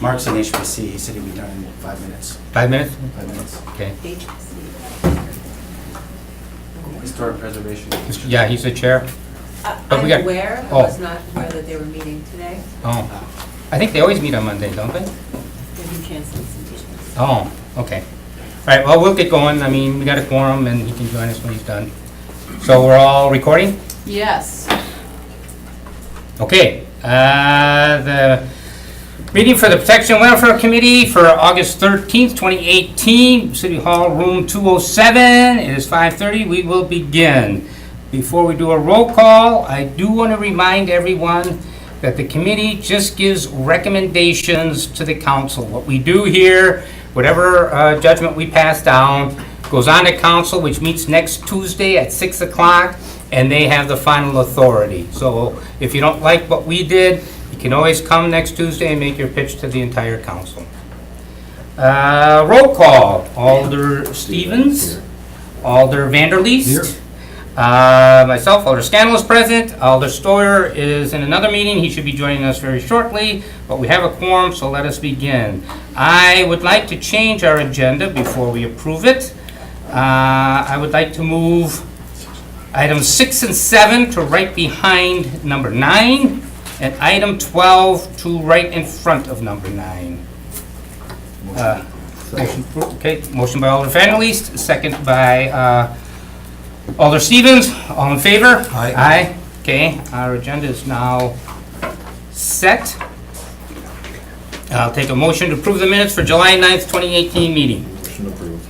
Mark's in HPC, he said he'd be done in 5 minutes. 5 minutes? 5 minutes. Okay. Historic preservation. Yeah, he's the chair. But we got- I'm aware, I oh. was not aware that they were meeting today. Oh, I think they always meet on Monday, don't they? They canceled some meetings. Oh, okay. All right, well, we'll get going. I mean, we got a quorum, and he can join us when he's done. So we're all recording? Yes. Okay. The meeting for the Protection and Welfare Committee for August 13th, 2018, City Hall, room 207. It is 5:30. We will begin. Before we do a roll call, I do want to remind everyone that the committee just gives recommendations to the council. What we do here, whatever judgment we pass down, goes on to council, which meets next Tuesday at 6 o'clock, and they have the final authority. So if you don't like what we did, you can always come next Tuesday and make your pitch to the entire council. Roll call. Alder Stevens. Alder Vanderleest. Myself, Alder Scannell is present. Alder Stoyer is in another meeting. He should be joining us very shortly, but we have a quorum, so let us begin. I would like to change our agenda before we approve it. I would like to move items 6 and 7 to right behind number 9, and item 12 to right in front of number 9. Okay, motion by Alder Vanderleest, second by Alder Stevens. All in favor? Aye. Aye. Okay, our agenda is now set. I'll take a motion to approve the minutes for July 9th, 2018 meeting. Motion approved.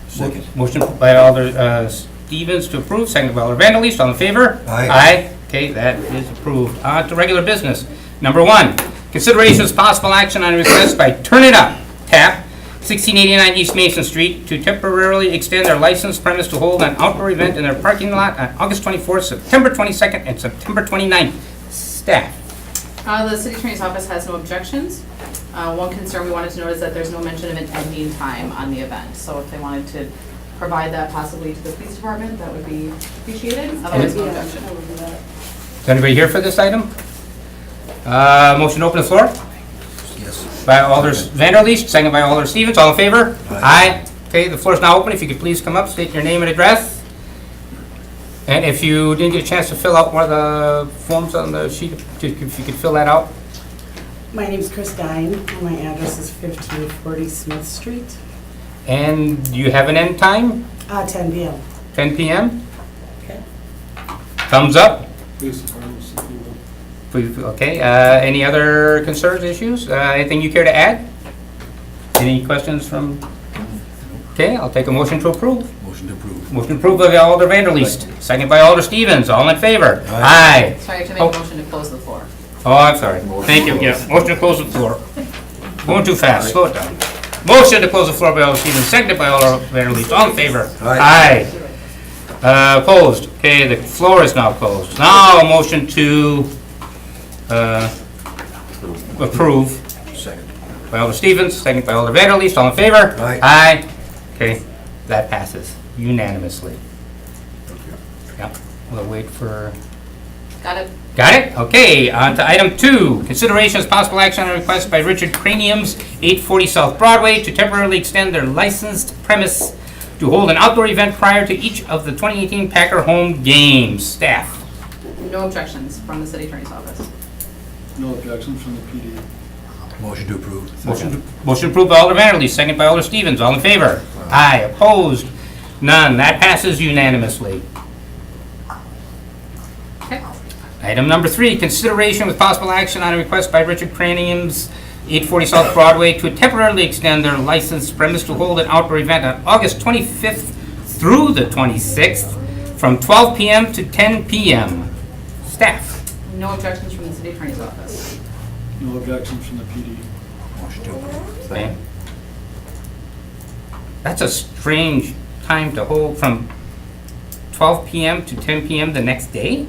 Second. Motion by Alder Stevens to approve, second by Alder Vanderleest. All in favor? Aye. Aye. Okay, that is approved. On to regular business. Number 1, consideration of possible action on a request by Turn It Up, TAP, 1689 East Mason Street, to temporarily extend their licensed premise to hold an outdoor event in their parking lot on August 24th, September 22nd, and September 29th. Staff. The city attorney's office has no objections. One concern we wanted to note is that there's no mention of an ending time on the event. So if they wanted to provide that possibly to the police department, that would be appreciated. Otherwise, no objection. Is anybody here for this item? Motion to open the floor? Yes. By Alder Vanderleest, second by Alder Stevens. All in favor? Aye. Okay, the floor is now open. If you could please come up, state your name and address. And if you didn't get a chance to fill out one of the forms on the sheet, if you could fill that out. My name's Chris Dine, and my address is 1540 Smith Street, And do you have an end time? 10 p.m. 10 p.m.? Okay. Thumbs up? Police department, if you will. Okay, any other concerns, issues? Anything you care to add? Any questions from? Okay, I'll take a motion to approve. Motion approved. Motion approved by Alder Vanderleest, second by Alder Stevens. All in favor? Aye. Sorry, to make a motion to close the floor. Oh, I'm sorry. Thank you. Yeah, motion to close the floor. Going too fast. Slow it down. Motion to close the floor by Alder Stevens, seconded by Alder Vanderleest. All in favor? Aye. Aye. Opposed? Okay, the floor is now closed. Now a motion to approve Second. by Alder Stevens, seconded by Alder Vanderleest. All in favor? Aye. Aye. Okay, that passes unanimously. Yep. We'll wait for. Got it? Got it? Okay, on to item 2. Consideration as possible action on a request by Richard Craniums, 840 South Broadway, to temporarily extend their licensed premise to hold an outdoor event prior to each of the 2018 Packer home games. Staff. No objections from the city attorney's office. No objection from the PD. Motion to approve. Motion approved by Alder Vanderleest, second by Alder Stevens. All in favor? Aye. Opposed? None. That passes unanimously. Okay. Item number 3, consideration with possible action on a request by Richard Craniums, 840 South Broadway, to temporarily extend their licensed premise to hold an outdoor event on August 25th through the 26th from 12 p.m. to 10 p.m. Staff. No objections from the city attorney's office. No objection from the PD. Motion to approve. Okay. That's a strange time to hold, from 12 p.m. to 10 p.m. the next day?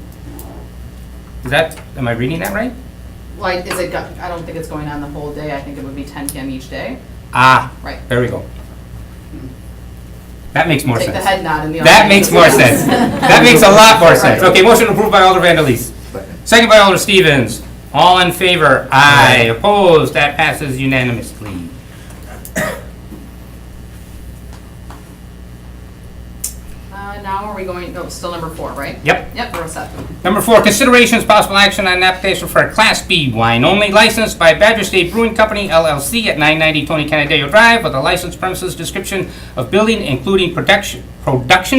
Is that, am I reading that right? Like, I don't think it's going on the whole day. I think it would be 10 p.m. each day. Ah, Right. there we go. That makes more Take the sense. head nod in the That audience. makes more sense. That makes a lot more sense. Okay, motion approved by Alder Vanderleest. Second by Alder Stevens. All in favor? Aye. Opposed? That passes unanimously. Now are we going, no, still number 4, right? Yep. Yep, we're set. Number 4, considerations, possible action on an application for a Class B wine only license by Badger State Brewing Company LLC at 990 Tony Canadeo Drive with a licensed premises description of building including production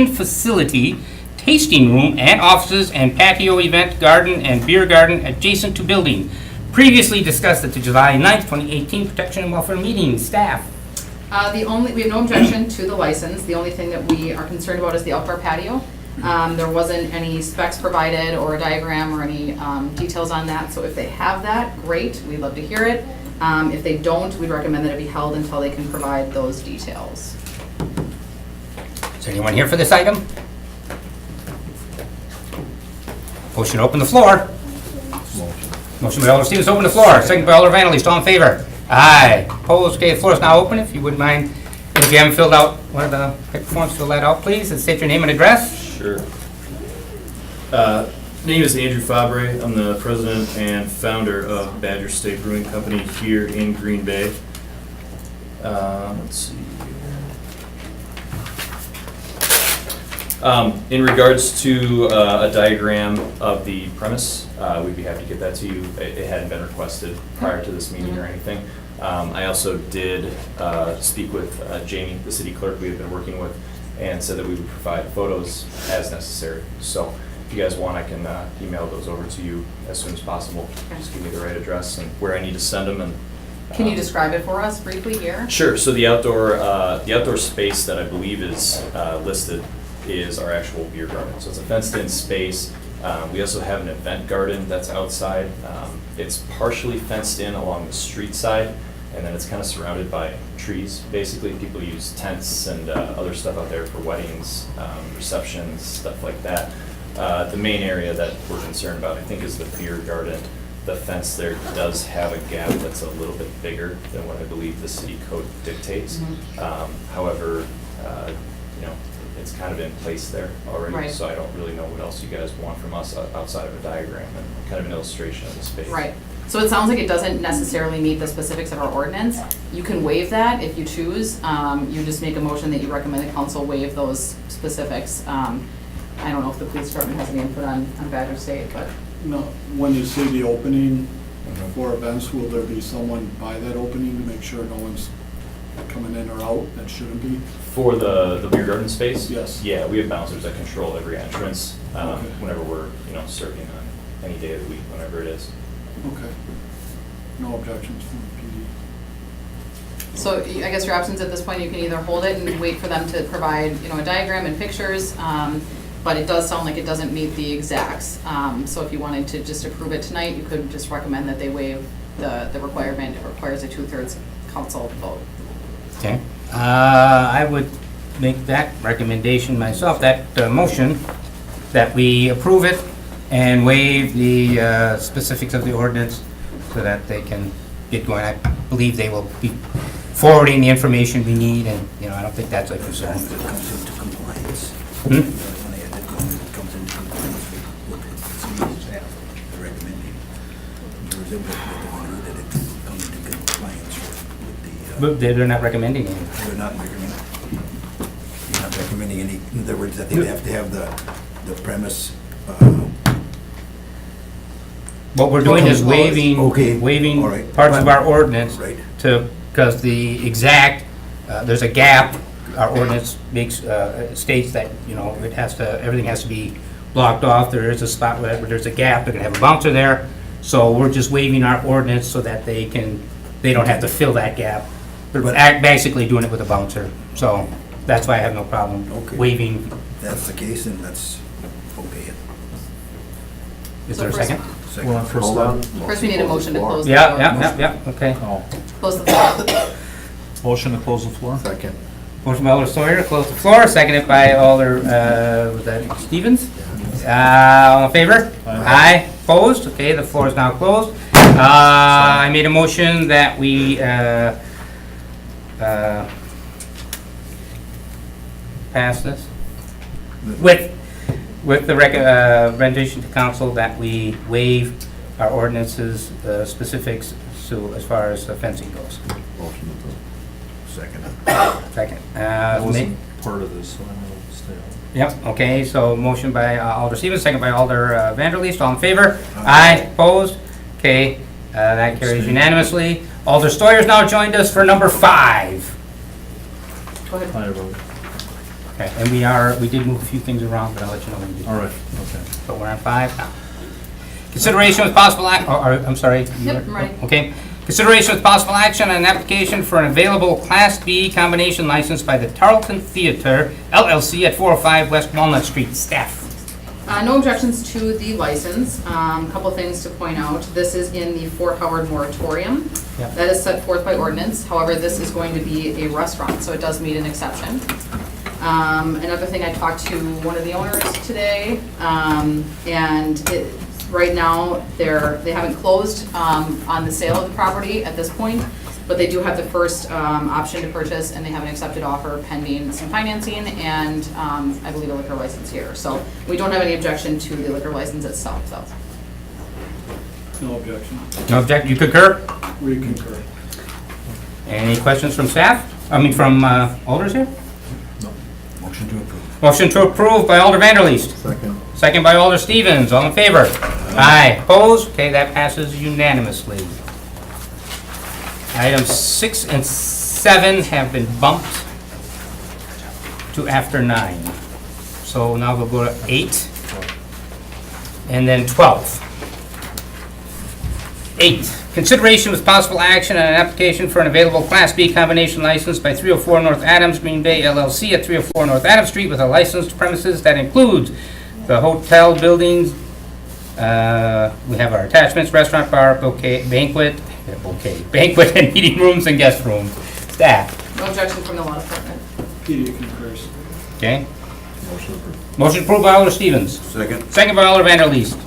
facility, tasting room, and offices and patio event garden and beer garden adjacent to building. Previously discussed at the July 9th, 2018 Protection and Welfare meeting. Staff. We have no objection to the license. The only thing that we are concerned about is the outdoor patio. There wasn't any specs provided or a diagram or any details on that. So if they have that, great. We'd love to hear it. If they don't, we'd recommend that it be held until they can provide those details. Is there anyone here for this item? Motion to open the floor. Motion by Alder Stevens, open the floor. Second by Alder Vanderleest. All in favor? Aye. Opposed? Okay, the floor is now open. If you wouldn't mind, if you haven't filled out one of the paper forms, fill that out, please, and state your name and address. Sure. Name is Andrew Fabre. I'm the president and founder of Badger State Brewing Company here in Green Bay. Let's see here. In regards to a diagram of the premise, we'd be happy to get that to you. It hadn't been requested prior to this meeting or anything. I also did speak with Jamie, the city clerk we have been working with, and said that we would provide photos as necessary. So if you guys want, I can email those over to you as soon as possible. Just give me the right address and where I need to send them. And Can you describe it for us briefly here? Sure. So the outdoor space that I believe is listed is our actual beer garden. So it's a fenced-in space. We also have an event garden that's outside. It's partially fenced in along the street side, and then it's kind of surrounded by trees. Basically, people use tents and other stuff out there for weddings, receptions, stuff like that. The main area that we're concerned about, I think, is the beer garden. The fence there does have a gap that's a little bit bigger than what I believe the city code dictates. However, it's kind of in place there already, Right. so I don't really know what else you guys want from us outside of a diagram and kind of an illustration of the space. Right. So it sounds like it doesn't necessarily meet the specifics of our ordinance. You can waive that if you choose. You just make a motion that you recommend the council waive those specifics. I don't know if the police department has any input on Badger State, but. No, when you say the opening for events, will there be someone by that opening to make sure no one's coming in or out that shouldn't be? For the beer garden space? Yes. Yeah, we have bouncers that control every entrance Okay. whenever we're serving on any day of the week, whenever it is. Okay. No objections from the So I guess your options at this point, you can either hold it and wait for them to provide, a diagram and pictures, but it does sound like it doesn't meet the exacts. So if you wanted to just approve it tonight, you could just recommend that they waive the requirement. It requires a 2/3 council vote. Okay. I would make that recommendation myself, that motion, that we approve it and waive the specifics of the ordinance so that they can get going. I believe they will be forwarding the information we need, and, I don't think that's a concern. It comes into compliance. Hmm? When they had it comes into compliance with the recommending. There's a bit that it comes into compliance with the. But they're not recommending it. They're not recommending. You're not recommending any. In other words, that they have to have the premise. What we're doing is waiving, Okay. All waiving right. parts of our ordinance Right. because the exact, there's a gap. Our ordinance makes, states that, it has to, everything has to be blocked off. There is a spot where there's a gap, they're gonna have a bouncer there. So we're just waiving our ordinance so that they don't have to fill that gap. They're basically doing it with a bouncer. So that's why I have no problem Okay. waiving. That's the case, and that's okay. Is So there a first- second? Hold on. First, we need a motion to close the Yeah, floor. yeah, okay. Oh, Close the floor. motion to close the floor? Second. Motion by Alder Sawyer to close the floor, seconded by Alder, was that Stevens? All in favor? Aye. Opposed? Okay, the floor is now closed. I made a motion that we, pass this with the recommendation to council that we waive our ordinances, specifics, so as far as the fencing goes. Motion approved. Second. Second. I Ma- wasn't part of this, so I'm going to stay on. Yep, okay, so motion by Alder Stevens, second by Alder Vanderleest, all in favor? Aye. Opposed? Okay, that carries Abstain. unanimously. Alder Stoyer's now joined us for number 5. Go ahead. I vote. Okay, and we did move a few things around, but I'll let you know when we do. All right, okay. But we're on 5 now. Consideration with possible I'm sorry. Yep, I'm ready. Okay. Consideration with possible action on an application for an available Class B combination license by the Tarleton Theatre LLC at 405 West Walnut Street. Staff. No objections to the license. Couple things to point out. This is in the Fort Howard moratorium. Yep. That is set forth by ordinance. However, this is going to be a restaurant, so it does meet an exception. Another thing, I talked to one of the owners today, and right now, they haven't closed on the sale of the property at this point, but they do have the first option to purchase, and they have an accepted offer pending some financing and I believe a liquor license here. So we don't have any objection to the liquor license itself, so. No objection. No objection. You concur? We concur. Any questions from staff? From alders here? Motion to approve. Motion to approve by Alder Vanderleest. Second. Second by Alder Stevens. All in favor? Aye. Opposed? Okay, that passes unanimously. Items 6 and 7 have been bumped to after 9. So now we'll go to 8 and then 12. 8, consideration with possible action on an application for an available Class B combination license by 304 North Adams Green Bay LLC at 304 North Adams Street with a licensed premises that includes the hotel buildings. We have our attachments, restaurant, bar, banquet and meeting rooms and guest rooms. Staff. No objection from the law department. PD concurs. Okay. Motion approved. Motion approved by Alder Stevens. Second. Second by Alder Vanderleest.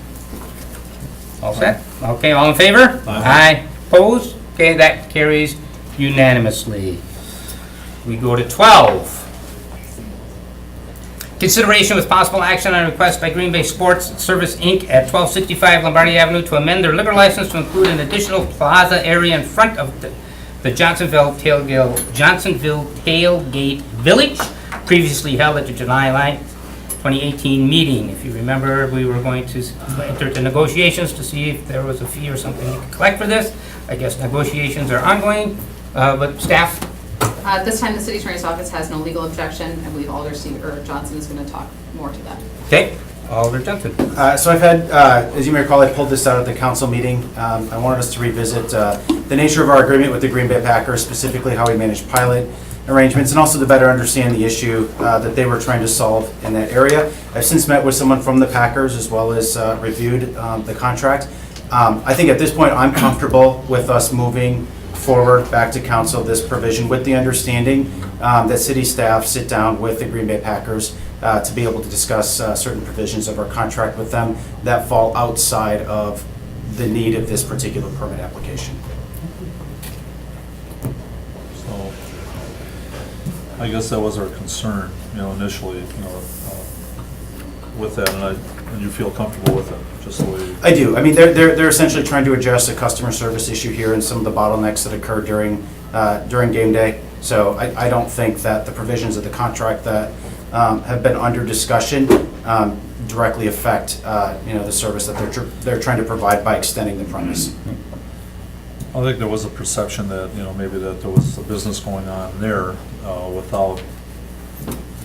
All set? Okay, all in favor? Aye. Opposed? Okay, that carries unanimously. We go to 12. Consideration with possible action on a request by Green Bay Sports Service, Inc. at 1265 Lombardi Avenue to amend their liquor license to include an additional plaza area in front of the Johnsonville Tailgate Village, previously held at the July 9th, 2018 meeting. If you remember, we were going to enter into negotiations to see if there was a fee or something we could collect for this. I guess negotiations are ongoing, but staff? At this time, the city attorney's office has no legal objection. I believe Alder Johnson is going to talk more to that. Okay, Alder Johnson. So I've had, as you may recall, I pulled this out at the council meeting. I wanted us to revisit the nature of our agreement with the Green Bay Packers, specifically how we manage pilot arrangements, and also to better understand the issue that they were trying to solve in that area. I've since met with someone from the Packers as well as reviewed the contract. I think at this point I'm comfortable with us moving forward back to council this provision with the understanding that city staff sit down with the Green Bay Packers to be able to discuss certain provisions of our contract with them that fall outside of the need of this particular permit application. So, I guess that was our concern, initially, with that, and you feel comfortable with it, just the way. I do. I mean, they're essentially trying to address a customer service issue here and some of the bottlenecks that occur during game day. So I don't think that the provisions of the contract that have been under discussion directly affect the service that they're trying to provide by extending the premise. I think there was a perception that, maybe that there was a business going on there without,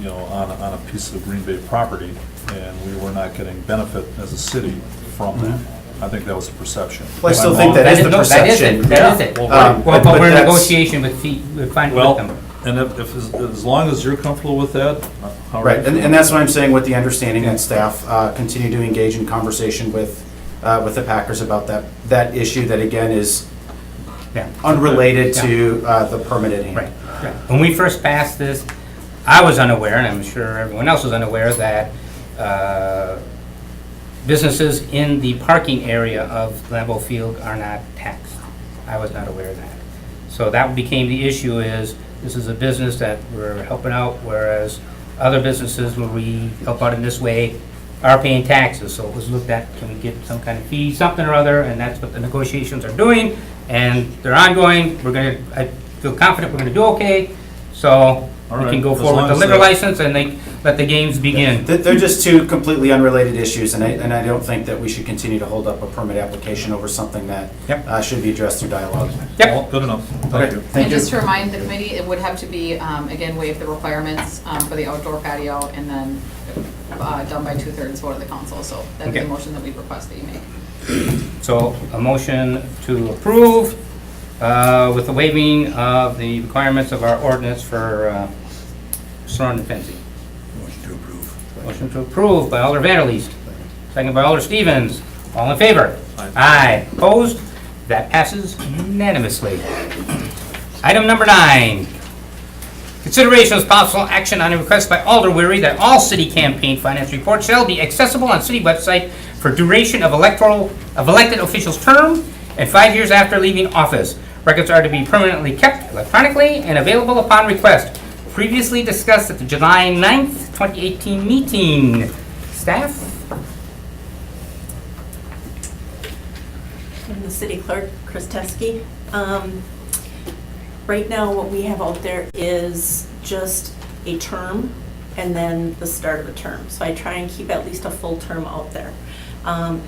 on a piece of Green Bay property, and we were not getting benefit as a city from that. I think that was a perception. Well, I still Am I think wrong? that is the That perception. is it. Well, But but we're in that's- negotiation with finding with Well, them. and if, as long as you're comfortable with that, how are Right, you? and that's what I'm saying with the understanding that staff continue to engage in conversation with the Packers about that issue that, again, is Yeah. unrelated to the permit at hand. Right. When we first passed this, I was unaware, and I'm sure everyone else was unaware, that businesses in the parking area of Lambeau Field are not taxed. I was not aware of that. So that became the issue, is this is a business that we're helping out, whereas other businesses where we help out in this way are paying taxes. So it was looked at, can we get some kind of fee, something or other, and that's what the negotiations are doing, and they're ongoing. I feel confident we're gonna do okay, so All we right. can go As forward long with the as liquor the- license, and they let the games begin. They're just two completely unrelated issues, and I don't think that we should continue to hold up a permit application over something that Yep. should be addressed through dialogue. Yep. Well, good enough. Thank Okay, you. thank And you. just to remind the committee, it would have to be, again, waive the requirements for the outdoor patio, and then done by 2/3 vote of the council. So that'd be the Okay. motion that we request that you make. So a motion to approve with the waiving of the requirements of our ordinance for storm and fencing. Motion to approve. Motion to approve by Alder Vanderleest, second by Alder Stevens. All in favor? Aye. Aye. Opposed? That passes unanimously. Item number 9. Consideration of possible action on a request by Alder Weary that all city campaign finance reports shall be accessible on city website for duration of elected officials' term and 5 years after leaving office. Records are to be permanently kept electronically and available upon request. Previously discussed at the July 9th, 2018 meeting. Staff? I'm the city clerk, Chris Teskey. Right now, what we have out there is just a term and then the start of a term. So I try and keep at least a full term out there.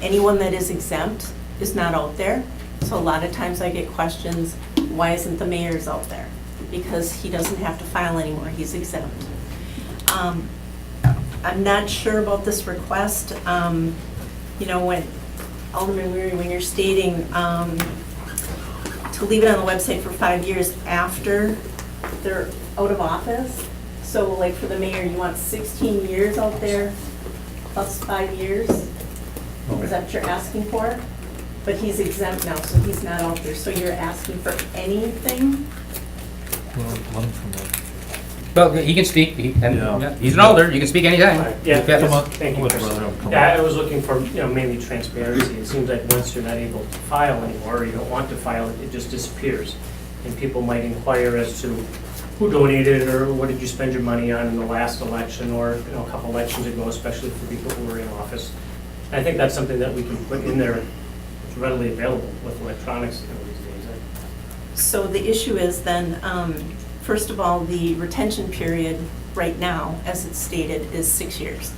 Anyone that is exempt is not out there. So a lot of times I get questions, why isn't the mayor's out there? Because he doesn't have to file anymore, he's exempt. I'm not sure about this request. You know, when Alderman Weary, when you're stating to leave it on the website for 5 years after they're out of office, so like for the mayor, you want 16 years out there plus 5 years? Is that what you're asking for? But he's exempt now, so he's not out there, so you're asking for anything? Well, let him come up. Well, he can speak. Yeah. He's an Alder, you can speak anytime. Yeah, Come on. thank you, Let Chris. him come Yeah, up. I was looking for, mainly transparency. It seems like once you're not able to file anymore, or you don't want to file it, it just disappears. And people might inquire as to who donated, or what did you spend your money on in the last election, or, a couple elections ago, especially for people who were in office. I think that's something that we can put in there, it's readily available with electronics these days. So the issue is then, first of all, the retention period right now, as it's stated, is 6 years.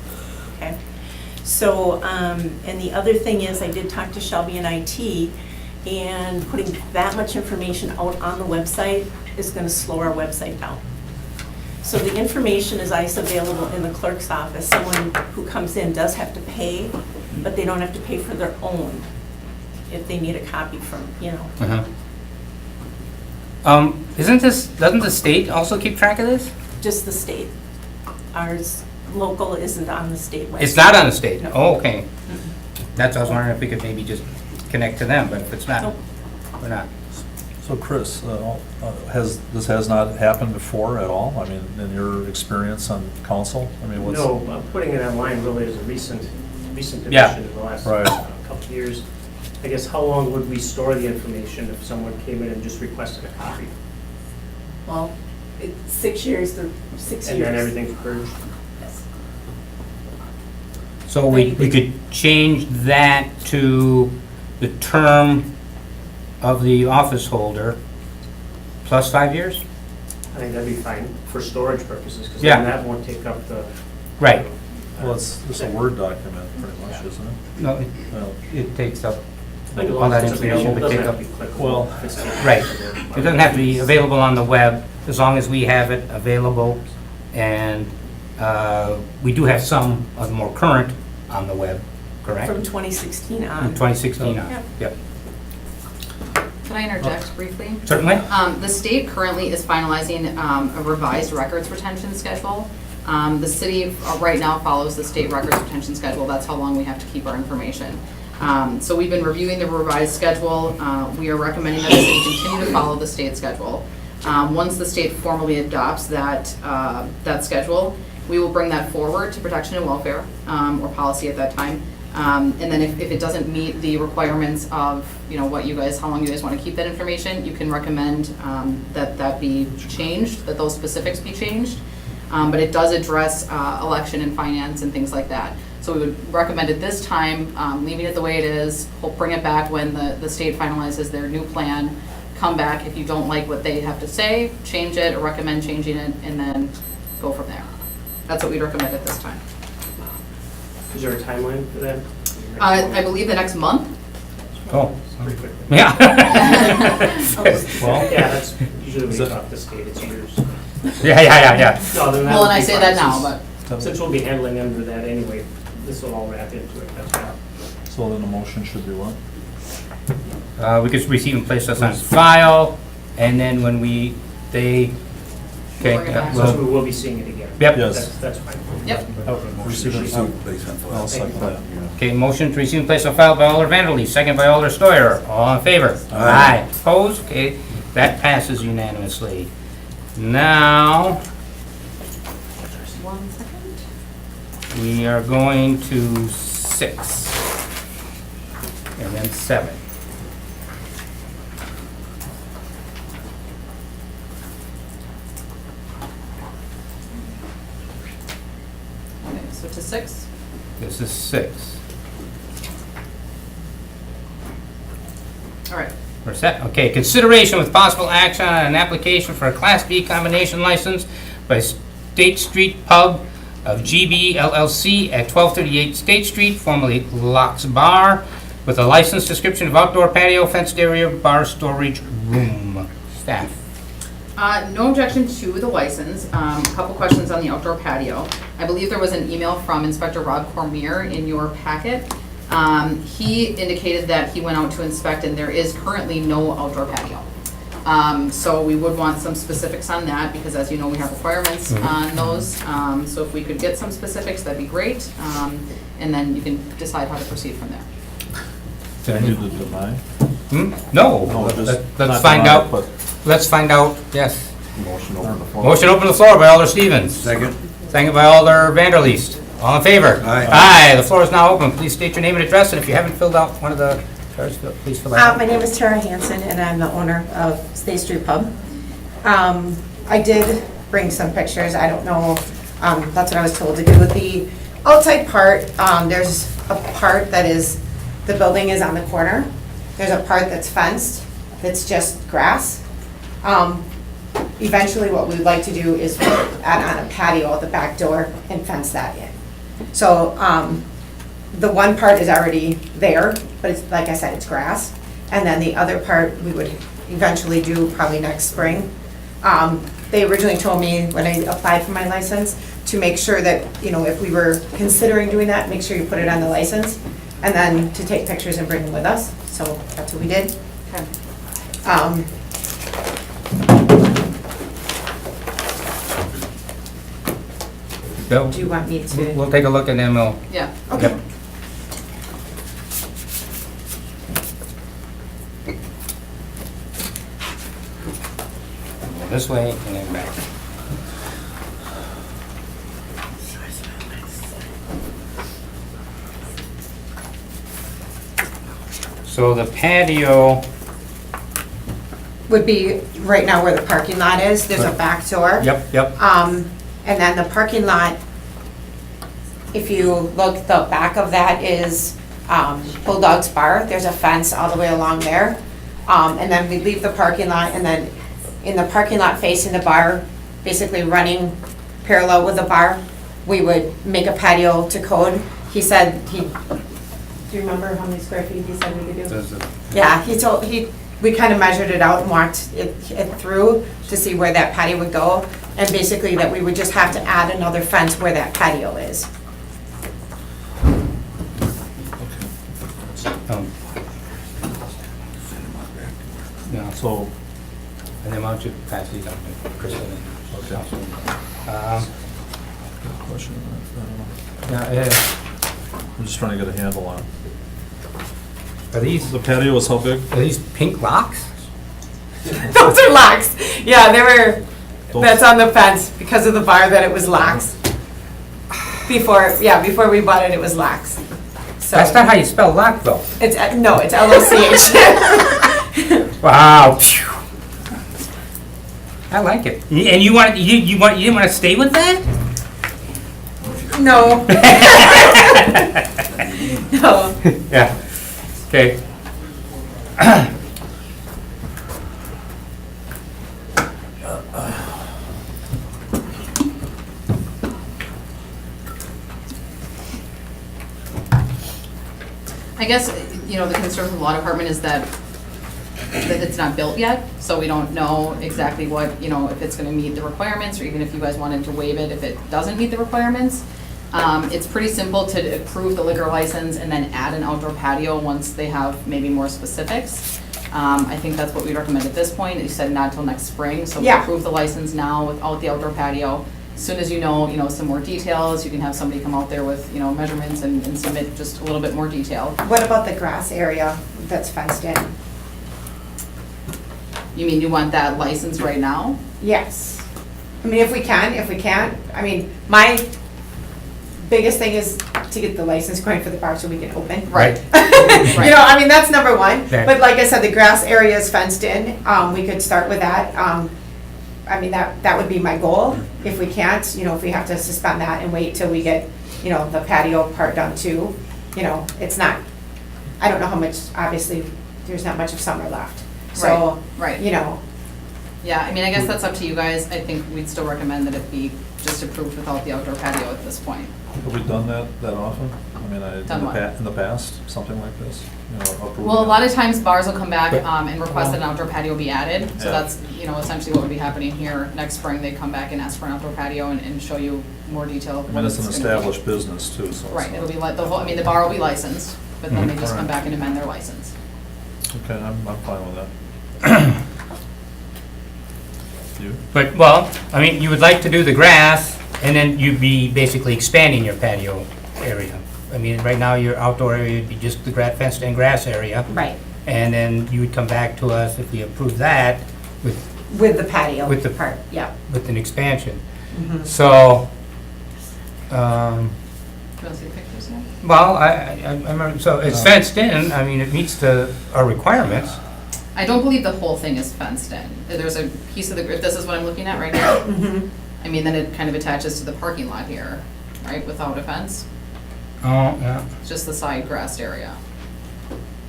Okay? So, and the other thing is, I did talk to Shelby in IT, and putting that much information out on the website is going to slow our website down. So the information is ice available in the clerk's office. Someone who comes in does have to pay, but they don't have to pay for their own if they need a copy from, Uh-huh. Doesn't the state also keep track of this? just the state. Ours, local isn't on the state website. It's not on the state? Oh, okay. That's, I was wondering if we could maybe just connect to them, but if it's not, Nope. we're not. So Chris, this has not happened before at all? I mean, in your experience on council? I mean, what's? No, putting it online really is a recent addition Yeah. in the last Right. couple of years. I guess how long would we store the information if someone came in and just requested a copy? Well, it's 6 years, they're 6 years. And then everything's purged? Yes. So we could change that to the term of the office holder plus 5 years? I think that'd be fine for storage purposes, because Yeah. then that won't take up the. Right. Well, it's a Word document pretty much, isn't it? No, Well, it takes up, I think as all long that as it's information available, would it take doesn't up. have to be clickable. Well, It's still- Right. It doesn't have to be available on the web, as long as we have it available. And we do have some of the more current on the web, correct? From 2016 on. From 2016 on, Yeah. yep. Can I interject briefly? Certainly. The state currently is finalizing a revised records retention schedule. The city right now follows the state records retention schedule. That's how long we have to keep our information. So we've been reviewing the revised schedule. We are recommending that the city continue to follow the state schedule. Once the state formally adopts that schedule, we will bring that forward to protection and welfare, or policy at that time. And then if it doesn't meet the requirements of, how long you guys want to keep that information, you can recommend that be changed, that those specifics be changed. But it does address election and finance and things like that. So we would recommend at this time, leaving it the way it is. We'll bring it back when the state finalizes their new plan. Come back, if you don't like what they have to say, change it or recommend changing it, and then go from there. That's what we'd recommend at this time. Is there a timeline for that? I believe the next month. Oh, Pretty quick. yeah. Well, Yeah, that's usually when Is you it- talk to state, it's years. Yeah. No, then that Well, would and I be say fine, that now, but Since we'll be handling under that anyway, this will all wrap into it, that's fine. so then the motion should be what? We could receive and place this on file, and then when they, okay. Bring it back. So we will be seeing it again. Yep. Yes. That's fine. Yep. Receive and I'll second that. Okay, motion to receive and place on file by Alder Vanderleest, second by Alder Steuer. All in favor? Aye. Opposed? Okay, that passes unanimously. Now, 1 second. we are going to 6. And then 7. Okay, so to 6. This is 6. All right. We're set. Okay, consideration with possible action on an application for a Class B combination license by State Street Pub of GB LLC at 1238 State Street, formerly Locks Bar, with a license description of outdoor patio, fenced area, bar storage room. Staff. No objection to the license. A couple questions on the outdoor patio. I believe there was an email from Inspector Rob Cormier in your packet. He indicated that he went out to inspect and there is currently no outdoor patio. So we would want some specifics on that because as you know, we have requirements on those. So if we could get some specifics, that'd be great. And then you can decide how to proceed from there. You did deny? No, No, just let's not find deny, out. but- Let's find out, yes. Motion open the floor. Motion open the floor by Alder Stevens. Second? Second by Alder Vanderleest. All in favor? Aye. Aye, the floor is now open. Please state your name and address, and if you haven't filled out one of the cards, please fill it out. My name is Tara Hansen, and I'm the owner of State Street Pub. I did bring some pictures, I don't know, that's what I was told to do. With the outside part, there's a part that is, the building is on the corner. There's a part that's fenced, that's just grass. Eventually, what we'd like to do is add on a patio at the back door and fence that in. So, the one part is already there, but it's, like I said, it's grass. And then the other part, we would eventually do probably next spring. They originally told me when I applied for my license to make sure that, you know, if we were considering doing that, make sure you put it on the license. And then to take pictures and bring them with us. So that's what we did. Okay. Bill, Do you want me to? we'll take a look and then we'll, Yeah. Okay. yep. This way and then back. So the patio, Would be right now where the parking lot is. There's a back door. yep, And then the parking lot, if you look, the back of that is Bulldog's Bar. There's a fence all the way along there. And then we leave the parking lot, and then in the parking lot facing the bar, basically running parallel with the bar, we would make a patio to code. He said do you remember how many square feet he said we could do? Yeah, we kind of measured it out and walked it through to see where that patio would go. And basically that we would just have to add another fence where that patio is. yeah, So, and then why don't you pass these on to Kristen and Councilman. question, I don't know. Yeah, I'm just trying to get a handle on. are these The patio is how big? pink locks? Those are locks. Yeah, Those- that's on the fence because of the bar that it was locks. Before we bought it, it was locks. So That's not how you spell lock though. it's, no, it's LOCH. Wow. Phew. I like it. And you didn't want to stay with that? No. No. Yeah, okay. I guess, the concern from the law department is that it's not built yet, so we don't know exactly what, if it's gonna meet the requirements, or even if you guys wanted to waive it if it doesn't meet the requirements. It's pretty simple to approve the liquor license and then add an outdoor patio once they have maybe more specifics. I think that's what we recommend at this point. You said not till next spring, so we Yeah. approve the license now without the outdoor patio. As soon as you know, some more details, you can have somebody come out there with, measurements and submit just a little bit more detail. What about the grass area that's fenced in? You mean you want that license right now? Yes. I mean, if we can't, I mean, my biggest thing is to get the license going for the bar so we can open. Right. You know, I mean, that's number one. Right. But like I said, the grass area is fenced in. We could start with that. I mean, that would be my goal. If we can't, if we have to suspend that and wait till we get, the patio part done too, it's not, I don't know how much, obviously, there's not much of summer left. So, Right. Yeah, I mean, I guess that's up to you guys. I think we'd still recommend that it be just approved without the outdoor patio at this point. Have we done that often? I mean, Done what? in the past, something like this? Approving Well, a it? lot of times bars will come back and request that an outdoor patio be added. So Yeah. that's, essentially what would be happening here. Next spring, they come back and ask for an outdoor patio and show you more detail. of I what mean, it's an gonna be. established business too, so. it's Right, it'll not- be like, the bar will be licensed, but then they just come Alright. back and amend their license. Okay, I'm fine with that. You? But, well, I mean, you would like to do the grass, and then you'd be basically expanding your patio area. I mean, right now, your outdoor area would be just the fenced-in grass area. right, And then you would come back to us if we approve that with the patio With the- part, yeah. with an expansion. Mhm. So, You want to see the pictures here? well, I remember, so it's fenced in, I mean, it meets our requirements. I don't believe the whole thing is fenced in. There's a piece of if this is what I'm looking at right now, Mhm. I mean, then it kind of attaches to the parking lot here, right, without a fence. Oh, yeah, It's just the side grassed area.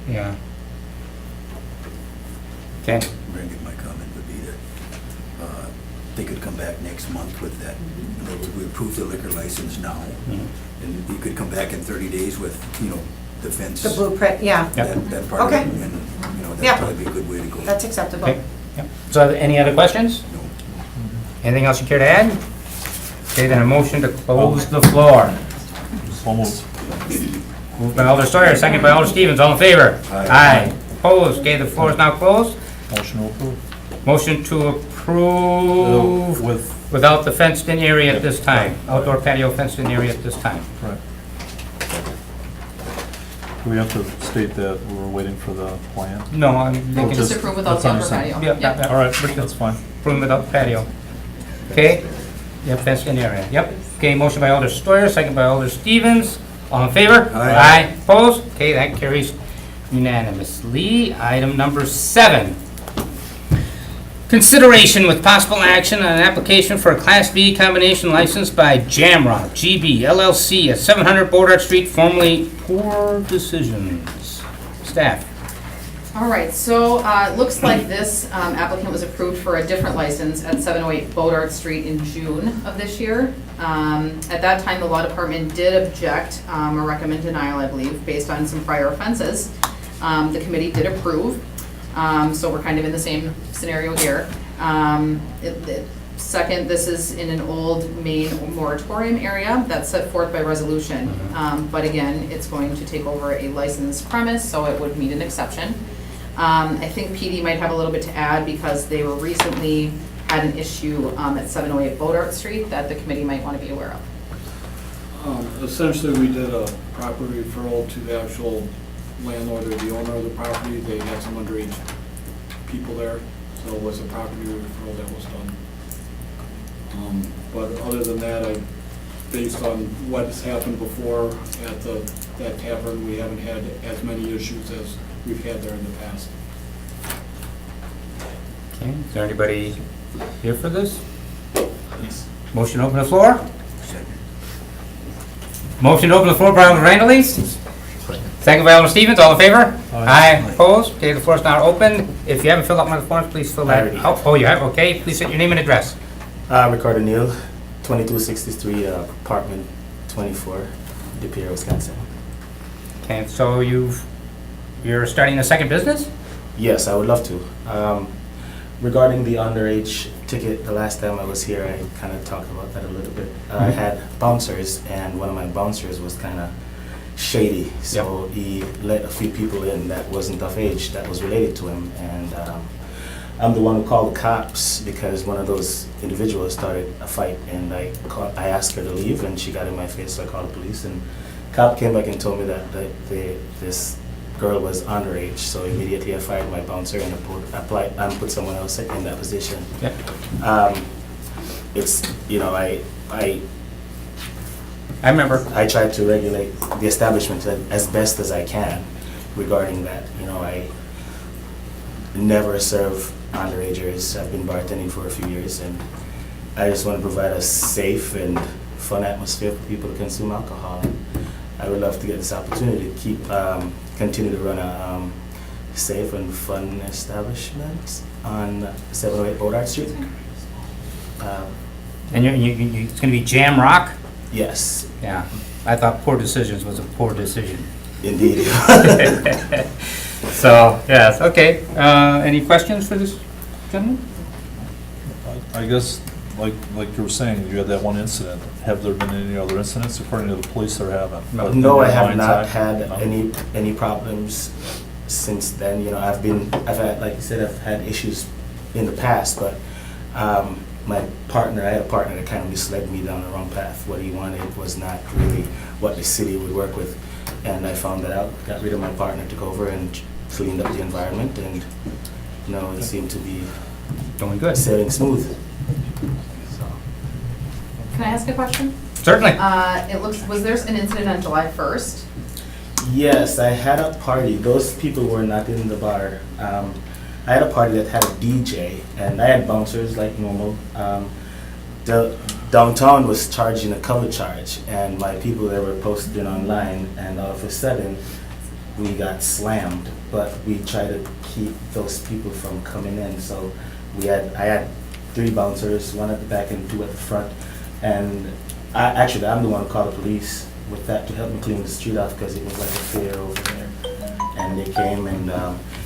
yeah. Okay, Brandon, my comment would be that they could come back next month with that. We approve the liquor license now, and you could come back in 30 days with, the fence. The blueprint, yeah, That part of Okay. it, and, Yeah. that'd probably be a good way to go. that's acceptable. okay, yep. So any other questions? No. Anything else you care to add? Okay, then a motion to close the floor. Almost. Moved by Alder Sawyer, second by Alder Stevens, all in favor? Aye. Opposed? Okay, the floor is now closed. Motion to approve. Motion to approve With, without the fenced-in area at this time. Outdoor patio fenced-in area at this time. right. Do we have to state that we're waiting for the plan? No, I'm We'll thinking, just just- approve without that's the outdoor understandable. patio. yeah, yeah, All right, that's fine. approve without patio. Okay? Yep, fenced-in area, yep. Okay, motion by Alder Sawyer, second by Alder Stevens, all in favor? Aye. Opposed? Okay, that carries unanimously. Item number 7. Consideration with possible action on an application for a Class B combination license by Jamrock GB LLC at 700 Bodart Street, formerly Poor Decisions. Staff. All right, so it looks like this applicant was approved for a different license at 708 Bodart Street in June of this year. At that time, the law department did object or recommend denial, I believe, based on some prior offenses. The committee did approve, so we're kind of in the same scenario here. Second, this is in an old main moratorium area that's set forth by resolution. But again, it's going to take over a licensed premise, so it would meet an exception. I think PD might have a little bit to add because they were recently had an issue at 708 Bodart Street that the committee might want to be aware of. Essentially, we did a proper referral to the actual landlord or the owner of the property. They had some underage people there, so it was a property referral that was done. But other than that, based on what has happened before at that tavern, we haven't had as many issues as we've had there in the past. Okay, is there anybody here for this? Motion to open the floor? Second. Motion to open the floor by Alder Vanderleest. Second by Alder Stevens, all in favor? Aye. Opposed? Okay, the floor is now open. If you haven't filled out one of the forms, please fill that out. Oh, you have, okay. Please state your name and address. Ricardo Neal, 2263, apartment 24, De Pere, Wisconsin. Okay, so you're starting a second business? Yes, I would love to. Regarding the underage ticket, the last time I was here, I kind of talked about that a little bit. I had bouncers, and one of my bouncers was kind of shady, so he let a few people in that wasn't of age, that was related to him, and I'm the one who called the cops because one of those individuals started a fight, and I asked her to leave, and she got in my face, so I called the police, and cop came back and told me that this girl was underage, so immediately I fired my bouncer and I put someone else in that position. Yep. It's, you know, I remember. I try to regulate the establishment as best as I can regarding that. You know, I never serve underagers. I've been bartending for a few years, and I just want to provide a safe and fun atmosphere for people to consume alcohol. And I would love to get this opportunity to continue to run a safe and fun establishment on 708 Bodart Street. And it's going to be Jamrock? Yes. Yeah. I thought poor decisions was a poor decision. Indeed. So, yes, okay. Any questions for this gentleman? I guess, like you were saying, you had that one incident. Have there been any other incidents according to the police there haven't? No, I have not had any problems since then. You know, I've had, like you said, I've had issues in the past, but I had a partner that kind of misled me down the wrong path. What he wanted was not really what the city would work with, and I found that out. Got rid of my partner, took over, and cleaned up the environment, and you know, it seemed to be Going good. sailing smooth. So. Can I ask a question? Certainly. Was there an incident on July 1st? Yes, I had a party. Those people were not in the bar. I had a party that had a DJ, and I had bouncers like normal. The downtown was charging a cover charge, and my people there were posting online, and all of a sudden, we got slammed. But we tried to keep those people from coming in. So I had 3 bouncers, 1 at the back and 2 at the front, and I'm the one who called the police with that to help me clean the street off because it was like a fair over there. And they came and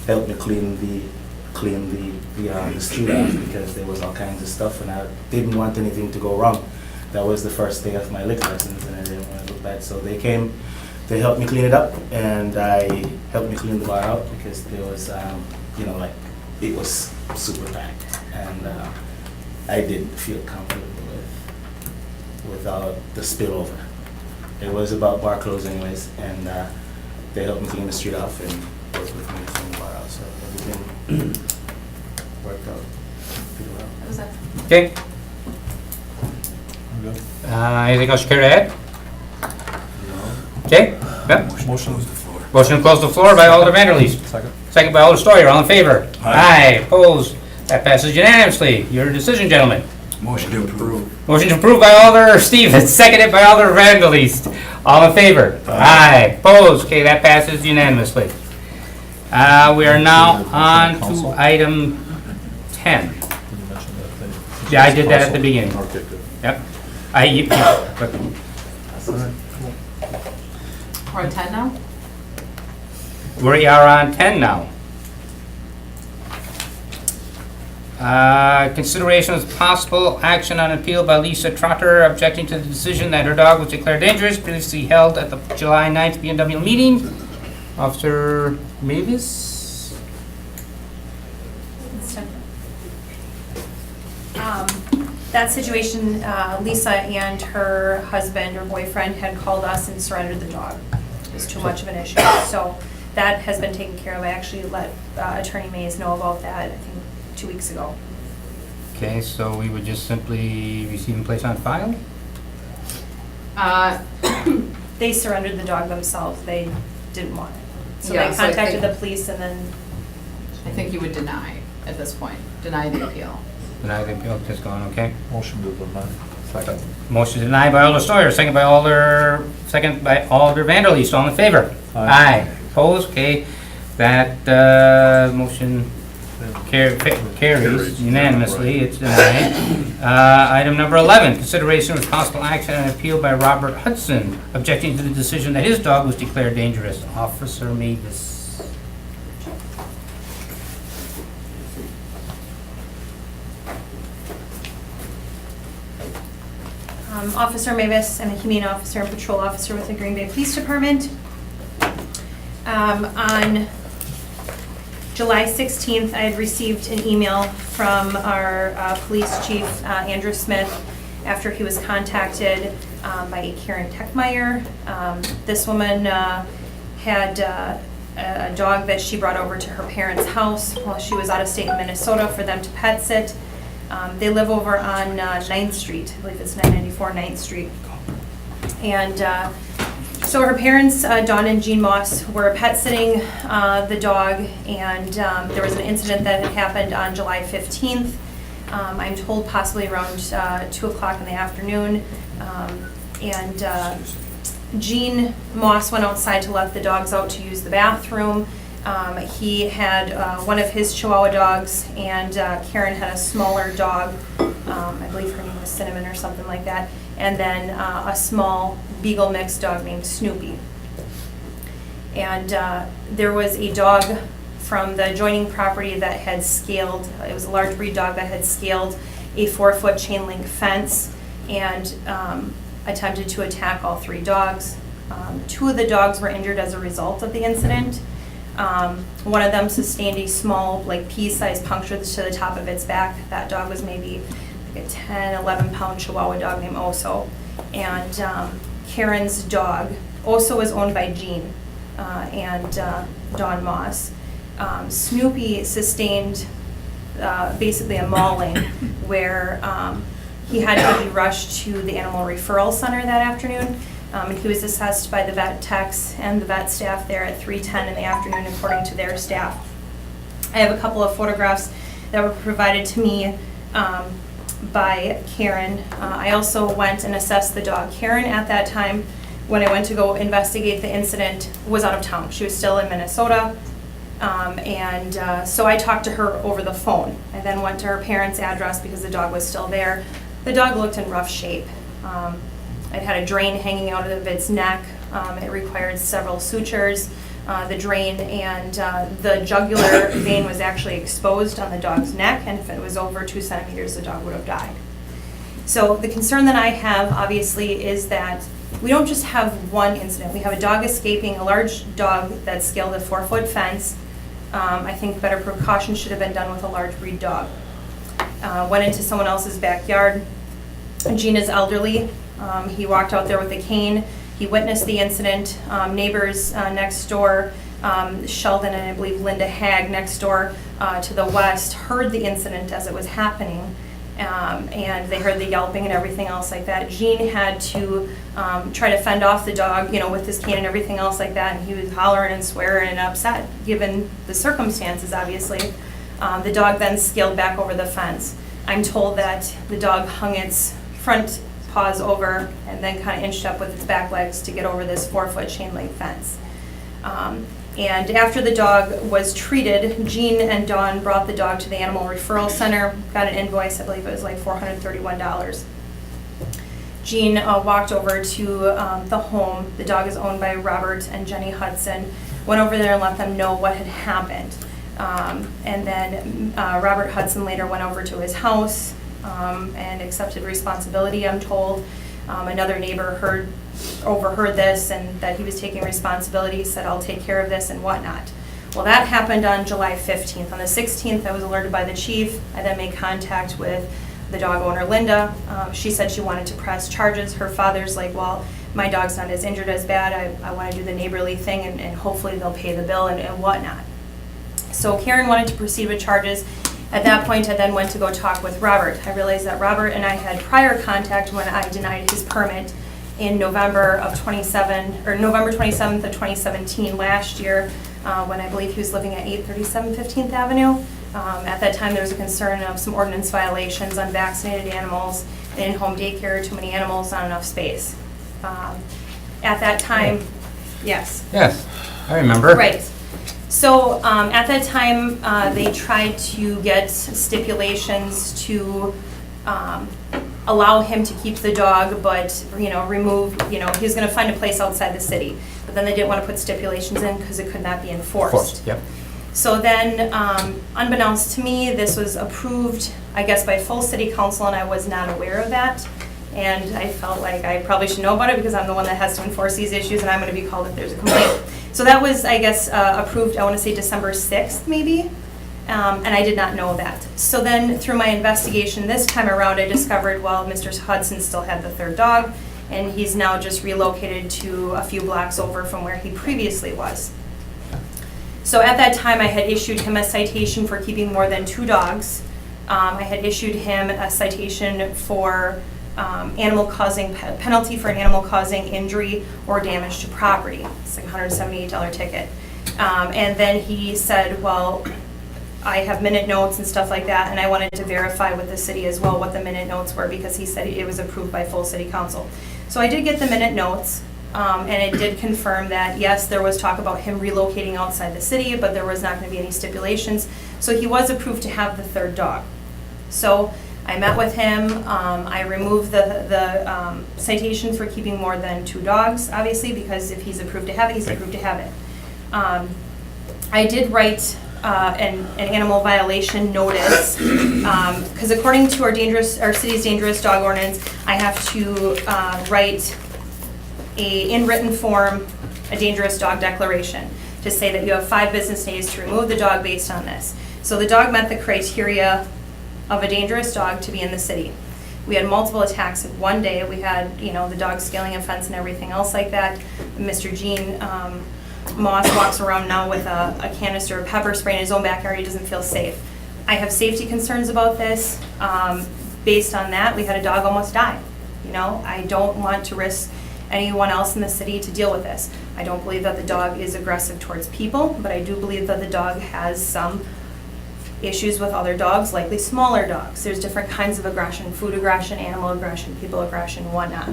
helped me clean the street off because there was all kinds of stuff, and I didn't want anything to go wrong. That was the first day of my liquor license, and I didn't want to look bad. So they came, they helped me clean it up, and I helped me clean the bar out because there was, you know, like it was super packed, and I didn't feel comfortable without the spillover. It was about bar closing anyways, and they helped me clean the street off and worked with me to clean the bar out, so everything worked out pretty well. That was it. Okay. I'm good. Anything else you care to add? Okay. Yep. Motion. Motion to close the floor by Alder Vanderleest. Second. Second by Alder Steuer. All in favor? Aye. Opposed? That passes unanimously. Your decision, gentlemen. Motion to approve. Motion to approve by Alder Stevens, seconded by Alder Vanderleest. All in favor? Aye. Opposed? Okay, that passes unanimously. We are now on to item 10. Did you mention that? Yeah, I did that at the beginning. Okay, good. Yep. But We're on 10 now? we are on 10 now. Consideration of possible action on appeal by Lisa Trotter objecting to the decision that her dog was declared dangerous previously held at the July 9th BMW meeting. Officer Mavis? That situation, Lisa and her husband or boyfriend had called us and surrendered the dog. It was too much of an issue. So that has been taken care of. I actually let Attorney Mays know about that, I think, 2 weeks ago. Okay, so we would just simply receive and place on file? They surrendered the dog themselves. They didn't want it. So Yeah, they so I contacted think- the police and then, I think you would deny at this point, deny the appeal. Deny the appeal, just gone, okay? Motion to deny. Motion denied by Alder Steuer, second by Alder Vanderleest. All in favor? Aye. Opposed? Okay. That motion carries unanimously. It's denied. Item number 11, consideration of possible action on an appeal by Robert Hudson, objecting to the decision that his dog was declared dangerous. Officer Mavis. Officer Mavis, I'm a humane officer and patrol officer with the Green Bay Police Department. On July 16th, I had received an email from our police chief, Andrew Smith, after he was contacted by Karen Techmeyer. This woman had a dog that she brought over to her parents' house while she was out of state in Minnesota for them to pet sit. They live over on 9th Street, I believe it's 994 9th Street. And so her parents, Dawn and Jean Moss, were pet sitting the dog, and there was an incident that had happened on July 15th. I'm told possibly around 2 o'clock in the afternoon. And Jean Moss went outside to let the dogs out to use the bathroom. He had one of his Chihuahua dogs, and Karen had a smaller dog. I believe her name was Cinnamon or something like that. And then a small Beagle mixed dog named Snoopy. And there was a dog from the adjoining property that had scaled, it was a large breed dog that had scaled a 4-foot chain link fence and attempted to attack all 3 dogs. 2 of the dogs were injured as a result of the incident. One of them sustained a small, like pea-sized puncture to the top of its back. That dog was maybe like a 10, 11-pound Chihuahua dog named Oso. And Karen's dog, Oso, was owned by Jean and Dawn Moss. Snoopy sustained basically a mauling where he had to be rushed to the animal referral center that afternoon. And he was assessed by the vet techs and the vet staff there at 3:10 in the afternoon, according to their staff. I have a couple of photographs that were provided to me by Karen. I also went and assessed the dog. Karen, at that time, when I went to go investigate the incident, was out of town. She was still in Minnesota. So I talked to her over the phone. I then went to her parents' address because the dog was still there. The dog looked in rough shape. It had a drain hanging out of its neck. It required several sutures. The drain and the jugular vein was actually exposed on the dog's neck, and if it was over 2 centimeters, the dog would have died. So the concern that I have, obviously, is that we don't just have one incident. We have a dog escaping, a large dog that scaled a 4-foot fence. I think better precautions should have been done with a large breed dog. Went into someone else's backyard. Gene is elderly. He walked out there with a cane. He witnessed the incident. Neighbors next door, Sheldon and I believe Linda Hagg next door to the west, heard the incident as it was happening. And they heard the yelping and everything else like that. Gene had to try to fend off the dog, with his cane and everything else like that, and he was hollering and swearing and upset given the circumstances, obviously. The dog then scaled back over the fence. I'm told that the dog hung its front paws over and then kind of inched up with its back legs to get over this 4-foot chain link fence. And after the dog was treated, Jean and Dawn brought the dog to the animal referral center, got an invoice, I believe it was like $431. Jean walked over to the home. The dog is owned by Robert and Jenny Hudson. Went over there and let them know what had happened. And then Robert Hudson later went over to his house and accepted responsibility, I'm told. Another neighbor overheard this and that he was taking responsibility, said, I'll take care of this and whatnot. Well, that happened on July 15th. On the 16th, I was alerted by the chief. I then made contact with the dog owner, Linda. She said she wanted to press charges. Her father's like, well, my dog's not as injured as bad. I want to do the neighborly thing and hopefully they'll pay the bill and whatnot. So Karen wanted to proceed with charges. At that point, I then went to go talk with Robert. I realized that Robert and I had prior contact when I denied his permit in November 27th of 2017 last year, when I believe he was living at 837 15th Avenue. At that time, there was a concern of some ordinance violations, unvaccinated animals, in-home daycare, too many animals, not enough space. At that time, yes. Yes, I remember. Right. So at that time, they tried to get stipulations to allow him to keep the dog, but, remove, he was going to find a place outside the city. But then they didn't want to put stipulations in because it could not be enforced. Yep. So then, unbeknownst to me, this was approved, I guess, by full city council, and I was not aware of that. And I felt like I probably should know about it because I'm the one that has to enforce these issues, and I'm going to be called if there's a complaint. So that was, I guess, approved, I want to say December 6th, maybe, and I did not know that. So then, through my investigation this time around, I discovered, well, Mr. Hudson still had the third dog, and he's now just relocated to a few blocks over from where he previously was. So at that time, I had issued him a citation for keeping more than 2 dogs. I had issued him a citation for penalty for an animal causing injury or damage to property. It's like a $178 ticket. And then he said, well, I have minute notes and stuff like that, and I wanted to verify with the city as well what the minute notes were because he said it was approved by full city council. So I did get the minute notes. And it did confirm that, yes, there was talk about him relocating outside the city, but there was not going to be any stipulations. So he was approved to have the third dog. So I met with him. I removed the citation for keeping more than 2 dogs, obviously, because if he's approved to have it, he's approved to have it. I did write an animal violation notice because according to our city's dangerous dog ordinance, I have to write in written form, a dangerous dog declaration to say that you have 5 business days to remove the dog based on this. So the dog met the criteria of a dangerous dog to be in the city. We had multiple attacks in one day. We had, the dog scaling a fence and everything else like that. Mr. Gene Moss walks around now with a canister of pepper spray in his own backyard. He doesn't feel safe. I have safety concerns about this. Based on that, we had a dog almost die. I don't want to risk anyone else in the city to deal with this. I don't believe that the dog is aggressive towards people, but I do believe that the dog has some issues with other dogs, likely smaller dogs. There's different kinds of aggression, food aggression, animal aggression, people aggression, whatnot.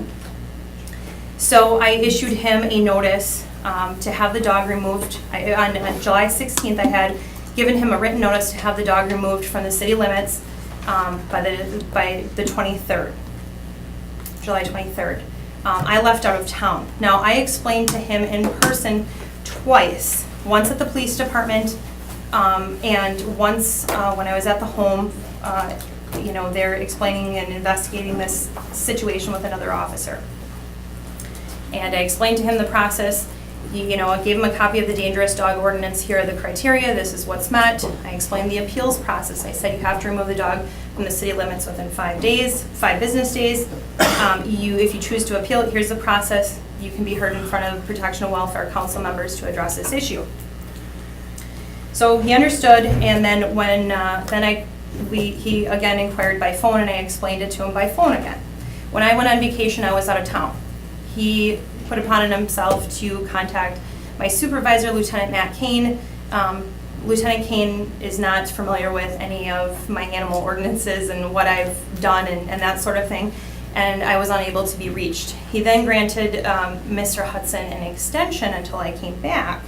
So I issued him a notice to have the dog removed. On July 16th, I had given him a written notice to have the dog removed from the city limits by the 23rd, July 23rd. I left out of town. Now, I explained to him in person twice, once at the police department and once when I was at the home, they're explaining and investigating this situation with another officer. And I explained to him the process. I gave him a copy of the dangerous dog ordinance. Here are the criteria. This is what's met. I explained the appeals process. I said you have to remove the dog from the city limits within 5 business days. If you choose to appeal it, here's the process. You can be heard in front of Protection and Welfare Council members to address this issue. So he understood, and then when he again inquired by phone, and I explained it to him by phone again. When I went on vacation, I was out of town. He put upon it himself to contact my supervisor, Lieutenant Matt Kane. Lieutenant Kane is not familiar with any of my animal ordinances and what I've done and that sort of thing, and I was unable to be reached. He then granted Mr. Hudson an extension until I came back,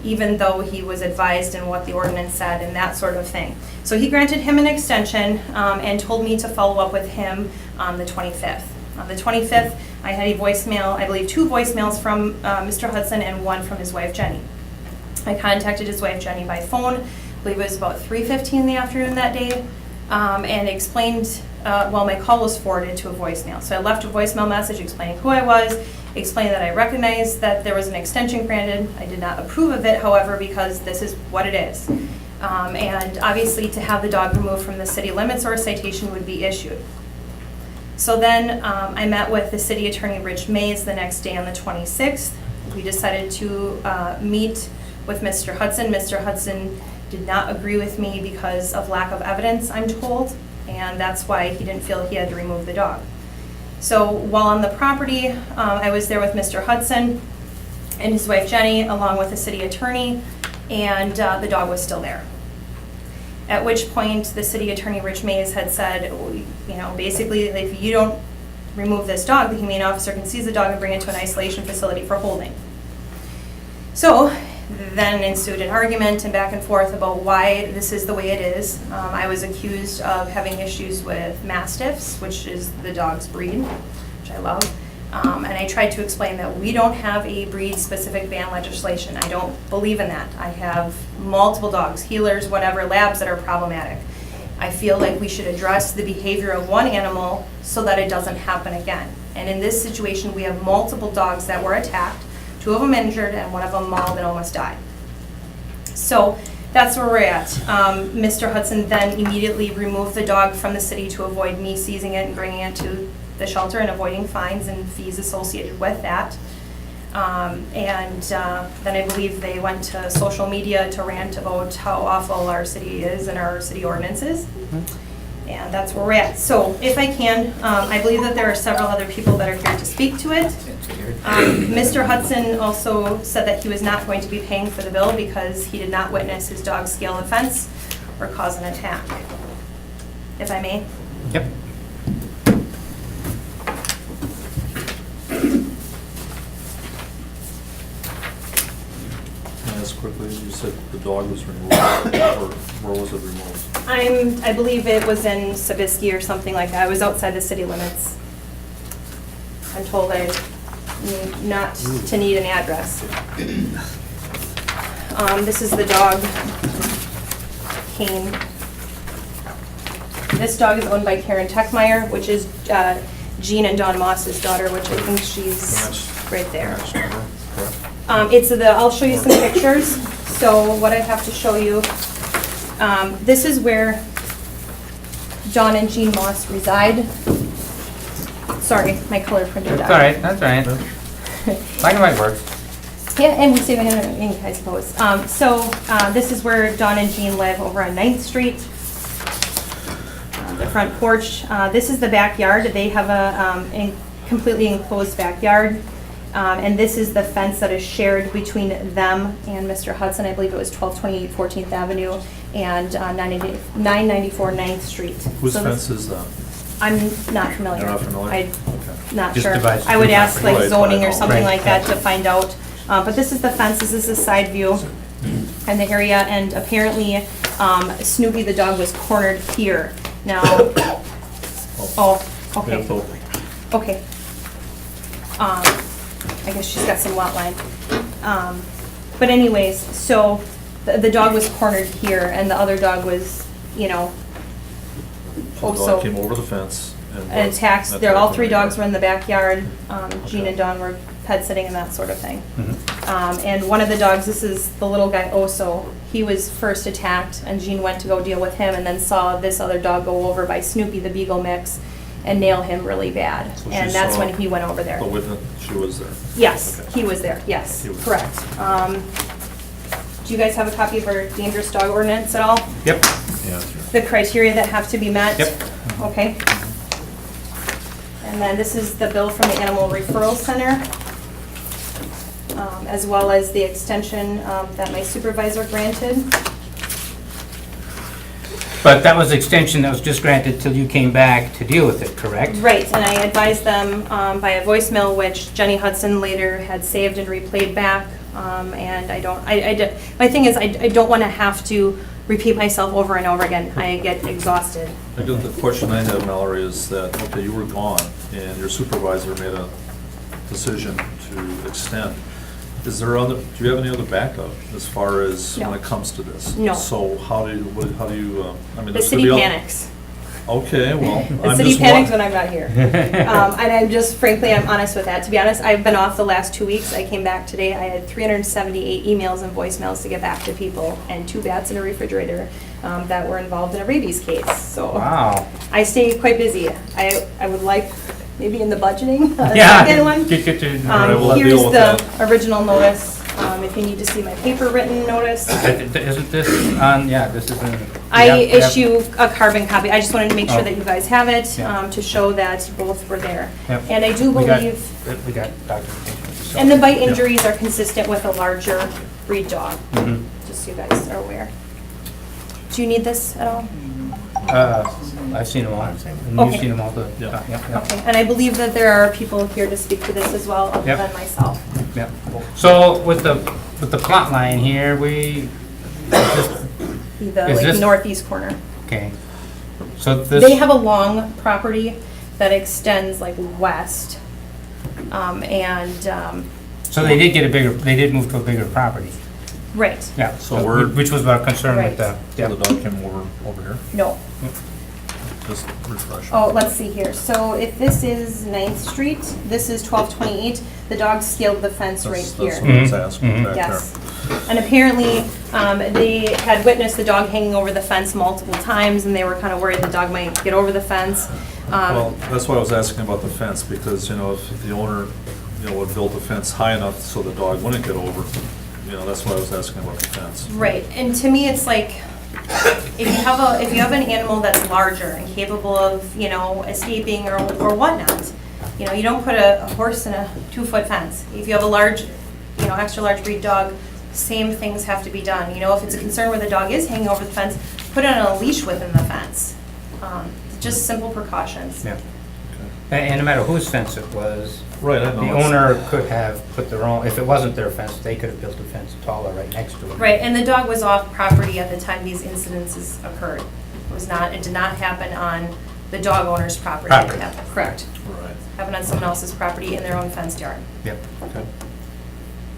even though he was advised in what the ordinance said and that sort of thing. So he granted him an extension and told me to follow up with him on the 25th. On the 25th, I had a voicemail, I believe 2 voicemails from Mr. Hudson and 1 from his wife, Jenny. I contacted his wife, Jenny, by phone. I believe it was about 3:15 in the afternoon that day, and explained, my call was forwarded to a voicemail. So I left a voicemail message explaining who I was, explained that I recognized that there was an extension granted. I did not approve of it, however, because this is what it is. And obviously, to have the dog removed from the city limits or a citation would be issued. So then I met with the city attorney, Rich Mays, the next day on the 26th. We decided to meet with Mr. Hudson. Mr. Hudson did not agree with me because of lack of evidence, I'm told, and that's why he didn't feel he had to remove the dog. So while on the property, I was there with Mr. Hudson and his wife Jenny, along with the city attorney, and the dog was still there. At which point, the city attorney, Rich Mays, had said, you know, basically, if you don't remove this dog, the humane officer can seize the dog and bring it to an isolation facility for holding. So then ensued an argument and back and forth about why this is the way it is. I was accused of having issues with mastiffs, which is the dog's breed, which I love. And I tried to explain that we don't have a breed-specific ban legislation. I don't believe in that. I have multiple dogs, healers, whatever, labs that are problematic. I feel like we should address the behavior of one animal so that it doesn't happen again. And in this situation, we have multiple dogs that were attacked, 2 of them injured, and 1 of them mauled and almost died. So that's where we're at. Mr. Hudson then immediately removed the dog from the city to avoid me seizing it and bringing it to the shelter and avoiding fines and fees associated with that. Then I believe they went to social media to rant about how awful our city is and our city ordinances. And that's where we're at. So if I can, I believe that there are several other people that are here to speak to it. Mr. Hudson also said that he was not going to be paying for the bill because he did not witness his dog scale a fence or cause an attack. If I may? Yep. Quickly, you said the dog was removed, or where was it removed? I believe it was in Sabisky or something like that. I was outside the city limits. I'm told I not to need an address. This is the dog, Kane. This dog is owned by Karen Techmeyer, which is Jean and Dawn Moss's daughter, which I think she's right there. I'll show you some pictures. So what I have to show you, this is where John and Jean Moss reside. Sorry, my color printer died. That's all right, that's all right. Black and white works. Yeah, and we save it in ink, I suppose. This is where Dawn and Jean live over on 9th Street. The front porch. This is the backyard. They have a completely enclosed backyard. And this is the fence that is shared between them and Mr. Hudson. I believe it was 1228 14th Avenue and 994 9th Street. Whose fence is that? I'm not familiar. You're not familiar? I'm Okay. not Just sure. divides I would two ask like properties. zoning or Right. something Right. like that to find out. But this is the fence, this is the side view and the area. And apparently Snoopy the dog was cornered here. Now, oh, okay. Okay. I guess she's got some lot line. But anyways, so the dog was cornered here and the other dog was, you know, So the dog came over the fence and attacked. All 3 dogs were in the backyard. Jean and Dawn were pet sitting and that sort of thing. And one of the dogs, this is the little guy Oso, he was first attacked and Jean went to go deal with him and then saw this other dog go over by Snoopy, the Beagle mix, and nail him really bad. So she And that's saw when he went over there. The witness, she was there. Yes, Okay. he was there, yes, He was- correct. Do you guys have a copy of our dangerous dog ordinance at all? Yep. Yeah. The criteria that have to be met? Yep. Okay. And then this is the bill from the Animal Referral Center, as well as the extension that my supervisor granted. But that was extension that was just granted till you came back to deal with it, correct? Right, and I advised them by a voicemail, which Jenny Hudson later had saved and replayed back. And my thing is, I don't want to have to repeat myself over and over again. I get exhausted. I guess the question I have, Mallory, is that, okay, you were gone and your supervisor made a decision to extend. Do you have any other backup as far as No. when it comes to this? No. So how do you, I mean. The this could city be all- panics. Okay, well, The I'm city just panics wa- when I'm not here. And I'm just, frankly, I'm honest with that. To be honest, I've been off the last 2 weeks. I came back today. I had 378 emails and voicemails to get back to people and 2 bats in a refrigerator that were involved in a rabies case. So Wow. I stay quite busy. I would like, maybe in the budgeting, a Yeah. second one. Get to. we'll Here's deal with the original notice. If you need to see my paper written notice. Isn't this on, yeah, this is in. I Yep, yep. issue a carbon copy. I just wanted to make sure Oh. that you guys have it, Yeah. to show that both were there. Yep. And I do We got- believe, We got documentation. so- and the bite injuries are consistent with a larger breed dog, Mhm. just so you guys are aware. Do you need this at all? I've seen them all. And you've Okay. seen them all, too. Yeah. Yeah. Okay, and I believe that there are people here to speak to this as well, other Yep. than myself. Yeah. So with the plot line here, we, The Is like this- northeast corner. okay. So this. They have a long property that extends like west, So they did get a bigger, they did move to a bigger property. right, Yeah. So we're- Which was our concern with the, So the dog came over here, no. just refresh. Oh, let's see here. So if this is 9th Street, this is 1228. The dog scaled the fence right That's here. what I was Mhm. asking Mhm. back there. Yes. And apparently, they had witnessed the dog hanging over the fence multiple times, and they were kind of worried the dog might get over the fence. Well, that's why I was asking about the fence, because, you know, if the owner, you know, would build the fence high enough so the dog wouldn't get over, you know, that's why I was asking about the fence. Right, and to me, it's like, if you have an animal that's larger and capable of, you know, escaping or whatnot, you know, you don't put a horse in a 2-foot fence. If you have a large, you know, extra large breed dog, same things have to be done. You know, if it's a concern where the dog is hanging over the fence, put it on a leash within the fence. Just simple precautions. yeah. And no matter whose fence it was, Right, I know. the owner could have put their own, if it wasn't their fence, they could have built a fence taller right next to it. Right, and the dog was off property at the time these incidences occurred. It did not happen on the dog owner's property. Property. It happened- Correct. Right, Happened on someone else's property in their own fenced yard. Yep. okay.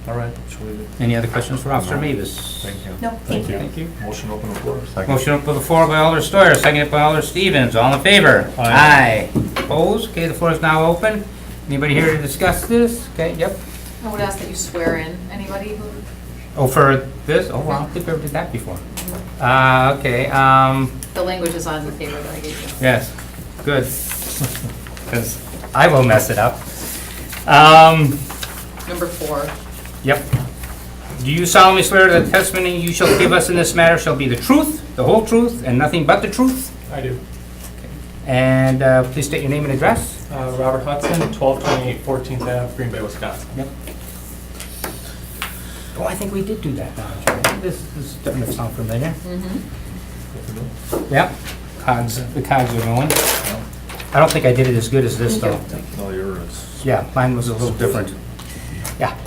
All right, shall we, Any other questions for Officer Mavis? thank you. No, thank you. Thank you. Motion to open the floor. Motion up on the floor by Alder Steuer, seconded by Alder Stevens. All in favor? Aye. Opposed? Okay, the floor is now open. Anybody here to discuss this? Okay, yep. I would ask that you swear in anybody who, Oh, for this? Oh, well, I don't think we ever did that before. Okay, the language is on the paper that I gave you. yes, good. Because I will mess it up. Number 4. Yep. Do you solemnly swear that the testimony you shall give us in this matter shall be the truth, the whole truth, and nothing but the truth? I do. And please state your name and address. Robert Hudson, 1228 14th Ave, Green Bay, Wisconsin. Yep. Oh, I think we did do that now. Joe. This is starting to sound familiar. Yep. The cogs are going. I don't think I did it as good as this, though. No, yours. Yeah, mine was a little different. Yeah.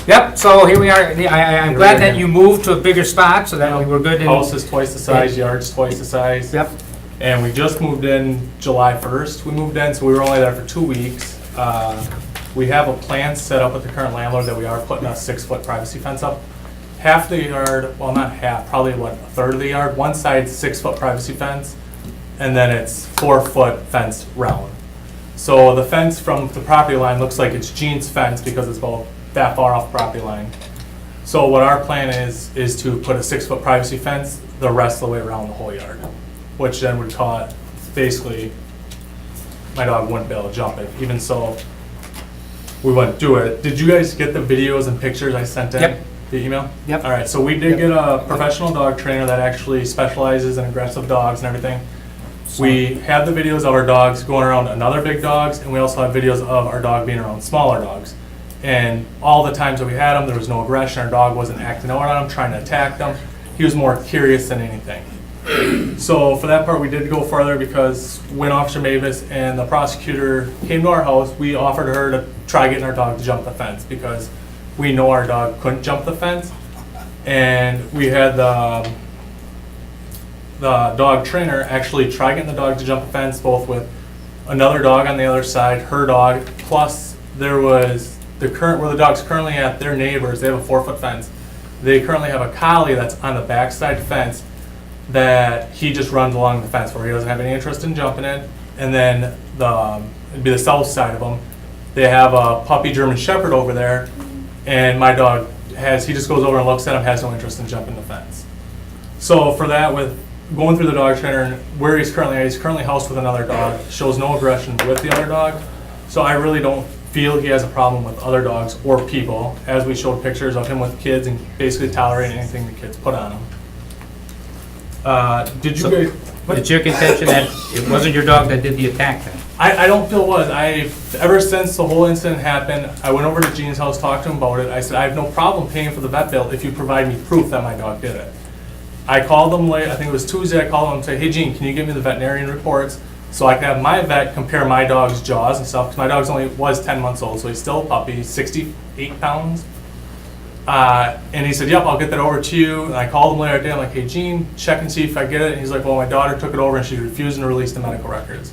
Yep, so here we are. I'm glad that you moved to a bigger spot so that we were good in. House is twice the size, yard's twice the size. Yep. And we just moved in July 1st. We moved in, so we were only there for 2 weeks. We have a plan set up with the current landlord that we are putting a 6-foot privacy fence up. Half the yard, well, not half, probably a third of the yard. One side's 6-foot privacy fence, and then it's 4-foot fence round. So the fence from the property line looks like it's Gene's fence because it's about that far off property line. So what our plan is to put a 6-foot privacy fence the rest of the way around the whole yard, which then would cause, basically, my dog wouldn't be able to jump it. Even so, we wouldn't do it. Did you guys get the videos and pictures I sent in? Yep. The email? Yep. All right, so we did get a professional dog trainer that actually specializes in aggressive dogs and everything. We have the videos of our dogs going around another big dogs, and we also have videos of our dog being around smaller dogs. And all the times that we had him, there was no aggression. Our dog wasn't acting out on him, trying to attack them. He was more curious than anything. So for that part, we did go further because when Officer Mavis and the prosecutor came to our house, we offered her to try getting our dog to jump the fence because we know our dog couldn't jump the fence. And we had the dog trainer actually try getting the dog to jump the fence, both with another dog on the other side, her dog, plus there was where the dog's currently at, their neighbors, they have a 4-foot fence. They currently have a collie that's on the backside fence that he just runs along the fence where he doesn't have any interest in jumping in. And then it'd be the south side of them. They have a puppy German Shepherd over there, and my dog he just goes over and looks at him, has no interest in jumping the fence. So for that, with going through the dog trainer and where he's currently housed with another dog, shows no aggression with the other dog. So I really don't feel he has a problem with other dogs or people, as we showed pictures of him with kids and basically tolerating anything the kids put on him. Did you guys? It's your contention that it wasn't your dog that did the attack then? I don't feel it was. Ever since the whole incident happened, I went over to Gene's house, talked to him about it. I said, I have no problem paying for the vet bill if you provide me proof that my dog did it. I called them late, I think it was Tuesday, I called them and said, hey Gene, can you give me the veterinarian reports so I can have my vet compare my dog's jaws and stuff, because my dog's only was 10 months old, so he's still a puppy, he's 68 pounds. And he said, yep, I'll get that over to you. And I called him later that day, I'm like, hey Gene, check and see if I get it. And he's like, well, my daughter took it over and she refused to release the medical records.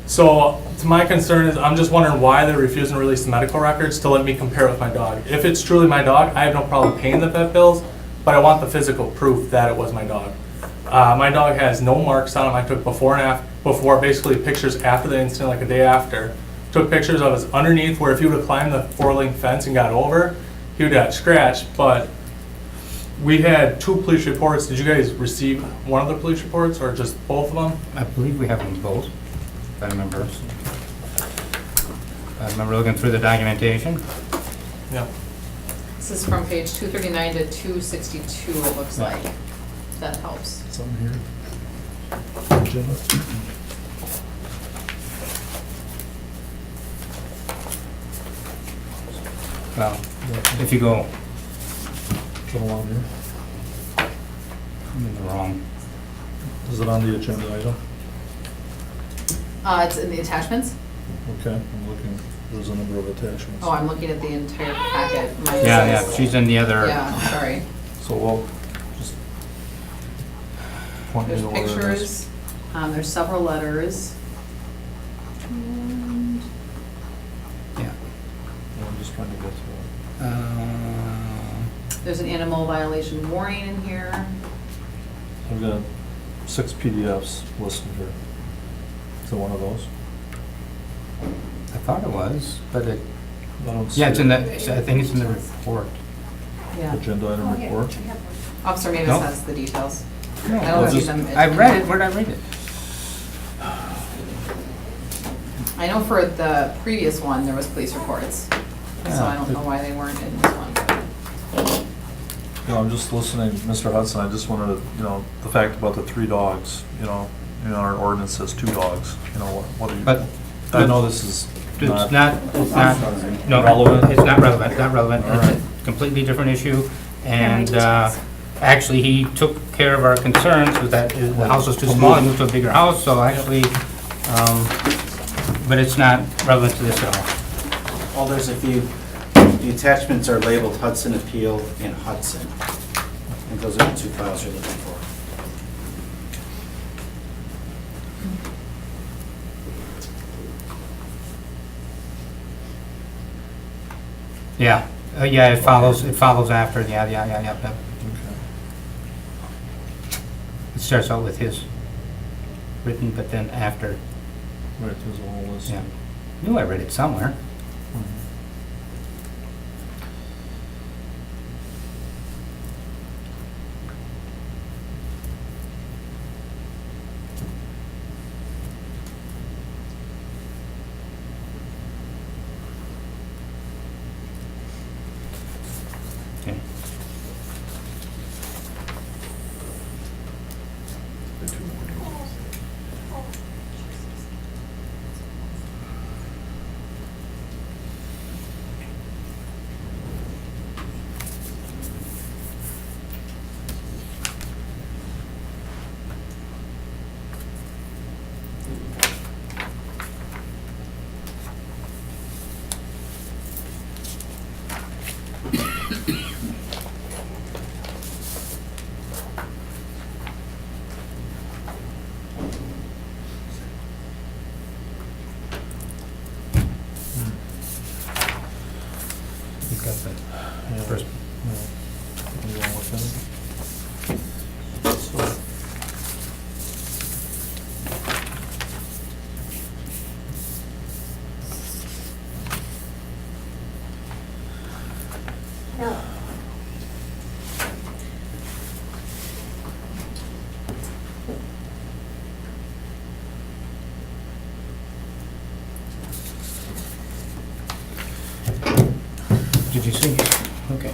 So to my concern is, I'm just wondering why they're refusing to release the medical records to let me compare it with my dog. If it's truly my dog, I have no problem paying the vet bills, but I want the physical proof that it was my dog. My dog has no marks on him. I took before basically pictures after the incident, like a day after. Took pictures of his underneath where if he would have climbed the 4-link fence and got over, he would have got scratched. But we had 2 police reports. Did you guys receive one of the police reports or just both of them? I believe we have them both, if I remember. I remember looking through the documentation. Yeah. This is from page 239 to 262, it looks like. That helps. Something here. Agenda. Well, if you go, Is it along here? I'm in the wrong. Is it on the agenda item? It's in the attachments. Okay, I'm looking, there's a number of attachments. Oh, I'm looking at the entire packet. Mine Yeah, says- she's in the other. Yeah, sorry. So we'll just point me There's to where it is. pictures, there's several letters. And Yeah. I'm just trying to get to there's an animal violation warning in here. it. I've got 6 PDFs listed here. Is it one of those? I thought it was, but it, I don't see yeah, it's in it. the, I think it's in the report. Yeah. Agenda item report? Oh, sorry, maybe No. this has the details. No, I don't see just- them. I read it, where did I read it? I know for the previous one, there was police reports, so I don't know why they weren't in this one. You know, I'm just listening, Mr. Hudson, I just wanted to, you know, the fact about the 3 dogs, you know, our ordinance says 2 dogs, you know, what are you? But- I know this is It's not. no, relevant. It's not relevant, not relevant. All It's right. a completely different issue. And actually, he took care of our concerns with that, the house was too small, he moved to a bigger house, so actually, but it's not relevant to this at all. Well, there's a few, the attachments are labeled Hudson Appeal and Hudson. I think those are the 2 files you're looking for. Yeah, yeah, it follows after, yeah. Okay. It starts out with his written, but then after, Right, there's a whole list. yeah. Knew I read it somewhere. Okay. You've got the Yeah. first. Yeah. You wanna look at it? So, Did you see? Okay.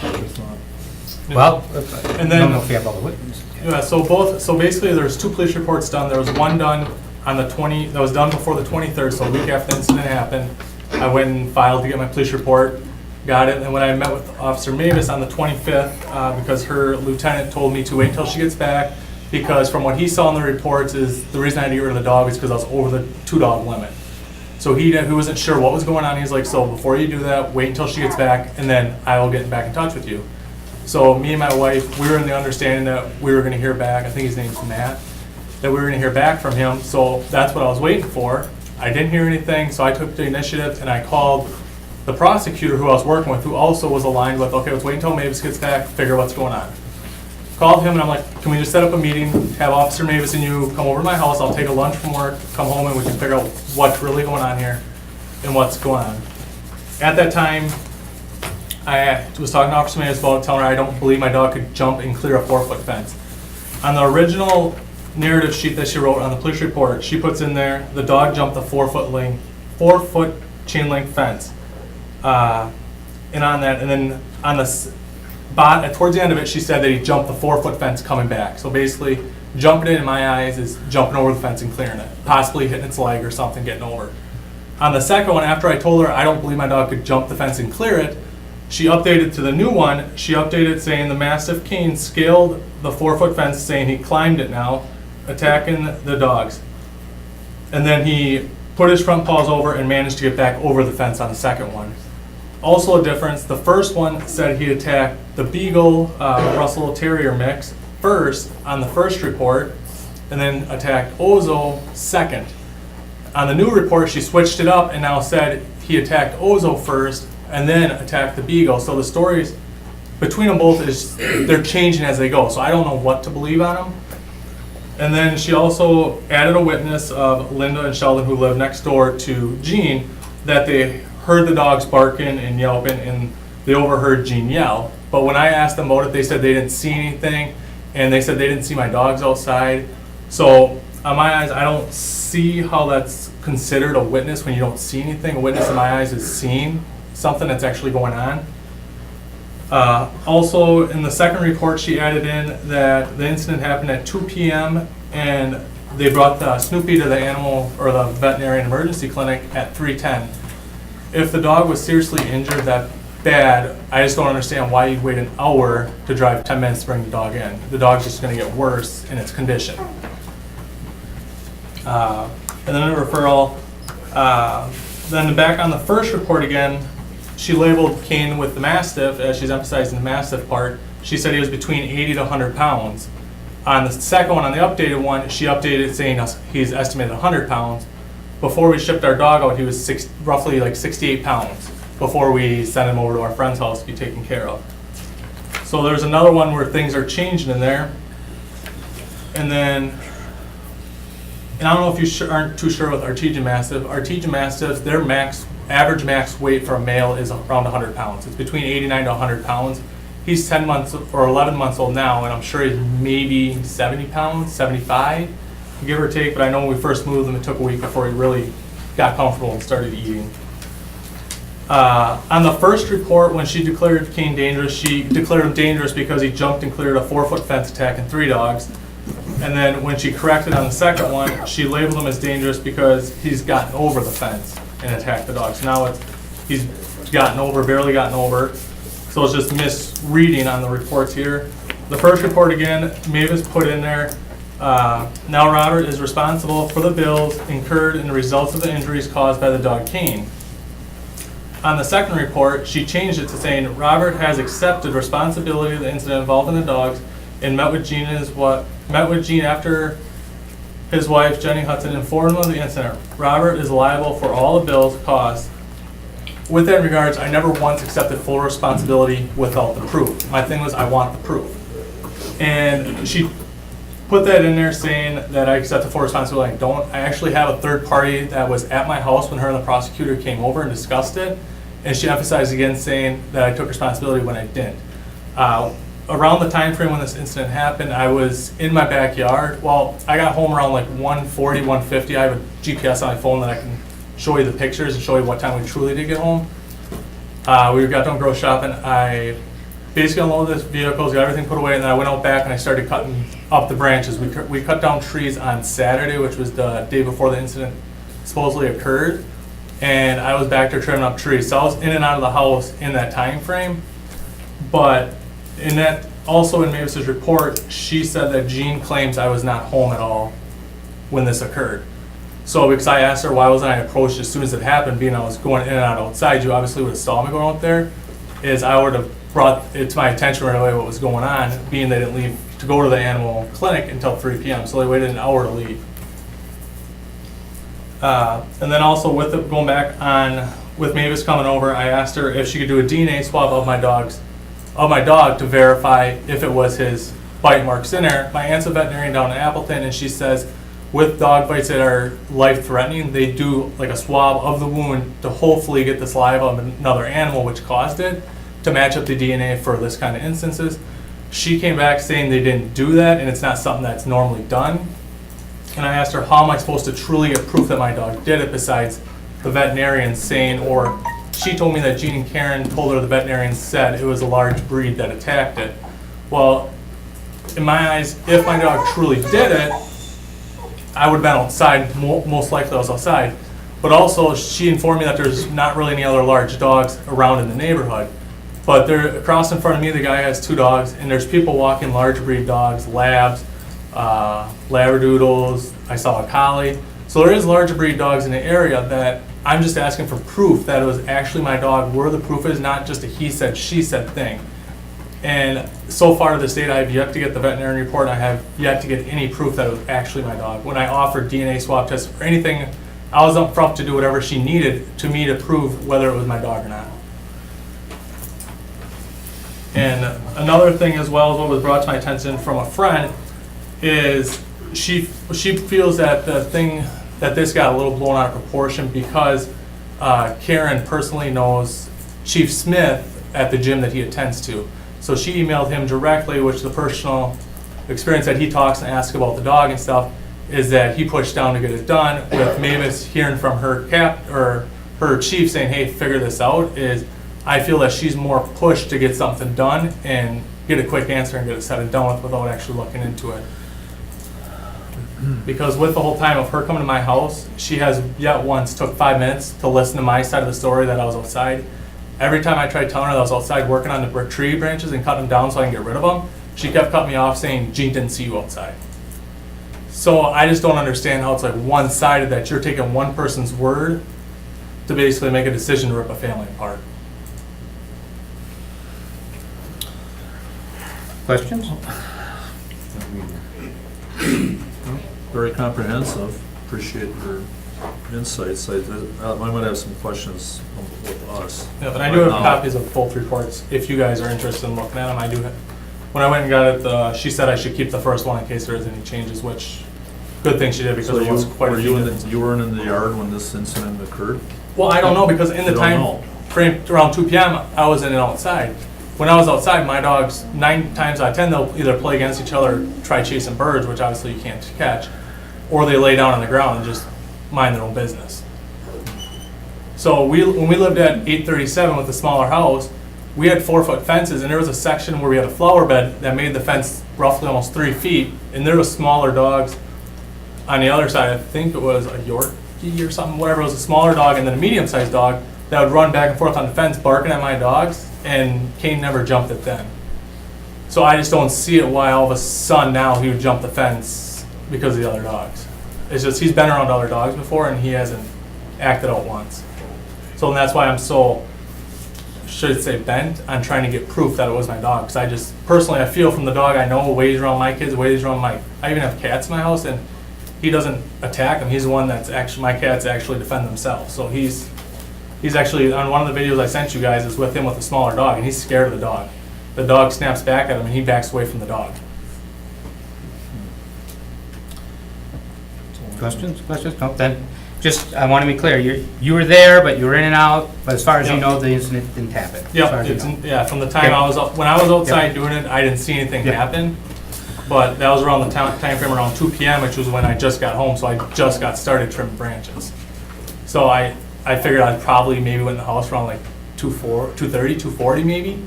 it's not- Well, And I then- don't know if we have all the witnesses. Yeah, so basically there's 2 police reports done. There was one done on the that was done before the 23rd, so a week after the incident happened. I went and filed to get my police report. got it. And when I met with Officer Mavis on the 25th, because her lieutenant told me to wait until she gets back, because from what he saw in the reports is the reason I had to get rid of the dog is because I was over the 2-dog limit. So he wasn't sure what was going on. He's like, so before you do that, wait until she gets back, and then I will get back in touch with you. So me and my wife, we were in the understanding that we were going to hear back. I think his name's Matt. That we were going to hear back from him. So that's what I was waiting for. I didn't hear anything, so I took the initiative and I called the prosecutor who I was working with, who also was aligned with, okay, let's wait until Mavis gets back, figure what's going on. Called him and I'm like, can we just set up a meeting, have Officer Mavis and you come over to my house, I'll take a lunch from work, come home and we can figure out what's really going on here and what's going on. At that time, I was talking to Officer Mavis about telling her I don't believe my dog could jump and clear a 4-foot fence. On the original narrative sheet that she wrote on the police report, she puts in there, the dog jumped the 4-foot chain link fence. And on that, and then on the towards the end of it, she said that he jumped the 4-foot fence coming back. So basically, jumping it in my eyes is jumping over the fence and clearing it, possibly hitting its leg or something, getting over. On the second one, after I told her I don't believe my dog could jump the fence and clear it, she updated to the new one. She updated saying the Mastiff Cane scaled the 4-foot fence, saying he climbed it now, attacking the dogs. And then he put his front paws over and managed to get back over the fence on the second one. Also a difference, the first one said he attacked the Beagle Russell Terrier mix first on the first report, and then attacked Ozo second. On the new report, she switched it up and now said he attacked Ozo first and then attacked the Beagle. So the stories between them both is they're changing as they go. So I don't know what to believe on them. And then she also added a witness of Linda and Sheldon, who live next door to Gene, that they heard the dogs barking and yelping and they overheard Gene yell. But when I asked them about it, they said they didn't see anything and they said they didn't see my dogs outside. So on my eyes, I don't see how that's considered a witness when you don't see anything. A witness in my eyes is seeing something that's actually going on. Also, in the second report, she added in that the incident happened at 2 p.m. and they brought the Snoopy to the animal or the veterinarian emergency clinic at 3:10. If the dog was seriously injured that bad, I just don't understand why you'd wait an hour to drive 10 minutes to bring the dog in. The dog's just going to get worse in its condition. And then a referral. Then back on the first report again, she labeled Kane with the Mastiff, as she's emphasizing the Mastiff part. She said he was between 80 to 100 pounds. On the second one, on the updated one, she updated saying he's estimated 100 pounds. Before we shipped our dog out, he was roughly like 68 pounds before we sent him over to our friend's house to be taken care of. So there's another one where things are changing in there. And then, and I don't know if you aren't too sure with Artesian Mastiff. Artesian Mastiffs, their average max weight for a male is around 100 pounds. It's between 89 to 100 pounds. He's 10 months or 11 months old now, and I'm sure he's maybe 70 pounds, 75, give or take. But I know when we first moved him, it took a week before he really got comfortable and started eating. On the first report, when she declared Kane dangerous, she declared him dangerous because he jumped and cleared a 4-foot fence attacking 3 dogs. And then when she corrected on the second one, she labeled him as dangerous because he's gotten over the fence and attacked the dogs. Now he's gotten over, barely gotten over. So it's just misreading on the reports here. The first report again, Mavis put in there, now Robert is responsible for the bills incurred in the results of the injuries caused by the dog Kane. On the second report, she changed it to saying Robert has accepted responsibility of the incident involving the dogs and met with Gene after his wife, Jenny Hudson, informed him of the incident. Robert is liable for all the bills costs. With that in regards, I never once accepted full responsibility without the proof. My thing was I want the proof. And she put that in there saying that I accept the full responsibility. I actually have a third party that was at my house when her and the prosecutor came over and discussed it. And she emphasized again saying that I took responsibility when I didn't. Around the time frame when this incident happened, I was in my backyard. Well, I got home around like 1:40, 1:50. I have a GPS on my phone that I can show you the pictures and show you what time we truly did get home. We got done grocery shopping. I basically unloaded the vehicles, got everything put away, and then I went out back and I started cutting up the branches. We cut down trees on Saturday, which was the day before the incident supposedly occurred. and I was back there trimming up trees. So I was in and out of the house in that time frame. But in that, also in Mavis's report, she said that Jean claims I was not home at all when this occurred. So because I asked her why wasn't I approached as soon as it happened, being I was going in and out outside, you obviously would have saw me going out there, is I would have brought it to my attention right away what was going on, being they didn't leave to go to the animal clinic until 3 p.m. So they waited an hour to leave. And then also with it, going back on, with Mavis coming over, I asked her if she could do a DNA swab of my dog to verify if it was his bite marks in there. My aunt's a veterinarian down in Appleton, and she says with dog bites that are life-threatening, they do like a swab of the wound to hopefully get the saliva of another animal which caused it to match up the DNA for this kind of instances. She came back saying they didn't do that, and it's not something that's normally done. And I asked her, how am I supposed to truly get proof that my dog did it besides the veterinarian saying, or she told me that Jean and Karen told her the veterinarian said it was a large breed that attacked it. Well, in my eyes, if my dog truly did it, I would have been outside, most likely I was outside. But also, she informed me that there's not really any other large dogs around in the neighborhood. But they're across in front of me, the guy has 2 dogs, and there's people walking large breed dogs, labs, labradoodles, I saw a collie. So there is larger breed dogs in the area that I'm just asking for proof that it was actually my dog, where the proof is, not just a he said, she said thing. And so far to this date, I have yet to get the veterinary report, and I have yet to get any proof that it was actually my dog. When I offered DNA swab tests or anything, I was up front to do whatever she needed to me to prove whether it was my dog or not. And another thing as well as what was brought to my attention from a friend is she feels that the thing that this got a little blown out of proportion because Karen personally knows Chief Smith at the gym that he attends to. So she emailed him directly, which the personal experience that he talks and asks about the dog and stuff is that he pushed down to get it done. With Mavis hearing from her her chief saying, hey, figure this out, is I feel that she's more pushed to get something done and get a quick answer and get it said and done with without actually looking into it. Because with the whole time of her coming to my house, she has yet once took 5 minutes to listen to my side of the story that I was outside. Every time I tried telling her that I was outside working on the tree branches and cutting them down so I can get rid of them, she kept cutting me off saying, Jean didn't see you outside. So I just don't understand how it's like one-sided that you're taking one person's word to basically make a decision to rip a family apart. Questions? Very comprehensive. Appreciate your insights. I might have some questions with us. Yeah, but I do have copies of both reports. If you guys are interested in looking at them, I do have. When I went and got it, she said I should keep the first one in case there is any changes, which good thing she did because there was quite a few. You weren't in the yard when this incident occurred? Well, I don't know because in the time frame around 2 p.m. I was in and outside. When I was outside, my dogs, 9 times out of 10, they'll either play against each other, or try chasing birds, which obviously you can't catch, or they lay down on the ground and just mind their own business. So when we lived at 837 with the smaller house, we had 4-foot fences, and there was a section where we had a flower bed that made the fence roughly almost 3 feet, and there was smaller dogs on the other side. I think it was a Yorkie or something, whatever. It was a smaller dog and then a medium-sized dog that would run back and forth on the fence barking at my dogs, and Kane never jumped it then. So I just don't see it why all of a sudden now he would jump the fence because of the other dogs. It's just he's been around other dogs before and he hasn't acted out once. So that's why I'm so, should say, bent on trying to get proof that it was my dog. Because I just, personally, I feel from the dog I know ways around my kids, ways around I even have cats in my house, and he doesn't attack them. He's the one that's actually, my cats actually defend themselves. So he's actually, on one of the videos I sent you guys, is with him with a smaller dog, and he's scared of the dog. The dog snaps back at him, and he backs away from the dog. Questions? No, then, just, I want to be clear, you were there, but you were in and out, but as far as you know, the incident didn't happen. Yeah, from the time when I was outside doing it, I didn't see anything happen. But that was around the time frame around 2 p.m., which was when I just got home, so I just got started trimming branches. So I figured I'd probably maybe went in the house around like 2:30, 2:40 maybe.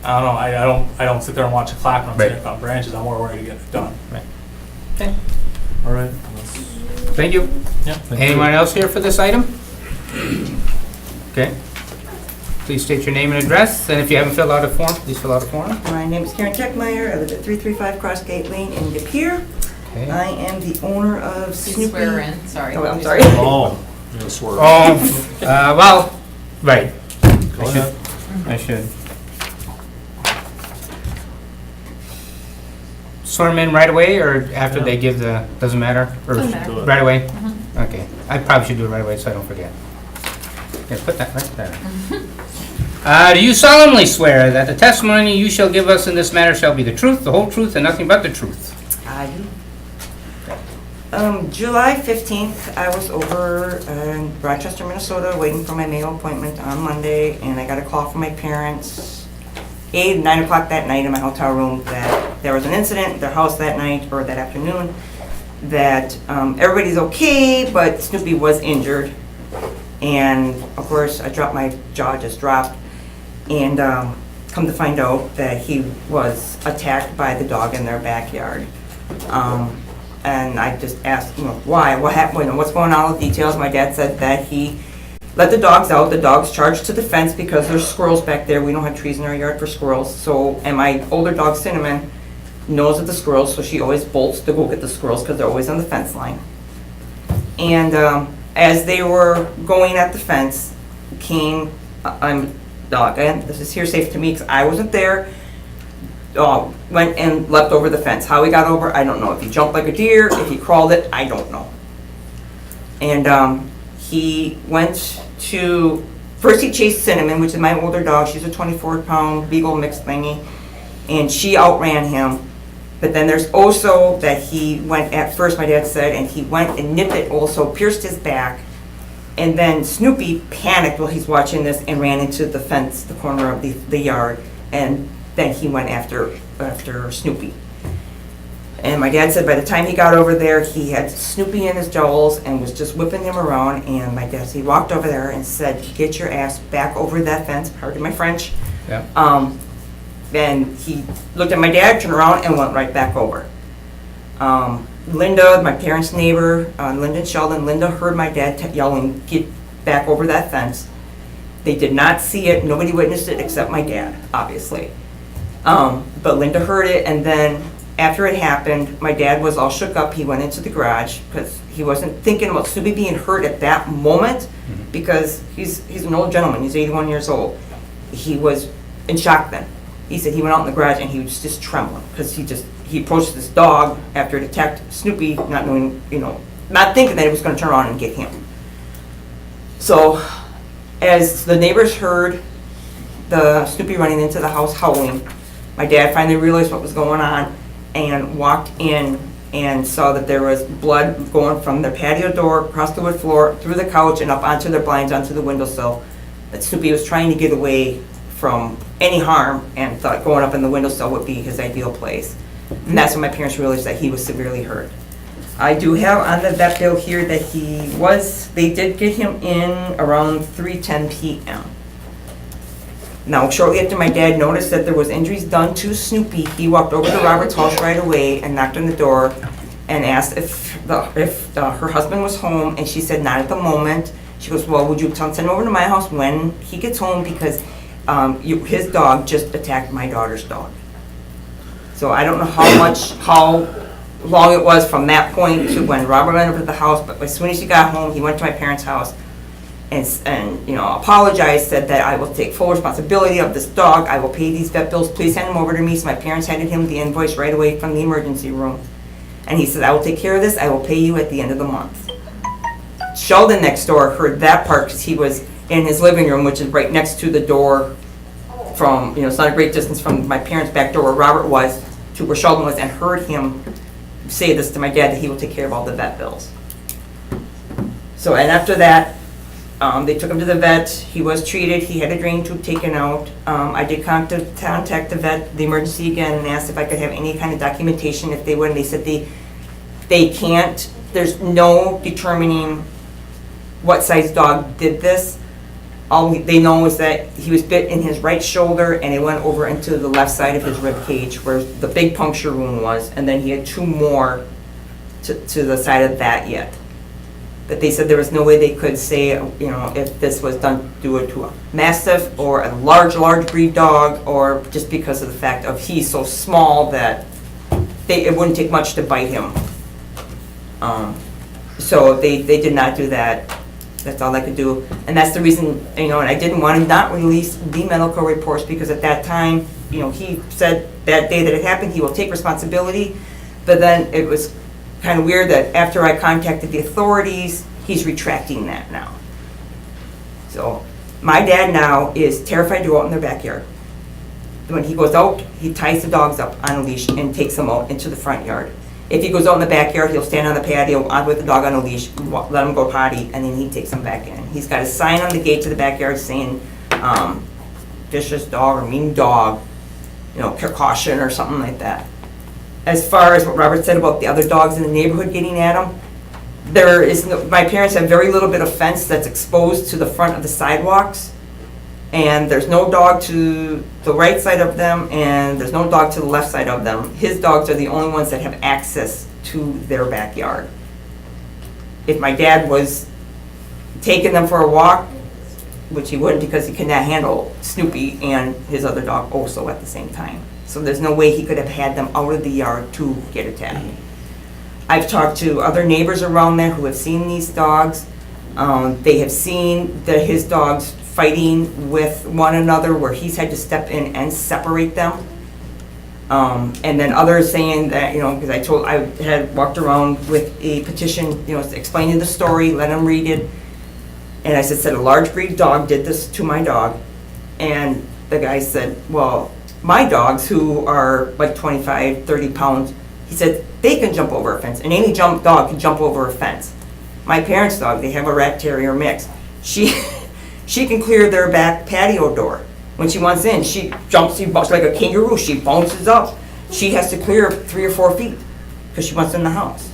I don't know. I don't sit there and watch the clock when I'm sitting on branches. I'm more worried to get it done. Right. Okay. All right. Thank you. Yeah. Anyone else here for this item? Okay. Please state your name and address, and if you haven't filled out a form, please fill out a form. My name is Karen Techmeyer. I live at 335 Crossgate Lane in De Pere. Okay. I am the owner of Please Snoopy. swear in, sorry. Oh, I'm sorry. Oh, you swear. Well, right. Go ahead. I should. Swear them in right away, or after they give the, doesn't matter? Or Doesn't matter. Do it. right away? Okay. I probably should do it right away so I don't forget. Yeah, put that right there. Do you solemnly swear that the testimony you shall give us in this matter shall be the truth, the whole truth, and nothing but the truth? I do. July 15th, I was over in Rochester, Minnesota, waiting for my Mayo appointment on Monday, and I got a call from my parents 9 o'clock that night in my hotel room that there was an incident at their house that night, or that afternoon, that everybody's okay, but Snoopy was injured. And of course, my jaw just dropped. And come to find out that he was attacked by the dog in their backyard. And I just asked, why? What happened? What's going on with details? My dad said that he let the dogs out. The dogs charged to the fence because there's squirrels back there. We don't have trees in our yard for squirrels. And my older dog, Cinnamon, knows of the squirrels, so she always bolts to go get the squirrels because they're always on the fence line. And as they were going at the fence, came, again, this is hearsay to me because I wasn't there, went and leapt over the fence. How he got over, I don't know. If he jumped like a deer, if he crawled it, I don't know. And he went to, first he chased Cinnamon, which is my older dog. She's a 24-pound beagle mixed thingy, and she outran him. But then there's also that he went at first, my dad said, and he went and nipped it also, pierced his back. And then Snoopy panicked while he's watching this and ran into the fence, the corner of the yard. And then he went after Snoopy. And my dad said by the time he got over there, he had Snoopy in his jowls and was just whipping him around. And my dad, he walked over there and said, "Get your ass back over that fence," pardon my French. Yeah. Then he looked at my dad, turned around, and went right back over. Linda, my parents' neighbor, Linda and Sheldon, Linda heard my dad yelling, "Get back over that fence." They did not see it. Nobody witnessed it except my dad, obviously. But Linda heard it, and then after it happened, my dad was all shook up. He went into the garage because he wasn't thinking about Snoopy being hurt at that moment because he's an old gentleman. He's 81 years old. He was in shock then. He said he went out in the garage and he was just trembling because he approached this dog after it attacked Snoopy, not knowing, not thinking that it was going to turn around and get him. So as the neighbors heard the Snoopy running into the house howling, my dad finally realized what was going on and walked in and saw that there was blood going from their patio door, across the wood floor, through the couch, and up onto their blinds, onto the windowsill. That Snoopy was trying to get away from any harm and thought going up in the windowsill would be his ideal place. And that's when my parents realized that he was severely hurt. I do have on the vet bill here that they did get him in around 3:10 p.m. Now, shortly after my dad noticed that there was injuries done to Snoopy, he walked over to Robert's house right away and knocked on the door and asked if her husband was home, and she said not at the moment. She goes, "Well, would you send him over to my house when he gets home because his dog just attacked my daughter's dog." So I don't know how long it was from that point to when Robert went over to the house, but as soon as he got home, he went to my parents' house and apologized, said that I will take full responsibility of this dog. I will pay these vet bills. Please hand them over to me. So my parents handed him the invoice right away from the emergency room. And he said, "I will take care of this. I will pay you at the end of the month." Sheldon next door heard that part because he was in his living room, which is right next to the door from, it's not a great distance from my parents' back door where Robert was to where Sheldon was, and heard him say this to my dad, that he will take care of all the vet bills. So, and after that, they took him to the vet. He was treated. He had a drain tube taken out. I did contact the vet, the emergency again, and asked if I could have any kind of documentation if they would. And they said they can't. There's no determining what size dog did this. All they know is that he was bit in his right shoulder and it went over into the left side of his rib cage where the big puncture wound was, and then he had 2 more to the side of that yet. But they said there was no way they could say, if this was done due to a Mastiff or a large breed dog, or just because of the fact of he's so small that it wouldn't take much to bite him. So they did not do that. That's all I could do. And that's the reason, and I didn't want to not release the medical reports, because at that time, he said that day that it happened, he will take responsibility. But then it was kind of weird that after I contacted the authorities, he's retracting that now. So my dad now is terrified to go out in their backyard. When he goes out, he ties the dogs up on a leash and takes them out into the front yard. If he goes out in the backyard, he'll stand on the patio with the dog on a leash, let him go potty, and then he takes them back in. He's got a sign on the gate to the backyard saying, vicious dog or mean dog, caution or something like that. As far as what Robert said about the other dogs in the neighborhood getting at him, my parents have very little bit of fence that's exposed to the front of the sidewalks, and there's no dog to the right side of them, and there's no dog to the left side of them. His dogs are the only ones that have access to their backyard. If my dad was taking them for a walk, which he wouldn't because he cannot handle Snoopy and his other dog also at the same time. So there's no way he could have had them out of the yard to get attacked. I've talked to other neighbors around there who have seen these dogs. They have seen his dogs fighting with one another where he's had to step in and separate them. And then others saying that, because I had walked around with a petition, explaining the story, let him read it. And I said a large breed dog did this to my dog. And the guy said, well, my dogs who are like 25, 30 pounds, he said, they can jump over a fence, and any dog can jump over a fence. My parents' dog, they have a rat terrier mix. She can clear their back patio door. When she wants in, she jumps like a kangaroo. She bounces up. She has to clear 3 or 4 feet because she wants in the house.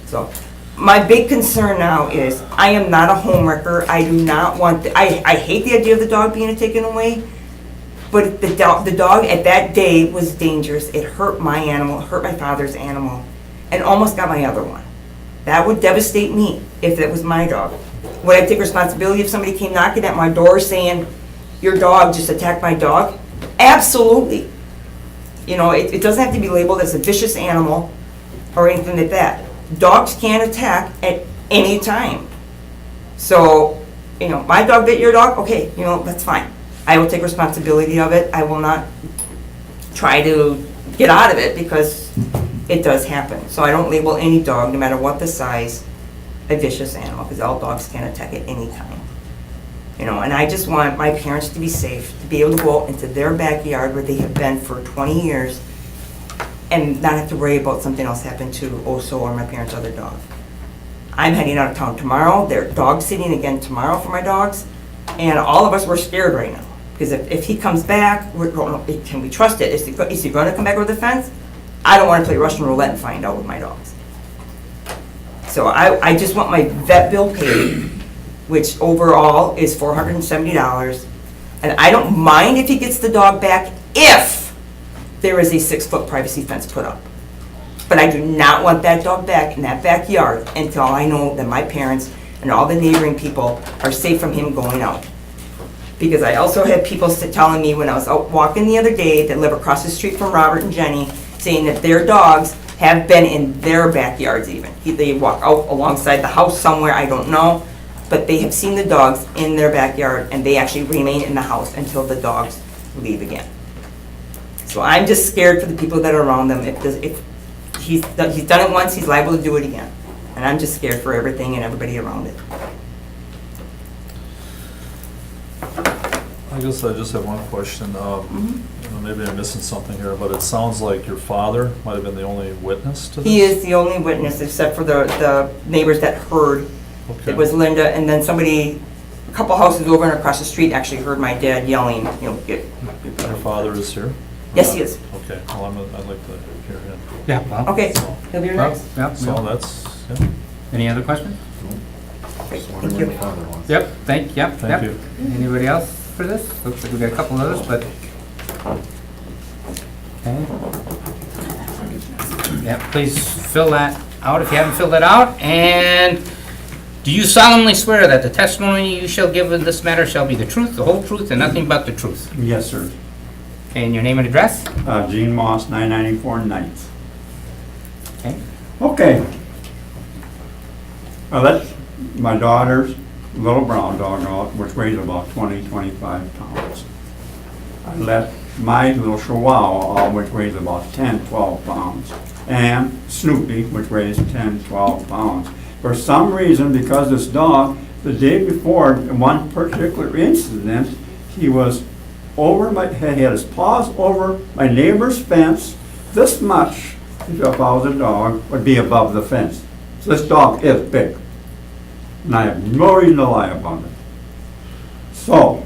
So my big concern now is I am not a homewrecker. I do not want, I hate the idea of the dog being taken away. But the dog at that day was dangerous. It hurt my animal, it hurt my father's animal, and almost got my other one. That would devastate me if it was my dog. Would I take responsibility if somebody came knocking at my door saying, your dog just attacked my dog? Absolutely. It doesn't have to be labeled as a vicious animal or anything like that. Dogs can attack at any time. So, my dog bit your dog? Okay, that's fine. I will take responsibility of it. I will not try to get out of it because it does happen. So I don't label any dog, no matter what the size, a vicious animal, because all dogs can attack at any time. And I just want my parents to be safe, to be able to go out into their backyard where they have been for 20 years and not have to worry about something else happening to Oso or my parents' other dog. I'm heading out of town tomorrow. They're dog sitting again tomorrow for my dogs. And all of us, we're scared right now. Because if he comes back, we're going, can we trust it? Is he going to come back over the fence? I don't want to play Russian roulette and find out with my dogs. So I just want my vet bill paid, which overall is $470. And I don't mind if he gets the dog back if there is a 6-foot privacy fence put up. But I do not want that dog back in that backyard until I know that my parents and all the neighboring people are safe from him going out. Because I also had people telling me when I was out walking the other day that live across the street from Robert and Jenny, saying that their dogs have been in their backyards even. They walk out alongside the house somewhere, I don't know, but they have seen the dogs in their backyard and they actually remain in the house until the dogs leave again. So I'm just scared for the people that are around them. If he's done it once, he's liable to do it again. And I'm just scared for everything and everybody around it. I guess I just have one question. Maybe I'm missing something here, but it sounds like your father might have been the only witness to this? He is the only witness, except for the neighbors that heard. Okay. It was Linda, and then somebody, a couple houses over and across the street actually heard my dad yelling, get Your father is here? Yes, he is. Okay, well, I'd like to hear him. Yeah, well. Okay, he'll be here next. Yeah, So yeah. that's, Any other questions? Great, thank you. Yep, thank Thank you. Anybody else for this? Looks like we got a couple of those, but. Okay. Yeah, please fill that out if you haven't filled it out. And Do you solemnly swear that the testimony you shall give in this matter shall be the truth, the whole truth, and nothing but the truth? Yes, sir. And your name and address? Gene Moss, 994 Ninth. Okay. Okay. I let my daughter's little brown dog out, which weighs about 20, 25 pounds. I let my little Chihuahua out, which weighs about 10, 12 pounds. And Snoopy, which weighs 10, 12 pounds. For some reason, because this dog, the day before, in one particular incident, he was over my head, he had his paws over my neighbor's fence, this much, if I was a dog, would be above the fence. So this dog is big. And I have no reason to lie about it. So,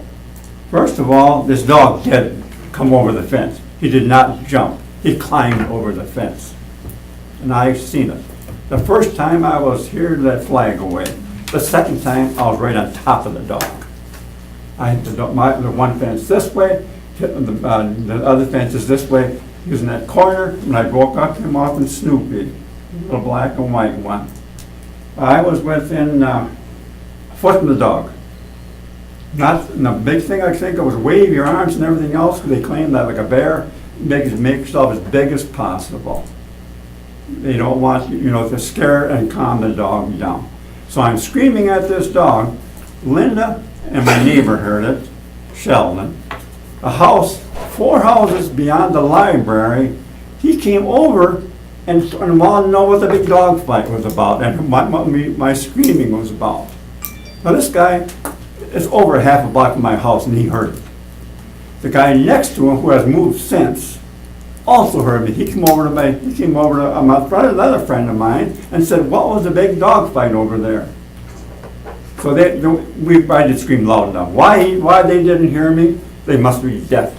first of all, this dog did come over the fence. He did not jump. He climbed over the fence. And I've seen it. The first time I was here to let flag away. The second time I was right on top of the dog. I had the one fence this way, the other fence is this way. He was in that corner, and I broke up him off in Snoopy, the little black and white one. I was within a foot of the dog. Not, and the big thing I think of was wave your arms and everything else. They claim that like a bear, make yourself as big as possible. They don't want to scare and calm the dog down. So I'm screaming at this dog. Linda and my neighbor heard it, Sheldon. A house, 4 houses beyond the library. He came over and wanted to know what the big dog fight was about and what my screaming was about. Now this guy is over half a block from my house and he heard it. The guy next to him, who has moved since, also heard me. He came over to my front, another friend of mine, and said, "What was the big dog fight over there?" So I did scream loud enough. Why they didn't hear me? They must be deaf.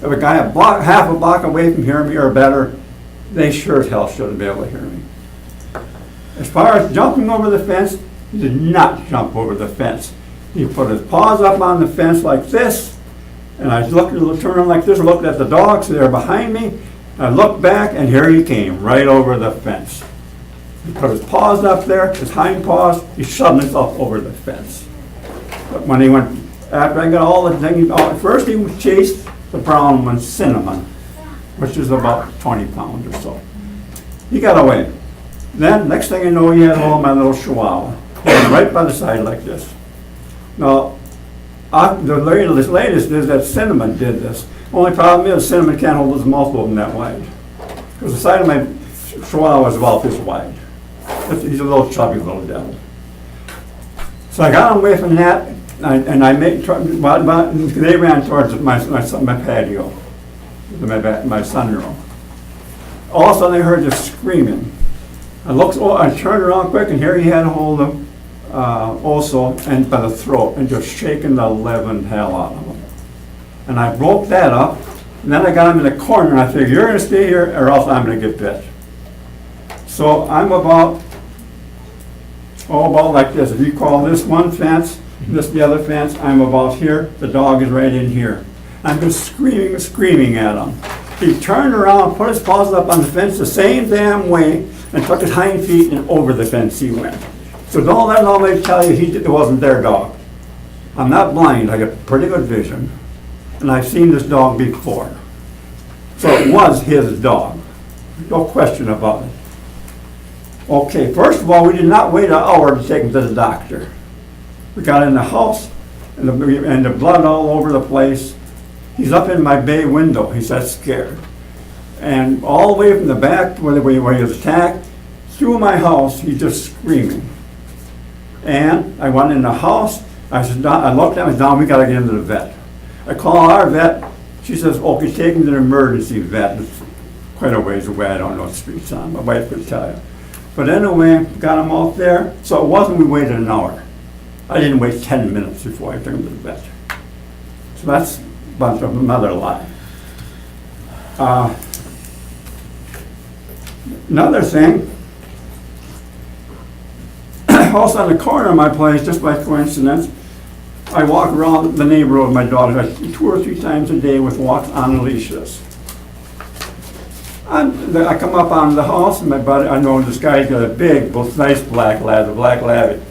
If a guy half a block away from hearing me or better, they sure as hell shouldn't be able to hear me. As far as jumping over the fence, he did not jump over the fence. He put his paws up on the fence like this, and I turned around like this, looked at the dogs, they're behind me. I looked back, and here he came, right over the fence. He put his paws up there, his hind paws, he shoved himself over the fence. But when he went, after I got all the things, first he chased the brown one, Cinnamon, which is about 20 pounds or so. He got away. Then, next thing I know, he had hold of my little Chihuahua, right by the side like this. Now, the latest is that Cinnamon did this. Only problem is Cinnamon can't hold his mouth open that wide. Because the side of my Chihuahua is about this wide. He's a little chubby little devil. So I got him away from that, and they ran towards my patio, my sunroom. All of a sudden I heard this screaming. I turned around quick, and here he had a hold of also and by the throat and just shaking the living hell out of him. And I broke that up, and then I got him in the corner, and I figured, you're going to stay here or else I'm going to get bit. So I'm about like this. If you call this one fence, this the other fence, I'm about here, the dog is right in here. I'm just screaming at him. He turned around, put his paws up on the fence the same damn way, and took his hind feet and over the fence he went. So don't let nobody tell you it wasn't their dog. I'm not blind, I got pretty good vision. And I've seen this dog before. So it was his dog. No question about it. Okay, first of all, we did not wait an hour to take him to the doctor. We got in the house, and the blood all over the place. He's up in my bay window, he's that scared. And all the way from the back where he was attacked, through my house, he's just screaming. And I went in the house, I looked at him, down, we gotta get him to the vet. I call our vet, she says, okay, take him to the emergency vet. It's quite a ways away, I don't know what street's on, my wife could tell you. But anyway, got him out there, so it wasn't we waited an hour. I didn't wait 10 minutes before I took him to the vet. So that's a bunch of another lie. Another thing, also on the corner of my place, just by coincidence, I walk around the neighborhood with my daughter 2 or 3 times a day with walks on leashes. I come up on the house and my buddy, I know this guy's got a big, nice black lab, a black lab.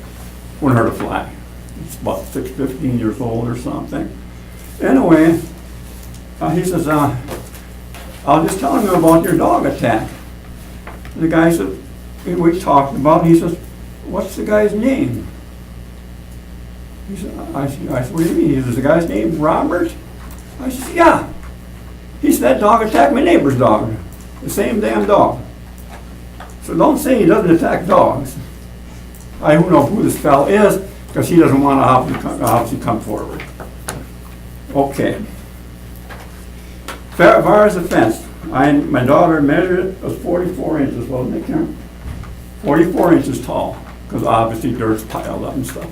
wouldn't hurt a fly. It's about 15 years old or something. Anyway, he says, I was just telling him about your dog attack. The guy said, we talked about it, he says, what's the guy's name? He said, I said, what do you mean? He says, the guy's name Robert? I said, yeah. He said, that dog attacked my neighbor's dog. The same damn dog. So don't say he doesn't attack dogs. I don't know who this fellow is, because he doesn't want to obviously come forward. Okay. As far as the fence, my daughter measured it, it was 44 inches, wasn't it, Karen? 44 inches tall, because obviously dirt's piled up and stuff.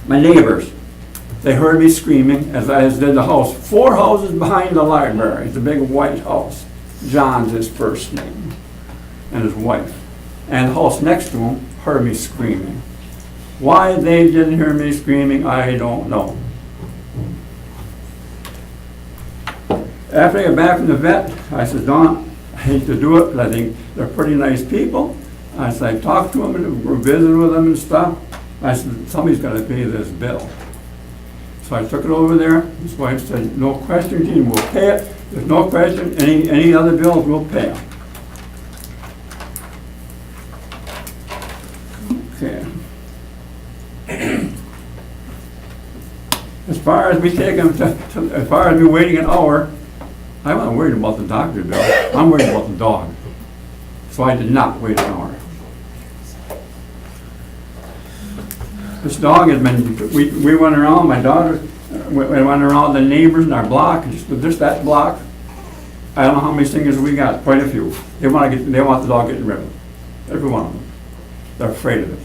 My neighbors, they heard me screaming as did the house. 4 houses behind the library, it's a big white house. John's his first name, and his wife. And the house next to him heard me screaming. Why they didn't hear me screaming, I don't know. After I got back from the vet, I said, Don, I hate to do it, but I think they're pretty nice people. I said, I talked to them and we're visiting with them and stuff. I said, somebody's got to pay this bill. So I took it over there. His wife said, no question, Gene, we'll pay it. There's no question, any other bills, we'll pay them. Okay. As far as me taking them as far as me waiting an hour, I'm not worried about the doctor bill. I'm worried about the dog. So I did not wait an hour. This dog has been, we went around, my daughter, we went around the neighbors in our block, just that block. I don't know how many stingers we got, quite a few. They want the dog getting rid of. Every one of them. They're afraid of it.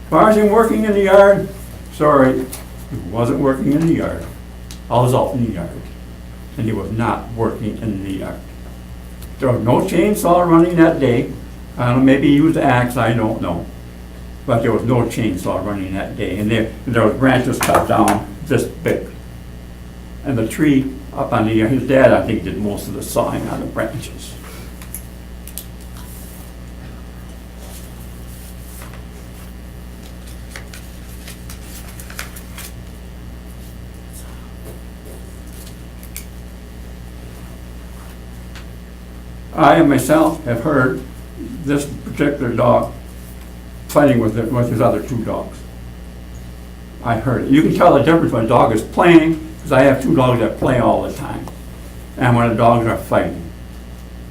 As far as him working in the yard, sorry, he wasn't working in the yard. I was out in the yard, and he was not working in the yard. There was no chainsaw running that day. I don't know, maybe he used the axe, I don't know. But there was no chainsaw running that day, and there was branches cut down this big. And the tree up on the, his dad, I think, did most of the sawing on the branches. I myself have heard this particular dog fighting with his other 2 dogs. I heard it. You can tell the difference when a dog is playing, because I have 2 dogs that play all the time, and when the dogs are fighting.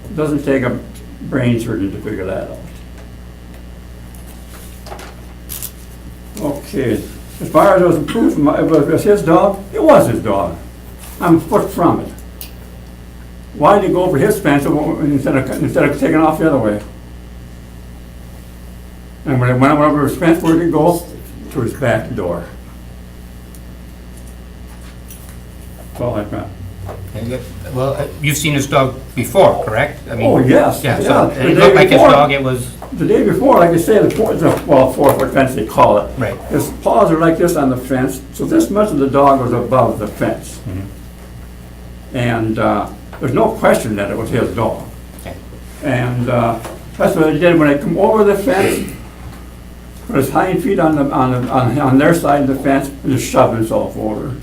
It doesn't take a brain surgeon to figure that out. Okay, as far as it was proof, it was his dog, it was his dog. I'm a foot from it. Why did he go over his fence instead of taking off the other way? And when it went over his fence, where did it go? To his back door. That's all I've got. Well, you've seen this dog before, correct? I mean, Oh, yes. Yeah, yeah. so The it day looked like his before- dog, it was, The day before, like I say, the 4-foot fence they call it. Right. His paws are like this on the fence, so this much of the dog was above the fence. And there's no question that it was his dog. Okay. And that's what I did when I come over the fence, put his hind feet on their side of the fence and just shoved himself over.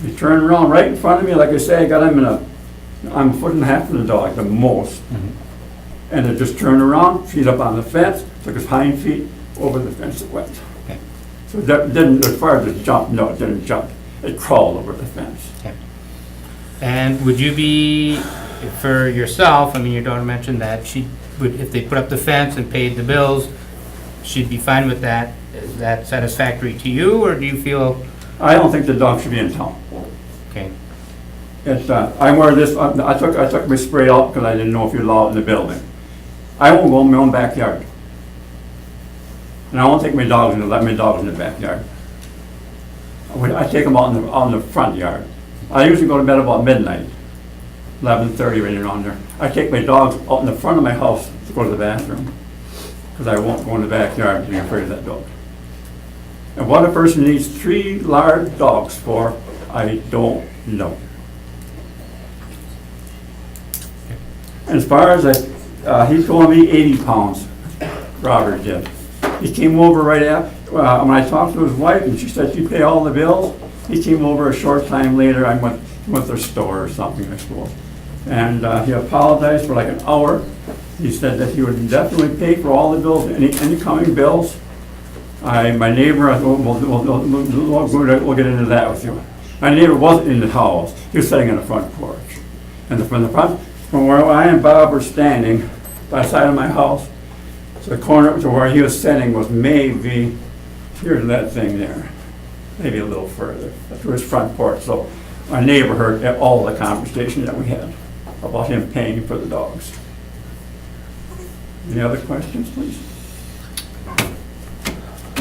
He turned around right in front of me, like I say, I got him I'm a foot and a half from the dog, the most. And it just turned around, feet up on the fence, took his hind feet over the fence it went. Okay. So that didn't, as far as it jumped, no, it didn't jump. It crawled over the fence. okay. And would you be, for yourself, I mean, your daughter mentioned that she would, if they put up the fence and paid the bills, she'd be fine with that. Is that satisfactory to you, or do you feel, I don't think the dog should be in town. okay, It's, I wear this, I took my spray out because I didn't know if you'd allow it in the building. I won't go in my own backyard. And I won't take my dogs in, let my dogs in the backyard. I take them out in the front yard. I usually go to bed about midnight, 11:30 right around there. I take my dogs out in the front of my house to go to the bathroom, because I won't go in the backyard and be afraid of that dog. And what a person needs 3 large dogs for, I don't know. As far as he told me 80 pounds, Robert did. He came over right after, when I talked to his wife, and she said she'd pay all the bills. He came over a short time later. I went with their store or something, I suppose. And he apologized for like an hour. He said that he would definitely pay for all the bills, any incoming bills. My neighbor, we'll get into that with you. My neighbor wasn't in the house. He was sitting on the front porch. And from where I and Bob were standing, by the side of my house, to the corner to where he was sitting was maybe, here's that thing there, maybe a little further, to his front porch. So my neighbor heard all the conversation that we had about him paying for the dogs. Any other questions, please?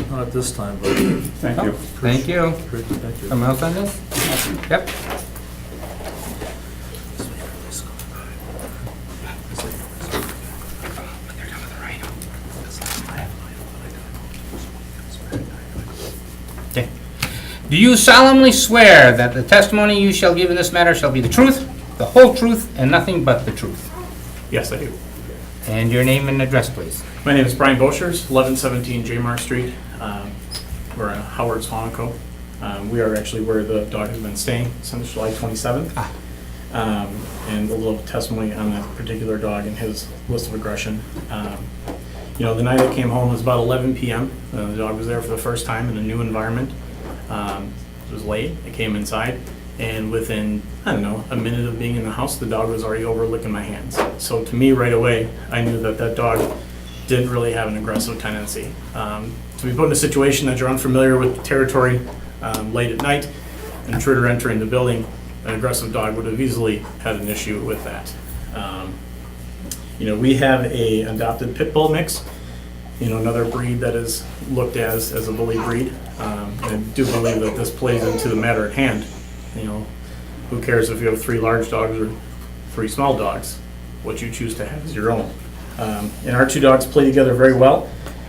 Not at this time, but. Thank you. Thank you. Thank you. Someone else on this? Yep. Okay. Do you solemnly swear that the testimony you shall give in this matter shall be the truth, the whole truth, and nothing but the truth? Yes, I do. And your name and address, please. My name is Brian Boschers, 1117 Jamrock Street. We're in Howard's, Monaco. We are actually where the dog has been staying since July 27th. And a little testimony on that particular dog and his list of aggression. The night I came home was about 11 p.m. The dog was there for the first time in a new environment. It was late. I came inside, and within, I don't know, a minute of being in the house, the dog was already over licking my hands. So to me, right away, I knew that that dog didn't really have an aggressive tendency. To be put in a situation that you're unfamiliar with the territory late at night, an intruder entering the building, an aggressive dog would have easily had an issue with that. We have a adopted pit bull mix, another breed that is looked as a bully breed. I do believe that this plays into the matter at hand. Who cares if you have 3 large dogs or 3 small dogs? What you choose to have is your own. And our 2 dogs play together very well.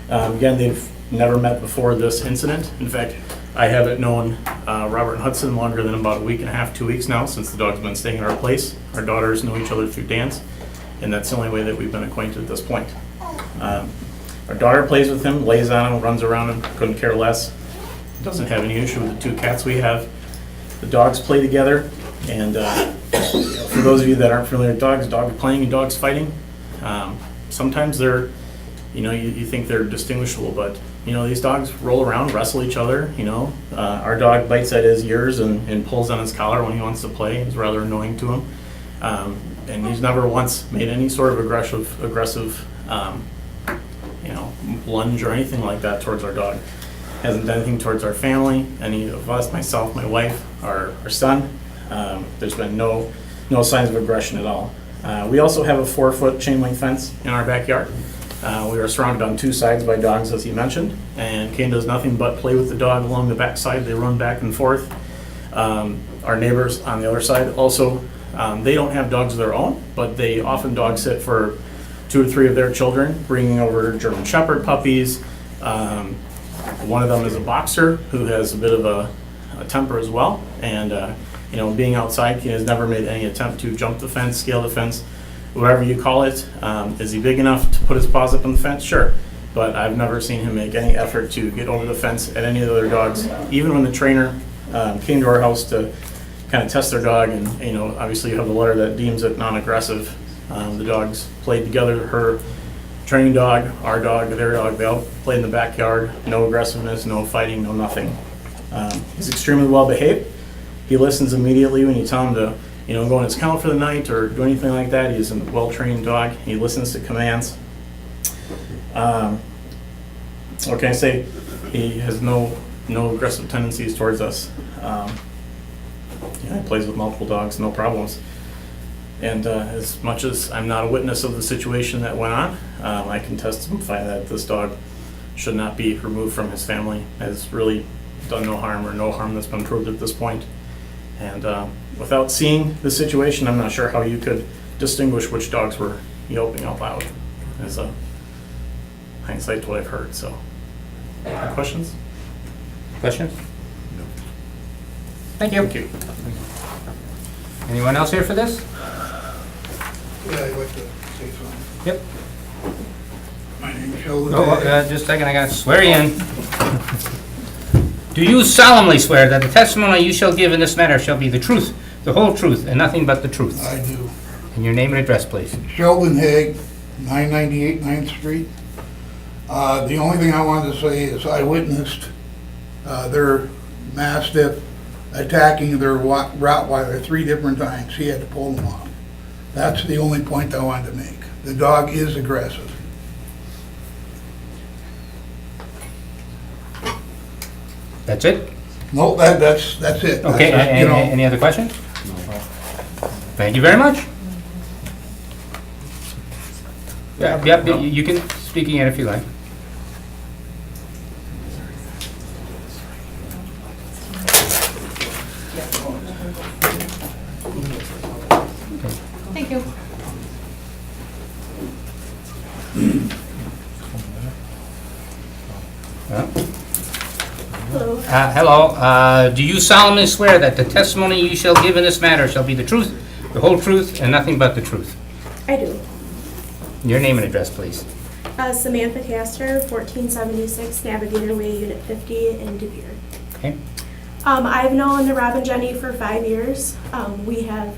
Again, they've never met before this incident. In fact, I haven't known Robert and Hudson longer than about a week and a half, 2 weeks now, since the dog's been staying at our place. Our daughters know each other through dance, and that's the only way that we've been acquainted at this point. Our daughter plays with him, lays on him, runs around him, couldn't care less. Doesn't have any issue with the 2 cats we have. The dogs play together, and for those of you that aren't familiar with dogs, dog playing and dogs fighting, sometimes they're, you think they're distinguishable, but these dogs roll around, wrestle each other. Our dog bites at his ears and pulls on his collar when he wants to play. It's rather annoying to him, and he's never once made any sort of aggressive lunge or anything like that towards our dog. Hasn't done anything towards our family, any of us, myself, my wife, our son. There's been no signs of aggression at all. We also have a 4-foot chain link fence in our backyard. We are surrounded on 2 sides by dogs, as he mentioned, and Kane does nothing but play with the dog along the back side. They run back and forth. Our neighbors on the other side also, they don't have dogs of their own, but they often dog sit for 2 or 3 of their children, bringing over German Shepherd puppies. One of them is a boxer who has a bit of a temper as well, and being outside, he has never made any attempt to jump the fence, scale the fence, whatever you call it. Is he big enough to put his paws up on the fence? Sure, but I've never seen him make any effort to get over the fence at any of the other dogs. Even when the trainer came to our house to kind of test their dog, and obviously you have the letter that deems it non-aggressive. The dogs played together. Her training dog, our dog, their dog, they all played in the backyard. No aggressiveness, no fighting, no nothing. He's extremely well behaved. He listens immediately when you tell him to, go on his kennel for the night or do anything like that. He's a well-trained dog. He listens to commands. What can I say? He has no aggressive tendencies towards us. He plays with multiple dogs, no problems. And as much as I'm not a witness of the situation that went on, I can testify that this dog should not be removed from his family. Has really done no harm that's been proved at this point. And without seeing the situation, I'm not sure how you could distinguish which dogs were yelping out loud. As a hindsight to what I've heard. So, questions? Questions? No. Thank you. Thank you. Anyone else here for this? Yeah, I'd like to say something. Yep. My name's Sheldon. Oh, just a second, I gotta swear you in. Do you solemnly swear that the testimony you shall give in this matter shall be the truth, the whole truth, and nothing but the truth? I do. And your name and address, please. Sheldon Haig, 998 9th Street. The only thing I wanted to say is I witnessed their Mastiff attacking their Rottweiler 3 different times. He had to pull them off. That's the only point I wanted to make. The dog is aggressive. That's it? No, that's it. Okay, That's, you know, any other questions? Thank you very much. Yep, you can speak again if you like. Thank you. Hello. Do you solemnly swear that the testimony you shall give in this matter shall be the truth, the whole truth, and nothing but the truth? I do. Your name and address, please. Samantha Castor, 1476 Navigator Way, Unit 50 in De Pere. Okay. I've known Rob and Jenny for 5 years. We have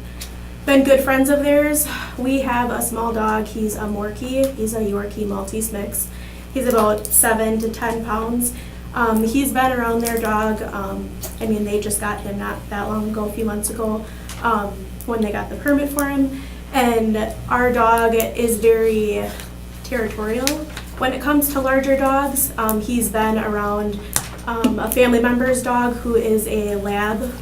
been good friends of theirs. We have a small dog. He's a Morkie. He's a Yorkie Maltese mix. He's about 7 to 10 pounds. He's been around their dog. I mean, they just got him not that long ago, a few months ago, when they got the permit for him. And our dog is very territorial. When it comes to larger dogs, he's been around a family member's dog who is a lab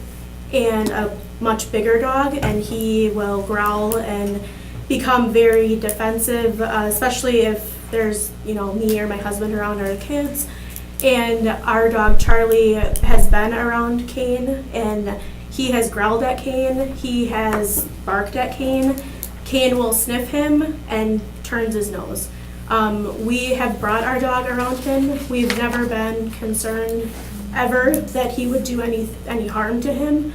and a much bigger dog, and he will growl and become very defensive, especially if there's, you know, me or my husband around or the kids. And our dog Charlie has been around Kane, and he has growled at Kane. He has barked at Kane. Kane will sniff him and turns his nose. We have brought our dog around him. We've never been concerned ever that he would do any harm to him.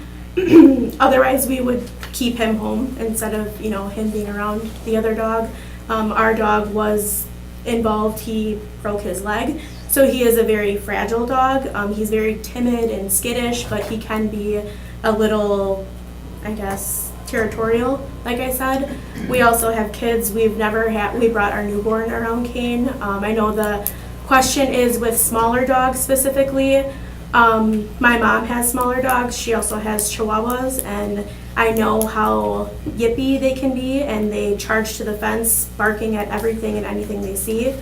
Otherwise, we would keep him home instead of, you know, him being around the other dog. Our dog was involved. He broke his leg. So he is a very fragile dog. He's very timid and skittish, but he can be a little, I guess, territorial, like I said. We also have kids. We brought our newborn around Kane. I know the question is with smaller dogs specifically. My mom has smaller dogs. She also has Chihuahuas, and I know how yippy they can be, and they charge to the fence, barking at everything and anything they see.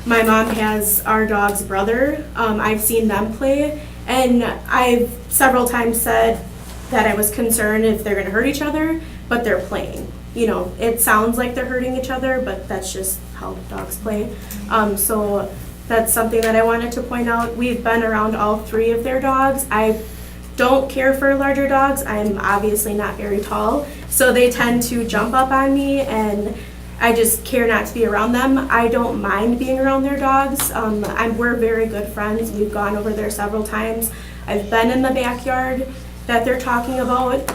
My mom has our dog's brother. I've seen them play, and I've several times said that I was concerned if they're going to hurt each other, but they're playing. You know, it sounds like they're hurting each other, but that's just how dogs play. So that's something that I wanted to point out. We've been around all 3 of their dogs. I don't care for larger dogs. I'm obviously not very tall, so they tend to jump up on me, and I just care not to be around them. I don't mind being around their dogs. We're very good friends. We've gone over there several times. I've been in the backyard that they're talking about.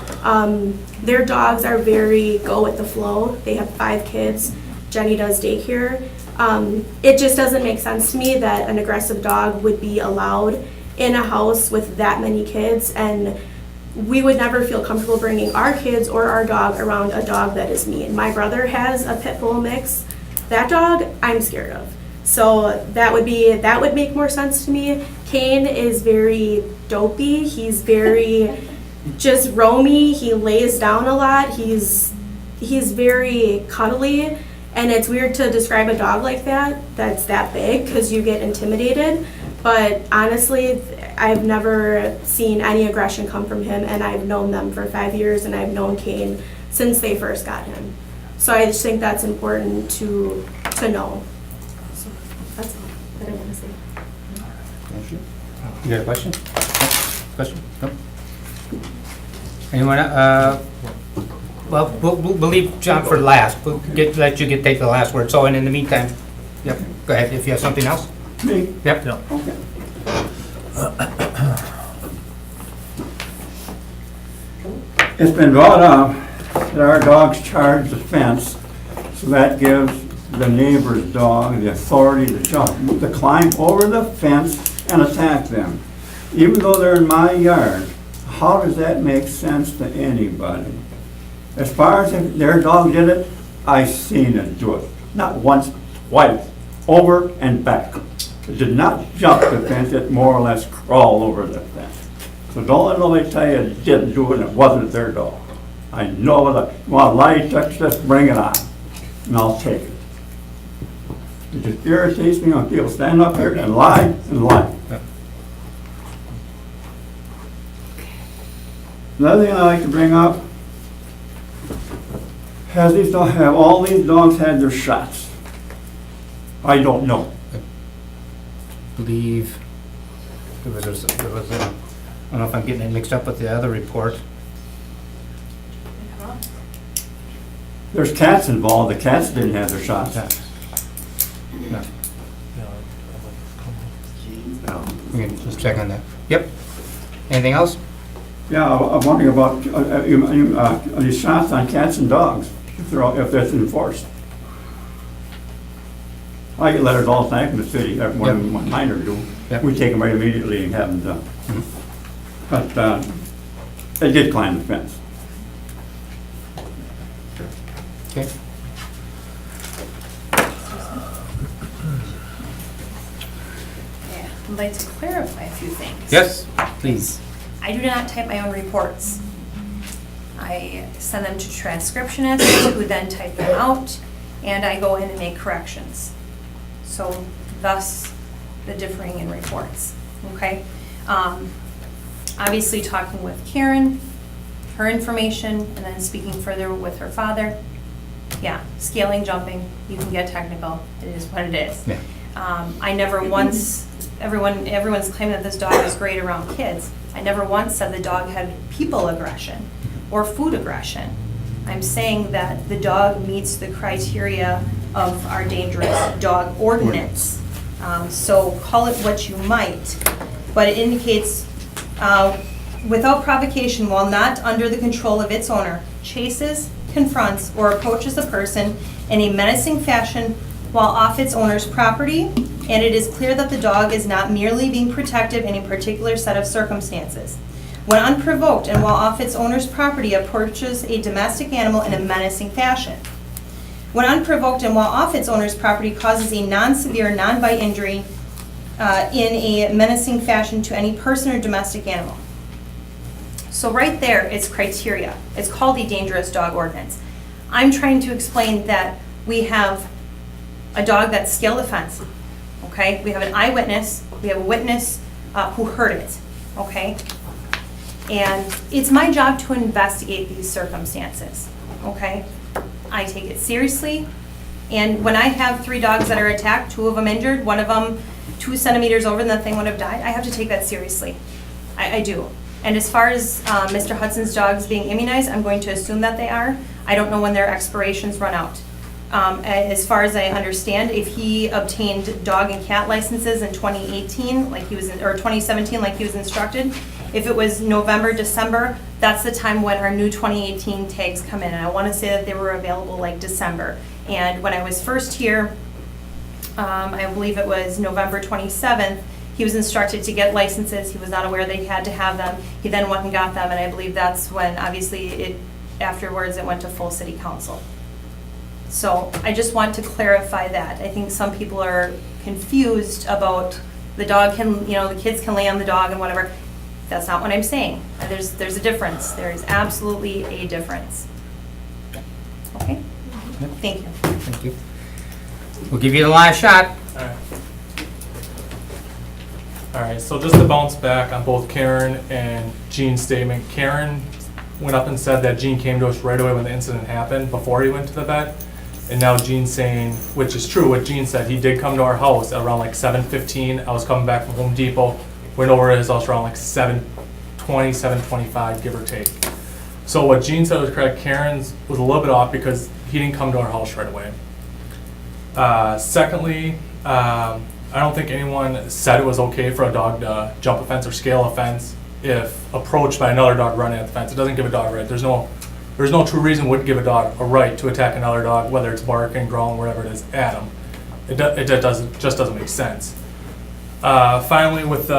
Their dogs are very go with the flow. They have 5 kids. Jenny does daycare. It just doesn't make sense to me that an aggressive dog would be allowed in a house with that many kids, and we would never feel comfortable bringing our kids or our dog around a dog that is mean. My brother has a pit bull mix. That dog I'm scared of. So that would make more sense to me. Kane is very dopey. He's very just roamy. He lays down a lot. He's very cuddly, and it's weird to describe a dog like that that's that big because you get intimidated. But honestly, I've never seen any aggression come from him, and I've known them for 5 years, and I've known Kane since they first got him. So I just think that's important to know. So that's all that I want to say. Thank you. You got a question? Question? No? Anyone? Well, we'll leave John for last. We'll let you take the last word. So, and in the meantime, yep, go ahead if you have something else. Me? Yep. Yeah. Okay. It's been brought up that our dogs charge the fence, so that gives the neighbor's dog the authority to jump, to climb over the fence and attack them. Even though they're in my yard, how does that make sense to anybody? As far as if their dog did it, I seen it do it. Not once, twice, over and back. It did not jump the fence, it more or less crawled over the fence. So don't let nobody tell you it didn't do it and it wasn't their dog. I know that, well, lie detector, just bring it on, and I'll take it. It just irritates me when people stand up here and lie and lie. Another thing I like to bring up, have all these dogs had their shots? I don't know. Believe there was a, I don't know if I'm getting it mixed up with the other report. There's cats involved, the cats didn't have their shots. No. We can just check on that. Yep. Anything else? Yeah, I'm wondering about these shots on cats and dogs, if that's enforced. I get letters all the time from the city, more than my minor do. Yep. We take them right immediately and have them done. But they did climb the fence. Okay. Yeah, I'd like to clarify a few things. Yes, please. I do not type my own reports. I send them to transcriptionists who then type them out, and I go in and make corrections. So thus the differing in reports, okay? Obviously talking with Karen, her information, and then speaking further with her father. Yeah, scaling, jumping, you can get technical, it is what it is. Yeah. I never once, everyone's claiming that this dog is great around kids. I never once said the dog had people aggression or food aggression. I'm saying that the dog meets the criteria of our dangerous dog ordinance. So call it what you might, but it indicates without provocation, while not under the control of its owner, chases, confronts, or approaches a person in a menacing fashion while off its owner's property, and it is clear that the dog is not merely being protective in a particular set of circumstances. When unprovoked and while off its owner's property, approaches a domestic animal in a menacing fashion. When unprovoked and while off its owner's property, causes a non-severe, non-bite injury in a menacing fashion to any person or domestic animal. So right there, it's criteria. It's called a dangerous dog ordinance. I'm trying to explain that we have a dog that scaled a fence, okay? We have an eyewitness, we have a witness who heard it, okay? And it's my job to investigate these circumstances, okay? I take it seriously, and when I have 3 dogs that are attacked, 2 of them injured, one of them 2 centimeters over and the thing would have died, I have to take that seriously. I do. And as far as Mr. Hudson's dogs being immunized, I'm going to assume that they are. I don't know when their expirations run out. As far as I understand, if he obtained dog and cat licenses in 2018, like he was or 2017, like he was instructed, if it was November, December, that's the time when our new 2018 tags come in. And I want to say that they were available like December. And when I was first here, I believe it was November 27th, he was instructed to get licenses. He was not aware they had to have them. He then went and got them, and I believe that's when, obviously, afterwards it went to full city council. So I just want to clarify that. I think some people are confused about the dog can, the kids can lay on the dog and whatever. That's not what I'm saying. There's a difference. There is absolutely a difference. Okay? Yep. Thank you. Thank you. We'll give you the last shot. All right, so just to bounce back on both Karen and Gene's statement, Karen went up and said that Gene came to us right away when the incident happened, before he went to the vet. And now Gene's saying, which is true, what Gene said, he did come to our house at around like 7:15. I was coming back from Home Depot, went over to his house around like 7:20, 7:25, give or take. So what Gene said was correct. Karen's was a little bit off because he didn't come to our house right away. Secondly, I don't think anyone said it was okay for a dog to jump a fence or scale a fence if approached by another dog running at the fence. It doesn't give a dog right. There's no there's no true reason would give a dog a right to attack another dog, whether it's barking, growling, whatever it is, at them. It just doesn't make sense. Finally, with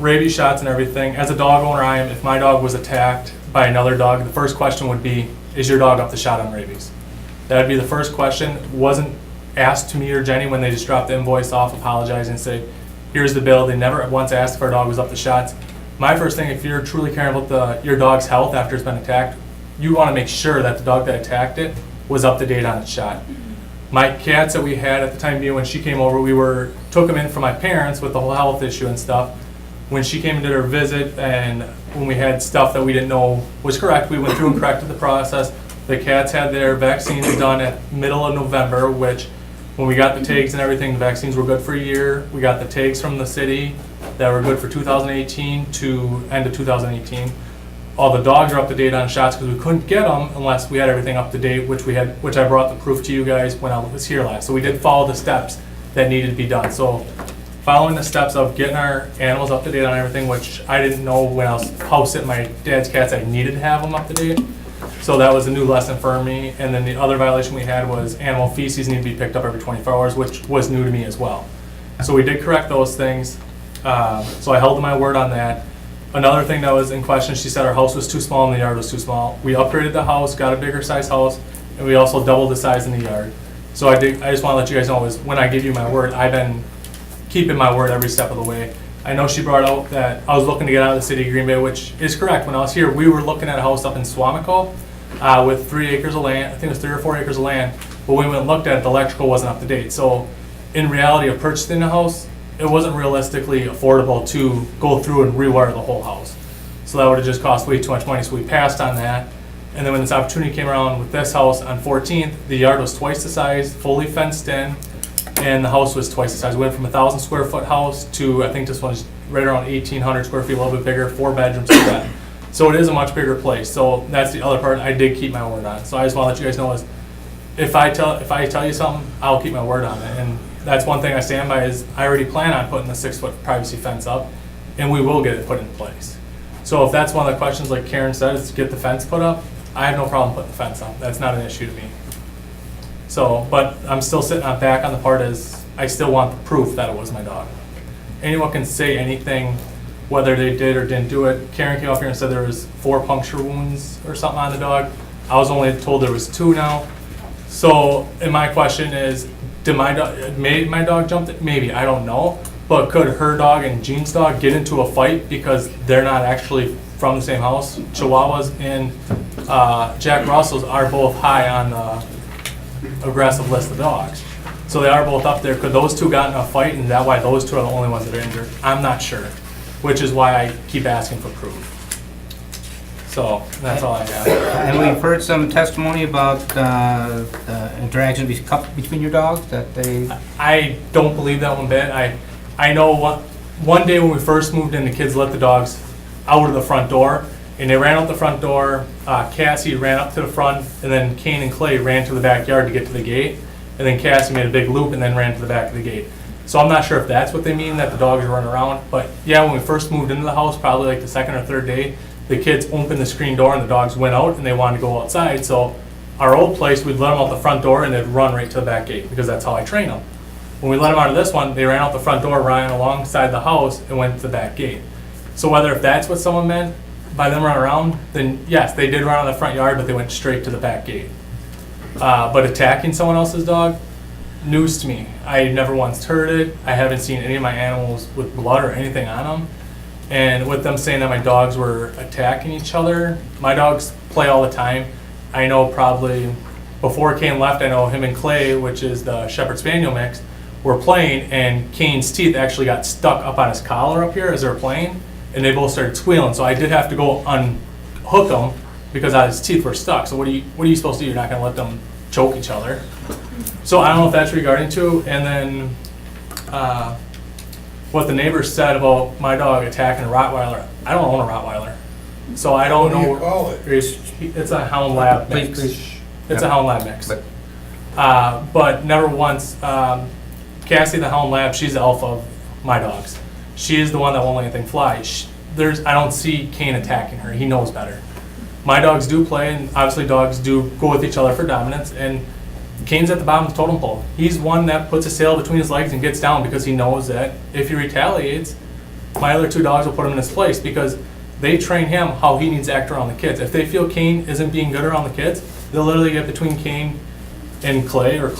rabies shots and everything, as a dog owner, if my dog was attacked by another dog, the first question would be, is your dog up the shot on rabies? That would be the first question. Wasn't asked to me or Jenny when they just dropped the invoice off, apologizing, and say, here's the bill. They never once asked if our dog was up the shots. My first thing, if you're truly caring about your dog's health after it's been attacked, you want to make sure that the dog that attacked it was up to date on its shot. My cats that we had at the time being when she came over, took them in for my parents with the whole health issue and stuff. When she came and did her visit, and when we had stuff that we didn't know was correct, we went through and corrected the process. The cats had their vaccines done at middle of November, which when we got the tags and everything, the vaccines were good for a year. We got the tags from the city that were good for 2018 to end of 2018. All the dogs are up to date on shots because we couldn't get them unless we had everything up to date, which I brought the proof to you guys when I was here last. So we did follow the steps that needed to be done. So following the steps of getting our animals up to date on everything, which I didn't know when I was house sitting my dad's cats, I needed to have them up to date. So that was a new lesson for me. And then the other violation we had was animal feces need to be picked up every 24 hours, which was new to me as well. So we did correct those things. So I held to my word on that. Another thing that was in question, she said our house was too small and the yard was too small. We upgraded the house, got a bigger size house, and we also doubled the size in the yard. So I just want to let you guys know is when I give you my word, I've been keeping my word every step of the way. I know she brought out that I was looking to get out of the city of Green Bay, which is correct. When I was here, we were looking at a house up in Swamico with 3 acres of land. I think it was 3 or 4 acres of land. But when we went and looked at it, the electrical wasn't up to date. So in reality of purchasing a house, it wasn't realistically affordable to go through and rewire the whole house. So that would have just cost way too much money. So we passed on that. And then when this opportunity came around with this house on 14th, the yard was twice the size, fully fenced in, and the house was twice the size. We went from 1,000 square foot house to, I think this one's right around 1,800 square feet, a little bit bigger, 4 bedrooms like that. So it is a much bigger place. So that's the other part I did keep my word on. So I just want to let you guys know is if I tell you something, I'll keep my word on it. And that's one thing I stand by is I already plan on putting the 6-foot privacy fence up, and we will get it put in place. So if that's one of the questions, like Karen said, is to get the fence put up, I have no problem putting the fence up. That's not an issue to me. So, but I'm still sitting on back on the part is I still want the proof that it was my dog. Anyone can say anything, whether they did or didn't do it. Karen came up here and said there was 4 puncture wounds or something on the dog. I was only told there was 2 now. So, and my question is, did my dog jump it? Maybe, I don't know. But could her dog and Jean's dog get into a fight because they're not actually from the same house? Chihuahuas and Jack Russells are both high on the aggressive list of dogs. So they are both up there. Could those 2 got in a fight, and that why those 2 are the only ones that are injured? I'm not sure, which is why I keep asking for proof. So that's all I have. And we've heard some testimony about the interaction between your dogs, that they... I don't believe that one bit. I know one day when we first moved in, the kids let the dogs out of the front door, and they ran out the front door. Cassie ran up to the front, and then Kane and Clay ran to the backyard to get to the gate, and then Cassie made a big loop and then ran to the back of the gate. So I'm not sure if that's what they mean, that the dogs are running around, but yeah, when we first moved into the house, probably like the 2nd or 3rd day, the kids opened the screen door and the dogs went out and they wanted to go outside. So our old place, we'd let them out the front door and they'd run right to the back gate because that's how I train them. When we let them out of this one, they ran out the front door, ran alongside the house and went to the back gate. So whether if that's what someone meant by them running around, then yes, they did run out of the front yard, but they went straight to the back gate. But attacking someone else's dog, news to me. I never once heard it. I haven't seen any of my animals with blood or anything on them. And with them saying that my dogs were attacking each other, my dogs play all the time. I know probably before Kane left, I know him and Clay, which is the Shepherd Spaniel mix, were playing, and Kane's teeth actually got stuck up on his collar up here as they were playing, and they both started squealing. So I did have to go unhook them because his teeth were stuck. So what are you supposed to do? You're not going to let them choke each other. So I don't know if that's regarding to. And then what the neighbors said about my dog attacking a Rottweiler. I don't own a Rottweiler, so I don't know. What do you call it? It's a Hound Lab mix. It's a Hound Lab mix. But never once. Cassie, the Hound Lab, she's the alpha of my dogs. She is the one that won't let anything fly. I don't see Kane attacking her. He knows better. my dogs do play, and obviously dogs do go with each other for dominance, and Kane's at the bottom of the totem pole. He's one that puts his tail between his legs and gets down because he knows that if he retaliates, my other two dogs will put him in his place because they train him how he needs to act around the kids. If they feel Kane isn't being good around the kids, they'll literally get between Kane and Clay or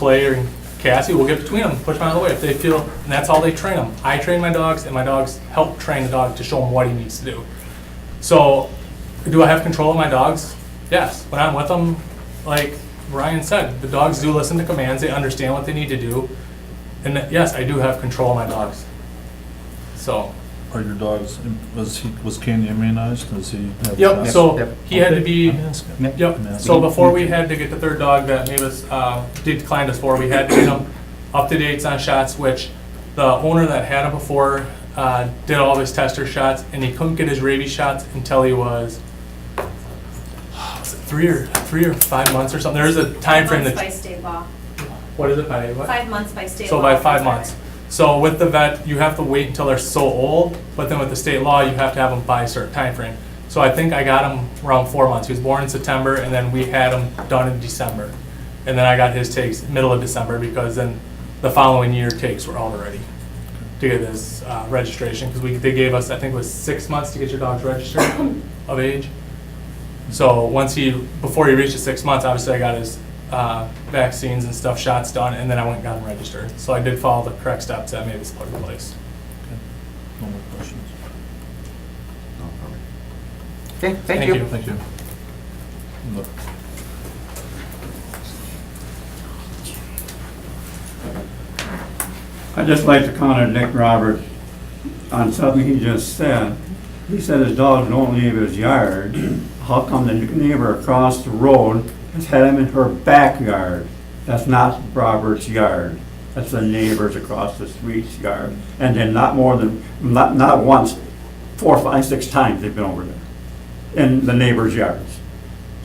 Cassie will get between them, push him out of the way. If they feel, and that's how they train them. I train my dogs, and my dogs help train the dog to show him what he needs to do. So, do I have control of my dogs? Yes. When I'm with them, like Ryan said, the dogs do listen to commands. They understand what they need to do. And yes, I do have control of my dogs. So. Are your dogs, was Kane immunized? Does he have Yep, shots? so he had to be, I'm asking. yep, so before we had to get the third dog that Mavis declined us for, we had to get him up to dates on shots, which the owner that had him before did all of his tester shots, and he couldn't get his rabies shots until he was it 3 or 5 months or something. There is a time frame 5 months that. by state law. What is it, by what? 5 months by state law. So by 5 months. So with the vet, you have to wait until they're so old, but then with the state law, you have to have them by a certain time frame. So I think I got him around 4 months. He was born in September, and then we had him done in December. And then I got his takes middle of December, because then the following year takes were all ready to get his registration, because they gave us, I think it was 6 months to get your dogs registered of age. So before he reached the 6 months, obviously I got his vaccines and stuff, shots done, and then I went and got him registered. So I did follow the correct steps that Mavis put in place. No more questions. Okay, thank you. Thank you. Look. I'd just like to contradict Robert on something he just said. He said his dogs don't leave his yard. How come the neighbor across the road has had him in her backyard? That's not Robert's yard. That's the neighbors across the street's yard. And then not once, 4, 5, 6 times they've been over there in the neighbors' yards.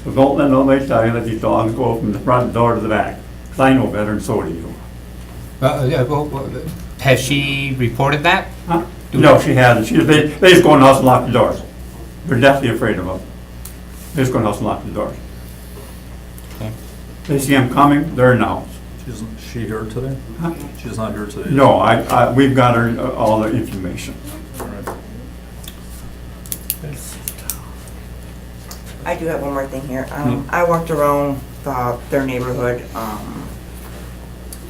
So don't let nobody tell you that these dogs go from the front door to the back. 'Cause I know better, and so do you. Has she reported that? Huh? No, she hasn't. They just go in the house and lock the doors. They're deathly afraid of them. They just go in the house and lock the doors. Okay. They see him coming, they're in the house. Is she here today? Huh? She's not here today? No, we've got her, all the information. All right. I do have one more thing here. I walked around their neighborhood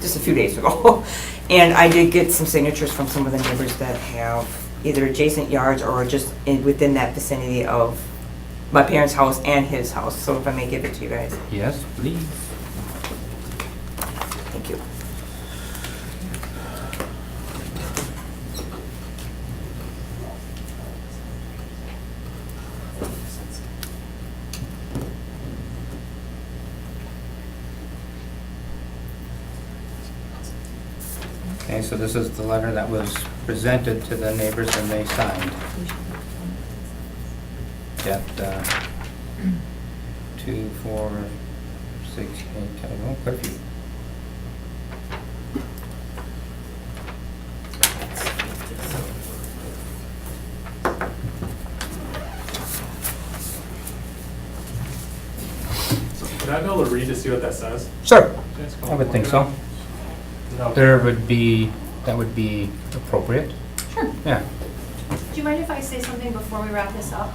just a few days ago, and I did get some signatures from some of the neighbors that have either adjacent yards or just within that vicinity of my parents' house and his house. So if I may give it to you guys. Yes, please. Thank you. Okay, so this is the letter that was presented to the neighbors and they signed. Got 2, 4, 6, 8, oh, quite a few. Should I be able to read to see what that says? Sure, I would think so. No. That would be appropriate. Sure. Yeah. Do you mind if I say something before we wrap this up?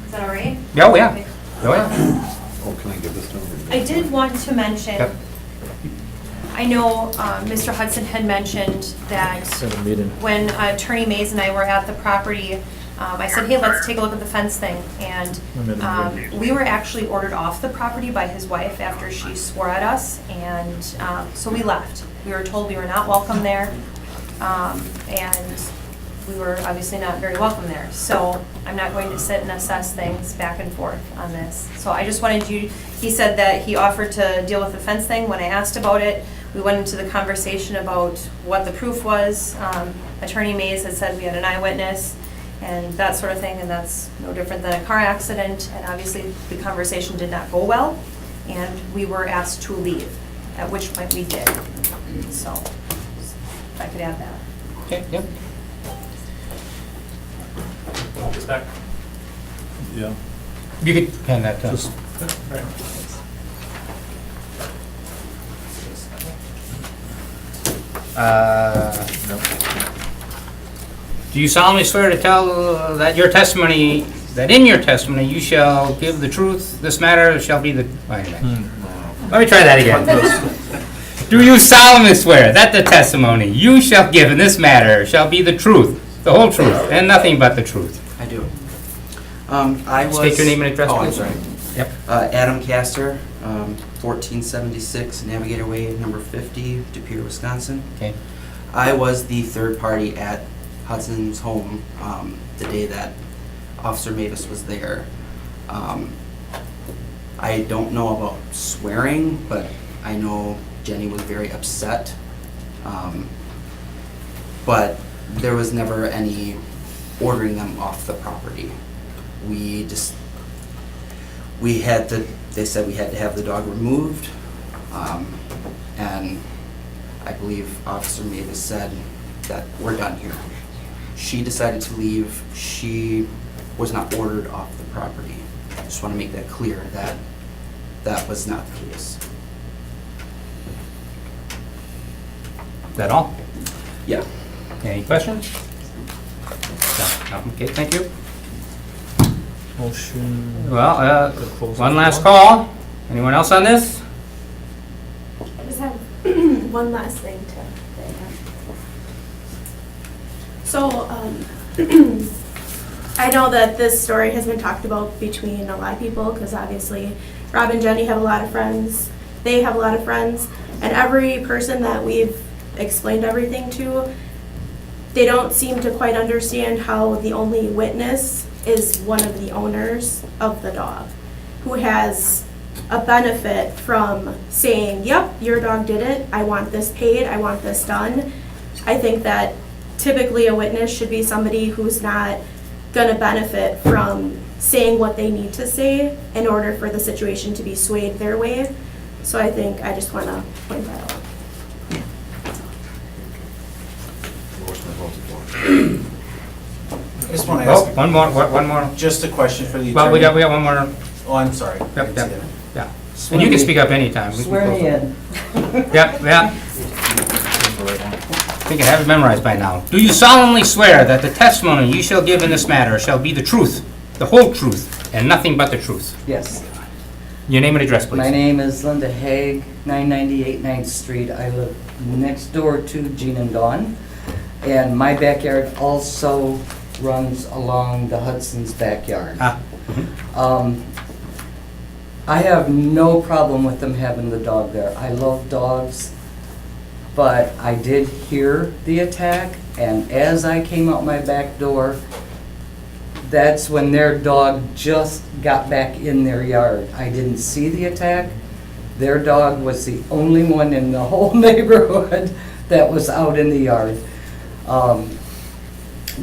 Is that all right? Oh, yeah. Okay. Oh, yeah. Oh, can I give this to him? I did want to mention, Yep. I know Mr. Hudson had mentioned that when Attorney Mays and I were at the property, I said, hey, let's take a look at the fence thing. And we were actually ordered off the property by his wife after she swore at us. And so we left. We were told we were not welcome there. And we were obviously not very welcome there. So I'm not going to sit and assess things back and forth on this. So I just wanted you, he said that he offered to deal with the fence thing. When I asked about it, we went into the conversation about what the proof was. Attorney Mays had said we had an eyewitness and that sort of thing, and that's no different than a car accident. And obviously the conversation did not go well, and we were asked to leave, at which point we did. So if I could add that. Okay, yep. Just back. Yeah. You could hand that to us. Do you solemnly swear to tell that your testimony, that in your testimony you shall give the truth, this matter shall be the, wait a minute. Let me try that again. Do you solemnly swear that the testimony you shall give in this matter shall be the truth, the whole truth, and nothing but the truth? I do. I was... State your name and address, Oh, I'm please. sorry. Yep. Adam Castor, 1476 Navigator Way, number 50, De Pere, Wisconsin. Okay. I was the third party at Hudson's home the day that Officer Mavis was there. I don't know about swearing, but I know Jenny was very upset. But there was never any ordering them off the property. They said we had to have the dog removed, and I believe Officer Mavis said that we're done here. She decided to leave. She was not ordered off the property. Just want to make that clear that that was not the case. Is that all? Yeah. Any questions? No. Okay, thank you. Motion. Well, one last call. Anyone else on this? I just have one last thing to say. So, I know that this story has been talked about between a lot of people, because obviously Rob and Jenny have a lot of friends, they have a lot of friends, and every person that we've explained everything to, they don't seem to quite understand how the only witness is one of the owners of the dog, who has a benefit from saying, yep, your dog did it, I want this paid, I want this done. I think that typically a witness should be somebody who's not going to benefit from saying what they need to say in order for the situation to be swayed their way. So I think I just want to point that out. I just want to ask. One more. Just a question for the attorney. Well, we got one more. Oh, I'm sorry. Yep. Yeah. And you can speak up anytime. Swear me in. Yep. I think I have it memorized by now. Do you solemnly swear that the testimony you shall give in this matter shall be the truth, the whole truth, and nothing but the truth? Yes. Your name and address, please. My name is Linda Haig, 998 9th Street. I live next door to Jean and Dawn. And my backyard also runs along the Hudson's backyard. I have no problem with them having the dog there. I love dogs. But I did hear the attack, and as I came out my back door, that's when their dog just got back in their yard. I didn't see the attack. Their dog was the only one in the whole neighborhood that was out in the yard.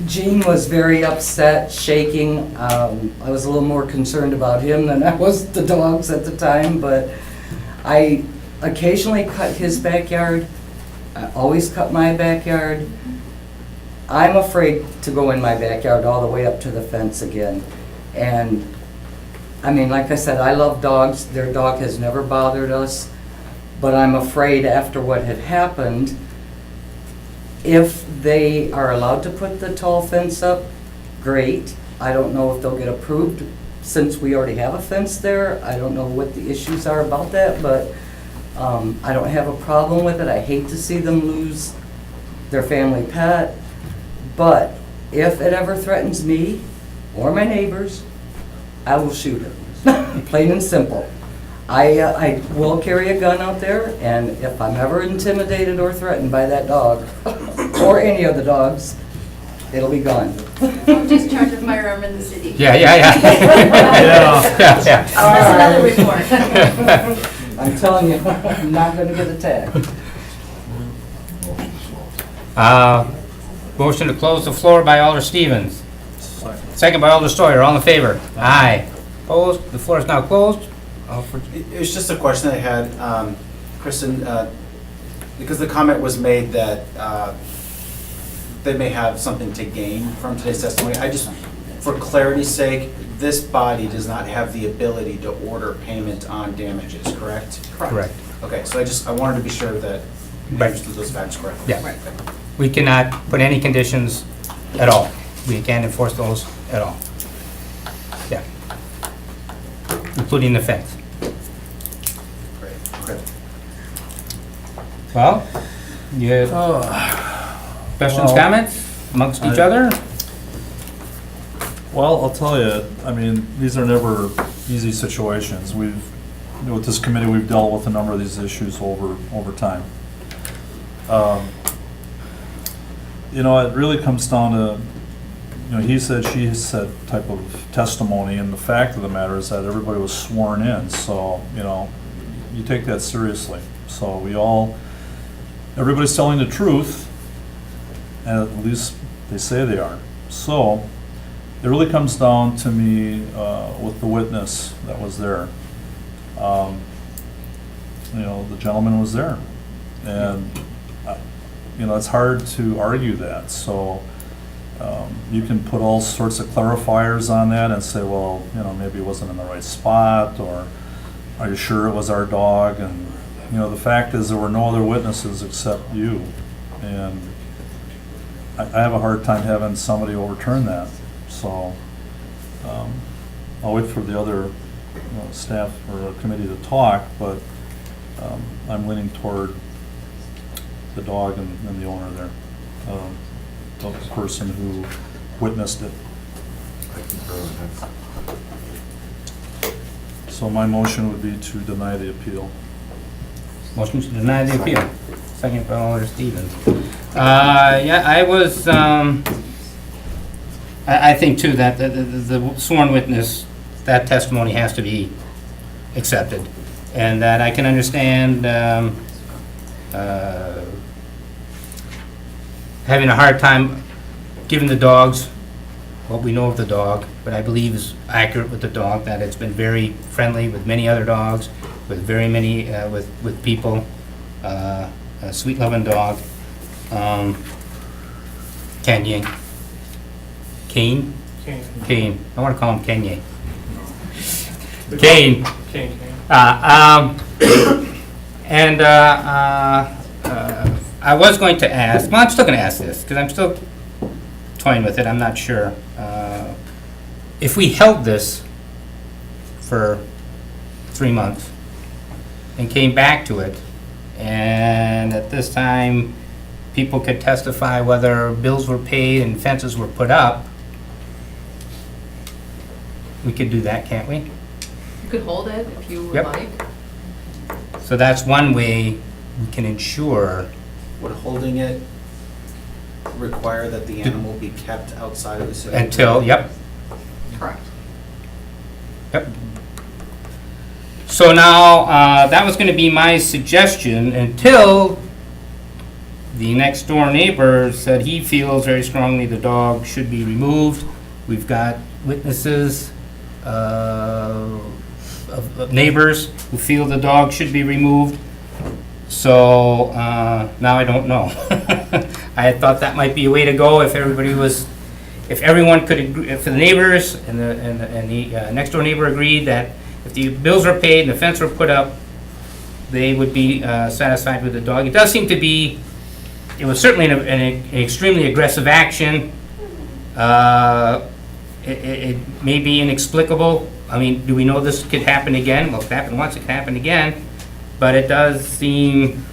Gene was very upset, shaking. I was a little more concerned about him than I was the dogs at the time, but I occasionally cut his backyard. I always cut my backyard. I'm afraid to go in my backyard all the way up to the fence again. And I mean, like I said, I love dogs. Their dog has never bothered us. But I'm afraid after what had happened, if they are allowed to put the tall fence up, great. I don't know if they'll get approved since we already have a fence there. I don't know what the issues are about that, but I don't have a problem with it. I hate to see them lose their family pet, but if it ever threatens me or my neighbors, I will shoot it. Plain and simple. I will carry a gun out there, and if I'm ever intimidated or threatened by that dog or any of the dogs, it'll be gone. I'm just charged with firearm in the city. Yeah. That's another report. I'm telling you, I'm not gonna get attacked. Motion to close the floor by Alder Stevens. Second by Alder Steuer. All in favor? Aye. Opposed? The floor is now closed. It was just a question I had, Kristen, because the comment was made that they may have something to gain from today's testimony. I just, for clarity's sake, this body does not have the ability to order payment on damages, correct? Correct. Okay, so I wanted to be sure that I Right. understood those facts correctly. Yeah. We cannot put any conditions at all. We can't enforce those at all. Yeah. Including the fence. Great, okay. Well, you have questions, Well, comments amongst each other? Well, I'll tell you, I mean, these are never easy situations. With this committee, we've dealt with a number of these issues over time. You know, it really comes down to, you know, he said, she said type of testimony, and the fact of the matter is that everybody was sworn in, so, you know, you take that seriously. So everybody's telling the truth, and at least they say they are. So, it really comes down to me with the witness that was there. You know, the gentleman was there, and you know, it's hard to argue that. So you can put all sorts of clarifiers on that and say, well, you know, maybe it wasn't in the right spot, or are you sure it was our dog? And you know, the fact is there were no other witnesses except you, and I have a hard time having somebody overturn that. So I'll wait for the other staff or committee to talk, but I'm leaning toward the dog and the owner there, the person who witnessed it. So my motion would be to deny the appeal. Motion to deny the appeal. Second by Alder Stevens. Yeah, I was, I think too that the sworn witness, that testimony has to be accepted. And that I can understand having a hard time giving the dogs what we know of the dog, but I believe is accurate with the dog, that it's been very friendly with many other dogs, with very many, with people, a sweet loving dog. Kanye. Kane? Kane. I want to call him Kanye. Kane. And I was going to ask, well, I'm still going to ask this, because I'm still toying with it, I'm not sure. If we held this for 3 months and came back to it, and at this time, people could testify whether bills were paid and fences were put up, we could do that, can't we? You could hold it if you would Yep. like. So that's one way we can ensure. Would holding it require that the animal be kept outside of the city? Until, yep. Correct. Yep. So now, that was gonna be my suggestion until the next door neighbor said he feels very strongly the dog should be removed. We've got witnesses of neighbors who feel the dog should be removed. So now I don't know. I had thought that might be a way to go if everyone could agree, if the neighbors and the next door neighbor agreed that if the bills were paid and the fence were put up, they would be satisfied with the dog. It does seem to be, it was certainly an extremely aggressive action. It may be inexplicable. I mean, do we know this could happen again? Well, if it happened once, it can happen again. But it does seem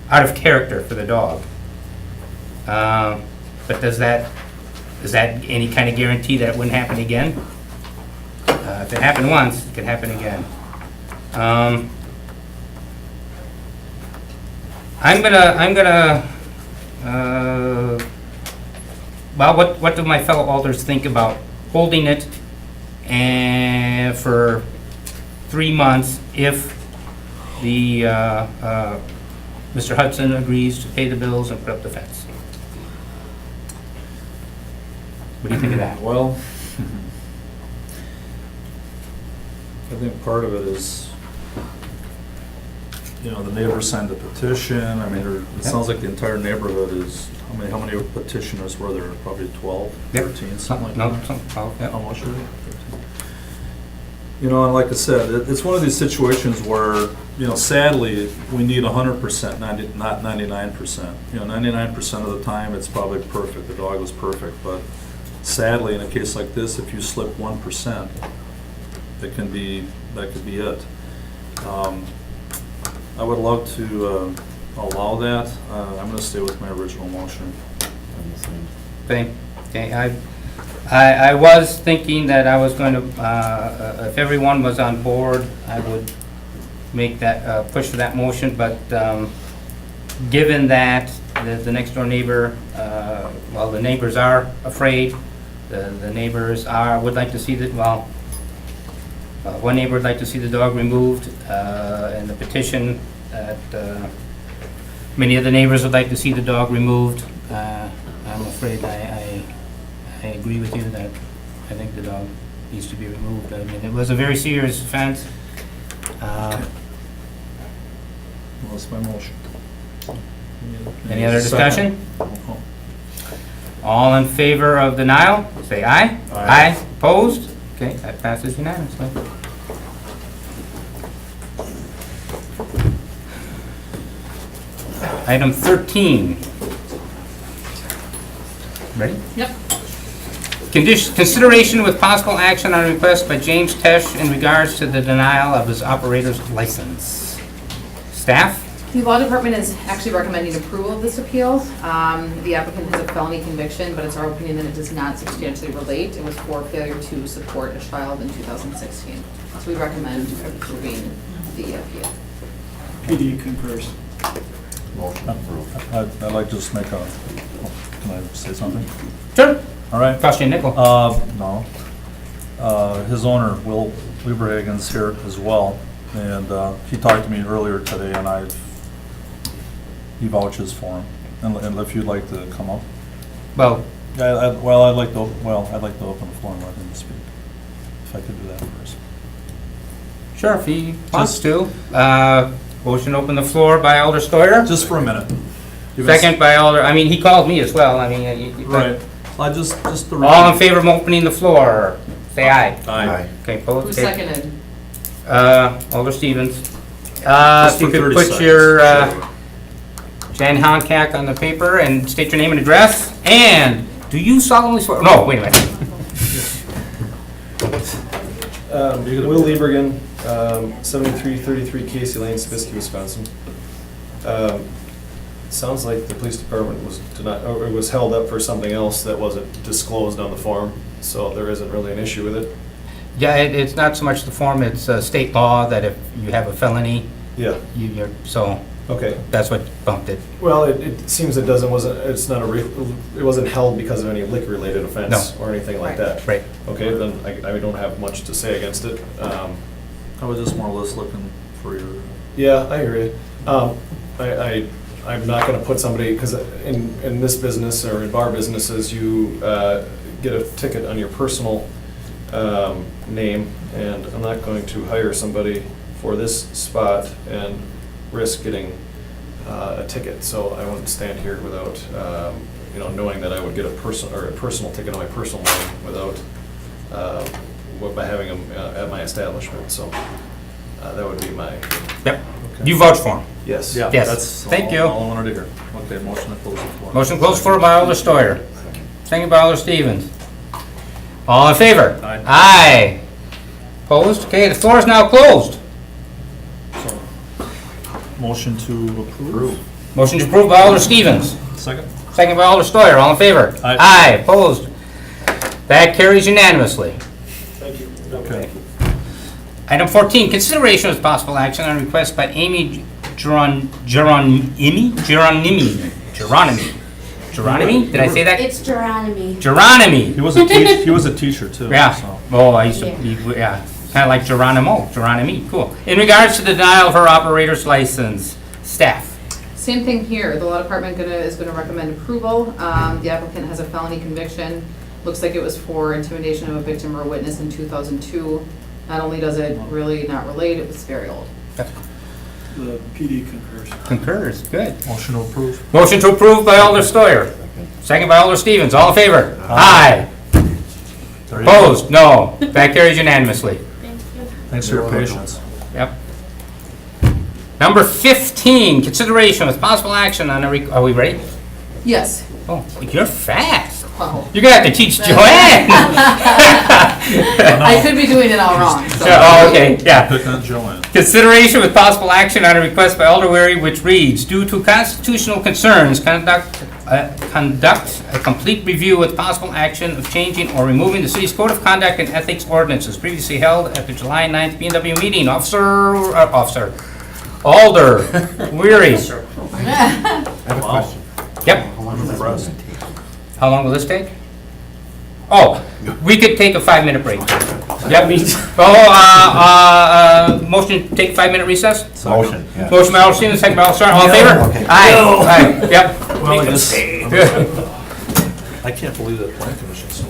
out of character for the dog. But is that any kind of guarantee that it wouldn't happen again? If it happened once, it could happen again. I'm gonna. Well, what do my fellow alders think about holding it and for 3 months if the Mr. Hudson agrees to pay the bills and put up the fence? What do you think of that? Well, I think part of it is, you know, the neighbors signed a petition. I mean, it sounds like the entire neighborhood is, how many petitioners were there? Probably 12, 13, something like that? Something, 12, yeah. How much were they? You know, and like I said, it's one of these situations where, you know, sadly, we need 100%, not 99%. You know, 99% of the time, it's probably perfect, the dog was perfect, but sadly, in a case like this, if you slip 1%, that could be it. I would love to allow that. I'm going to stay with my original motion. Okay, I was thinking that I was going to, if everyone was on board, I would make that, push for that motion, but given that the next door neighbor, well, the neighbors are afraid, the neighbors would like to see one neighbor would like to see the dog removed, and the petition that many of the neighbors would like to see the dog removed. I'm afraid I agree with you that I think the dog needs to be removed. I mean, it was a very serious offense. Well, that's my motion. Any other discussion? All in favor of denial, say aye. Aye. Opposed? Okay, that passes unanimously. Item 13. Ready? Yep. Consideration with possible action on a request by James Tesh in regards to the denial of his operator's license. Staff? The law department is actually recommending approval of this appeal. The applicant has a felony conviction, but it's our opinion that it does not substantially relate. It was for failure to support a child in 2016. So we recommend approving the appeal. PD concurs. Motion approved. I'd like to just make a, can I say something? Sure. All right. Cost you a nickel. No. His owner, Will Lieberhagen's here as well, and he talked to me earlier today, and he vouches for him. And if you'd like to come up. Well, I'd like to open the floor and let him speak. If I could do that first. Sure, if he wants to. Motion to open the floor by Alder Steuer. Just for a minute. Second by Alder, I mean, he called me as well, I mean. Right. Just the. All in favor of opening the floor, say aye. Aye. Okay, opposed? Who seconded? Alder Stevens. Just If you for could 30 put seconds. your Jan Honkack on the paper and state your name and address. And do you solemnly swear? No, wait a minute. Will Liebergen, 7333 Casey Lane, Sabisky, Wisconsin. Sounds like the police department was denied, or it was held up for something else that wasn't disclosed on the form, so there isn't really an issue with it. Yeah, it's not so much the form, it's state law that if you have a felony, Yeah. you're, so Okay. that's what bumped it. Well, it seems it wasn't held because of any liquor-related offense or anything like that. Right. Okay, then I don't have much to say against it. I was just more or less looking for your. Yeah, I hear you. I'm not gonna put somebody, because in this business or in bar businesses, you get a ticket on your personal name, and I'm not going to hire somebody for this spot and risk getting a ticket. So I wouldn't stand here without, knowing that I would get a personal ticket on my personal name without, by having them at my establishment. So that would be my. Yep. You vouch for him? Yes. Yeah, Yes. that's Thank you. all I wanted to hear. Okay, motion to close the floor. Motion closed for by Alder Steuer. Second by Alder Stevens. All in favor? Aye. Aye. Opposed? Okay, the floor is now closed. Motion to approve. Motion to approve by Alder Stevens. Second. Second by Alder Steuer. All in favor? Aye. Aye. Opposed? That carries unanimously. Thank you. Okay. Item 14, consideration with possible action on request by Amy Geronimi? Did I say that? It's Geronimi. Geronimi. He was a teacher too. Yeah. So. Oh, I used to be, yeah. Kind of like Geronimo. Geronimi. Cool. In regards to the denial of her operator's license, staff. Same thing here. The law department is gonna recommend approval. The applicant has a felony conviction. Looks like it was for intimidation of a victim or a witness in 2002. Not only does it really not relate, it was very old. The PD concurs. Concurs, good. Motion to approve. Motion to approve by Alder Steuer. Second by Alder Stevens. All in favor? Aye. There you go. Opposed? No. That carries unanimously. Thanks for your patience. Yep. Number 15, consideration with possible action on are we ready? Yes. Oh, you're fast. Wow. You're gonna have to teach Joanne. I could be doing it all wrong. So. Oh, okay, yeah. Pick on Joanne. Consideration with possible action on a request by Alder Weary which reads, due to constitutional concerns, conduct a complete review with possible action of changing or removing the city's code of conduct and ethics ordinances previously held at the July 9th B&W meeting. Alder Weary. I have a question. Yep. How long will this take? Oh, we could take a 5-minute break. Yep. Motion to take a 5-minute recess? Motion, yeah. Motion by Alder Stevens, second by Alder Steuer. All in favor? Okay. Aye. Aye. Yep. I can't believe that plan commission so.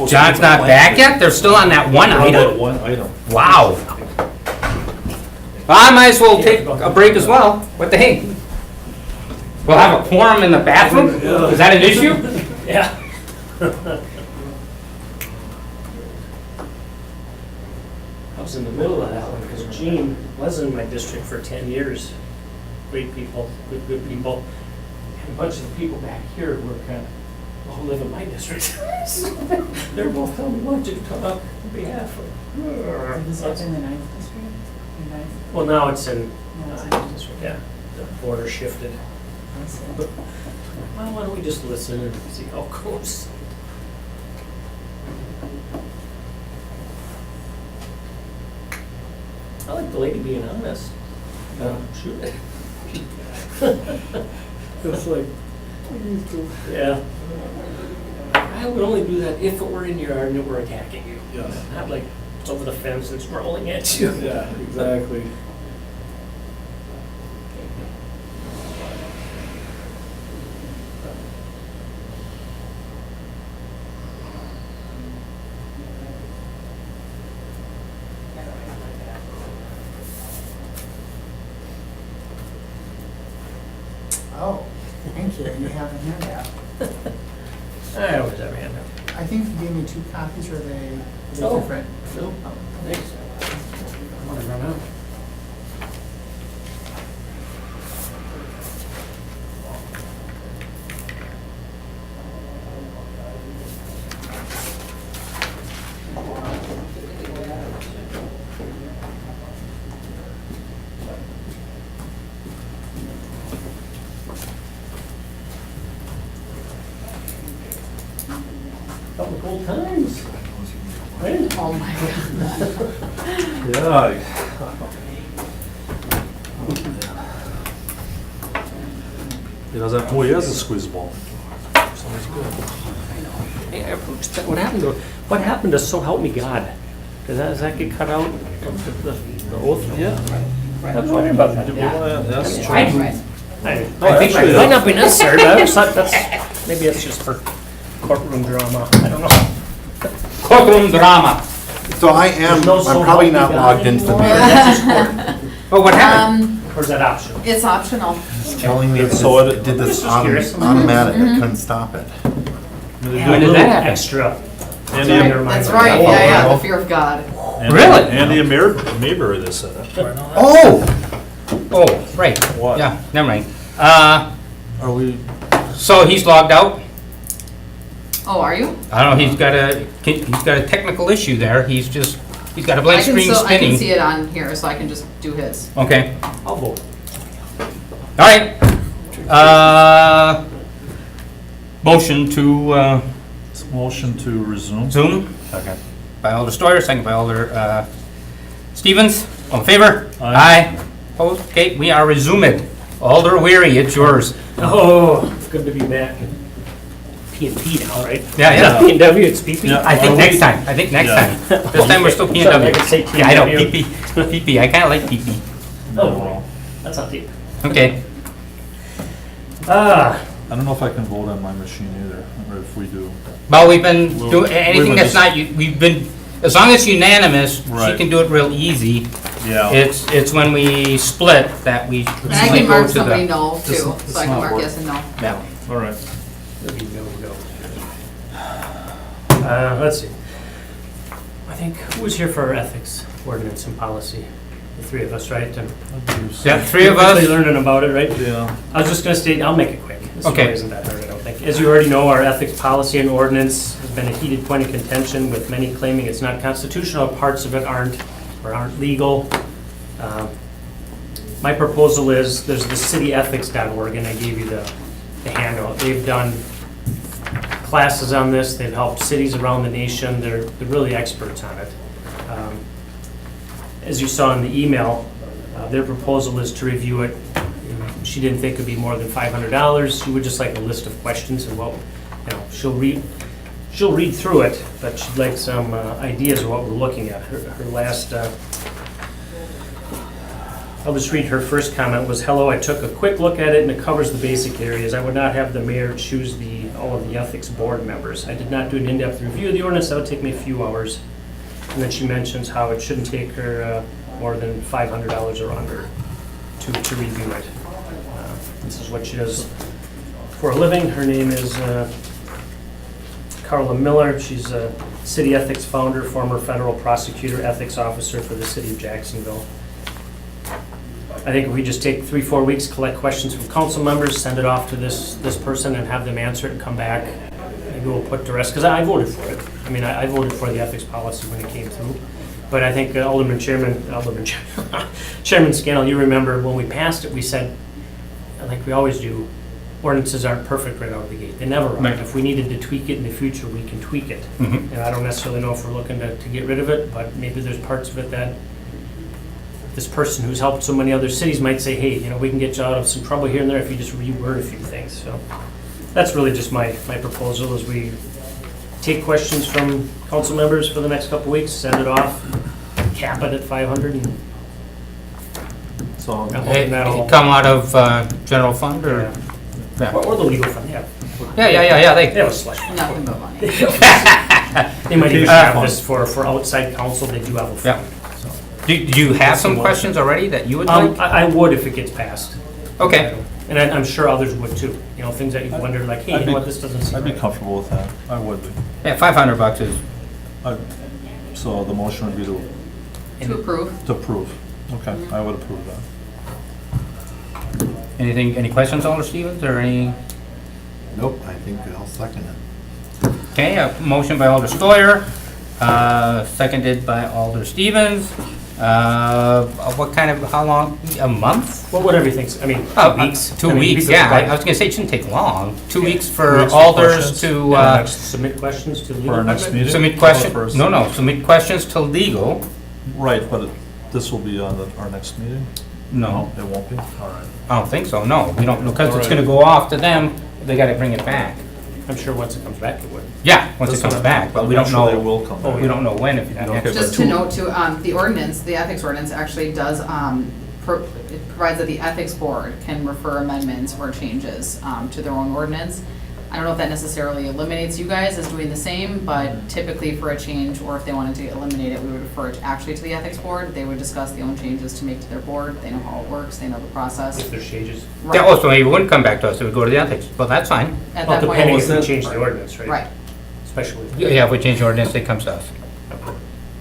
John's not back yet? They're still on that one item? One item. Wow. Well, I might as well take a break as well. What the heck? We'll have a quorum in the bathroom? Is that an issue? Yeah. I was in the middle of that one because Gene was in my district for 10 years. Great people, good people. And a bunch of the people back here were kind of, all live in my district. So they're both telling me, why don't you talk on behalf of... Is that in the 9th district? Well, now it's in, yeah, the border shifted. But, well, why don't we just listen and see how it goes? I like the lady being honest. Shoot it. It's like, yeah. I would only do that if it were in your yard and it were attacking you. Yes. Not like it's over the fence and it's rolling at you. Yeah, exactly. Oh, thank you. You have a handout. I always have a handout. I think you gave me 2 copies, or are they Oh. different? No, thanks. I'm gonna run out. Couple of old times. Right? Oh my God. Yeah. He does have, he has a squeeze ball. So he's good. Hey, what happened to So Help Me God? Does that get cut out of the oath? Yeah. I was wondering about that. That's true. I think actually, it might not be necessary, but I always thought maybe it's just for courtroom drama. I don't know. Courtroom drama. So I'm probably not logged into the meeting. Oh, what happened? Or is that optional? It's optional. It's telling me So it did this automatic, I couldn't stop it. When did that happen? Extra. That's right, yeah, the fear of God. Really? Andy and Mayberry, they said that. Oh, right. What? Yeah, never mind. Are we? So he's logged out? Oh, are you? I don't know, he's got a technical issue there. He's got a blank screen I spinning. can see it on here, so I can just do his. Okay. I'll vote. All right. Motion to Motion to resume. Zoom. Second. By Alder Steuer, second by Alder Stevens. All in favor? Aye. Opposed? Okay, we are resumed. Alder Weary, it's yours. Oh, it's good to be back. P&P now, right? Yeah. P&W, it's PP. Yeah. I think next time. This time we're still P&W. Sorry, I could say Yeah, I know, P&W. PP. I kind of like PP. Oh, that's not deep. Okay. I don't know if I can vote on my machine either, or if we do. Well, we've been doing, anything that's not, we've been, as long as it's unanimous, she Right. can do it real easy. Yeah. It's when we split that we. And I can mark somebody no too, so It's I can not mark work. yes and no. Yeah. All right. There you go. Let's see. I think, who was here for our ethics ordinance and policy? The three of us, right? And Yeah, three of us. quickly learning about it, right? Yeah. I was just gonna state, I'll make it quick. This Okay. really isn't that hard, I don't think. As you already know, our ethics policy and ordinance has been a heated point of contention, with many claiming it's not constitutional, parts of it aren't legal. My proposal is, there's the cityethics.org, and I gave you the handout. They've done classes on this, they've helped cities around the nation, they're really experts on it. As you saw in the email, their proposal is to review it. She didn't think it'd be more than $500. She would just like a list of questions and what, she'll read through it, but she'd like some ideas of what we're looking at. Her last, I'll just read her first comment was, "Hello, I took a quick look at it and it covers the basic areas. I would not have the mayor choose all of the ethics board members. I did not do an in-depth review of the ordinance. That would take me a few hours." And then she mentions how it shouldn't take her more than $500 or under to review it. This is what she does for a living. Her name is Carla Miller. She's a city ethics founder, former federal prosecutor, ethics officer for the city of Jacksonville. I think if we just take 3-4 weeks, collect questions from council members, send it off to this person and have them answer it and come back, maybe we'll put the rest, because I voted for it. I mean, I voted for the ethics policy when it came through. But I think Chairman Scannell, you remember when we passed it, we said, like we always do, ordinances aren't perfect right out of the gate. They never are. Right. If we needed to tweak it in the future, we can tweak it. Mhm. And I don't necessarily know if we're looking to get rid of it, but maybe there's parts of it that this person who's helped so many other cities might say, hey, we can get you out of some trouble here and there if you just reword a few things. So that's really just my proposal, as we take questions from council members for the next couple weeks, send it off, cap it at 500, and So, Hey, come out of general fund or? Yeah. or the legal fund, yeah. Yeah, They have a slush. Nothing but money. They might even have this for outside counsel, they do have a Yeah. fund. So. Do you have some questions already that you would like? I would if it gets passed. Okay. And I'm sure others would too. Things that you wonder, like, hey, what, this doesn't seem I'd be right. comfortable with that. I would be. Yeah, $500 is, So the motion would be To approve. to approve. Okay, I would approve that. any questions, Alder Stevens, or any? Nope, I think I'll second it. Okay, a motion by Alder Steuer, seconded by Alder Stevens. What kind of, how long, a month? Well, whatever you think, 2 weeks. 2 weeks, yeah, I was gonna say it shouldn't take long. 2 weeks 2 for weeks for alders questions? to, Submit questions to For legal. our next meeting? submit Or questions, first? no, submit questions to legal. Right, but this will be on our next meeting? No, It won't be? All right. I don't think so, no, we don't, because it's gonna go off to them, they gotta bring it back. I'm sure once it comes back, it would. Yeah, once it That's comes what- back, but we don't I'm sure they know, will come back. we don't know when, if you Okay, don't. Just to note too, the ordinance, the ethics ordinance actually does, it provides that the ethics board can refer amendments or changes to their own ordinance. I don't know if that necessarily eliminates you guys as doing the same, but typically for a change, or if they wanted to eliminate it, we would refer it actually to the ethics board. They would discuss the own changes to make to their board. They know how it works, they know the process. If there's changes. Right. Yeah, oh, so maybe it wouldn't come back to us, it would go to the ethics, but that's fine. At Well, that point. depending if we change the ordinance, right? Right. Especially with Yeah, if we change the ordinance, it comes to us.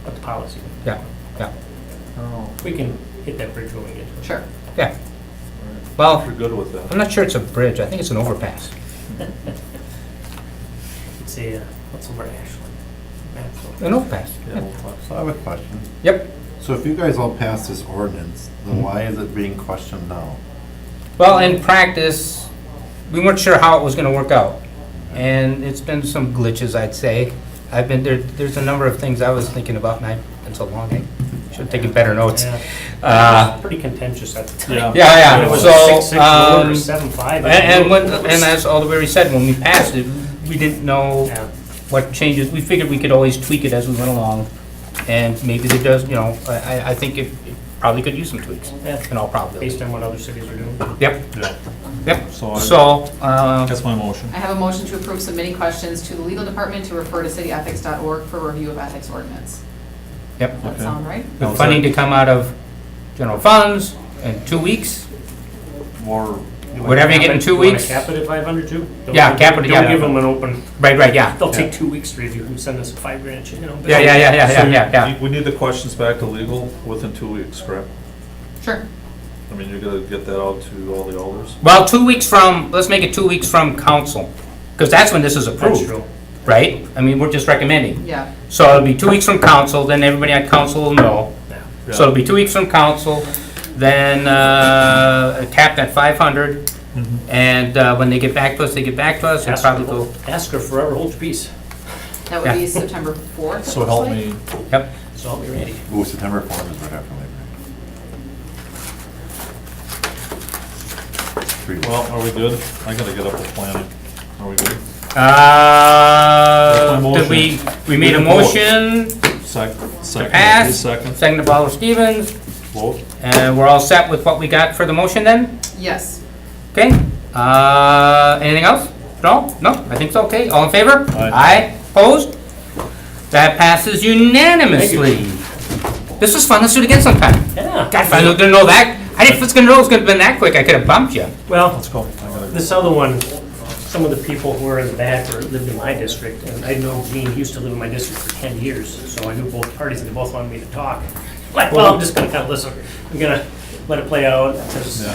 the policy. Yeah. We can hit that bridge when we get to it. Sure. Yeah. Well, You're good with that? I'm not sure it's a bridge, I think it's an overpass. It's a, what's over Ashland? An overpass. Yeah, we'll talk. So I have a question. Yep. So if you guys all pass this ordinance, then why is it being questioned now? Well, in practice, we weren't sure how it was gonna work out. And it's been some glitches, I'd say. There's a number of things I was thinking about, and I've been so long, I should have taken better notes. Yeah. Uh, It was pretty contentious at the time. Yeah. When it was So, a 6-6 vote or 7-5. and as Alderberry said, when we passed it, we didn't know Yeah. what changes, we figured we could always tweak it as we went along. And maybe there does, I think it probably could use some tweaks, Yeah. in all probability. Based on what other cities are doing. Yep, Yeah. yep. So So, that's my motion. I have a motion to approve submitting questions to the legal department to refer to cityethics.org for review of ethics ordinance. yep. Does that Okay. sound right? The funding to come out of general funds in 2 weeks. More, Whatever you get in 2 weeks. Cap it at 500 too? Yeah, cap it, yeah. Don't give them an open. Right, yeah. They'll take 2 weeks to review and send us a $5,000 check, you know. Yeah. We need the questions back to legal within 2 weeks, correct? Sure. I mean, you're gonna get that out to all the elders? Well, 2 weeks from, let's make it 2 weeks from council, because that's when this is approved. That's true. Right? I mean, we're just recommending. Yeah. So it'll be 2 weeks from council, then everybody at council will know. Yeah. So it'll be 2 weeks from council, then capped at 500. And when they get back to us, It'll probably go. Ask her forever, hold your peace. That would be September 4th. So help me. Yep. So I'll be ready. Ooh, September 4th is right after Labor Day. Well, are we good? I gotta get up to planning. Are we good? Did we made a motion Second. to pass, Second. second by Alder Stevens, Vote. and we're all set with what we got for the motion then? Yes. Okay, anything else? No? No, I think it's okay. All in favor? Aye. Opposed? That passes unanimously. This was fun, let's do it again sometime. Yeah. God, if I didn't know that, I didn't know it was gonna be that quick, I could have bumped you. Well, Let's go. this other one, some of the people who were in the back lived in my district, and I know Gene, he used to live in my district for 10 years, so I knew both parties, and they both wanted me to talk. Like, well, I'm just gonna kind of listen. I'm gonna let it play out, because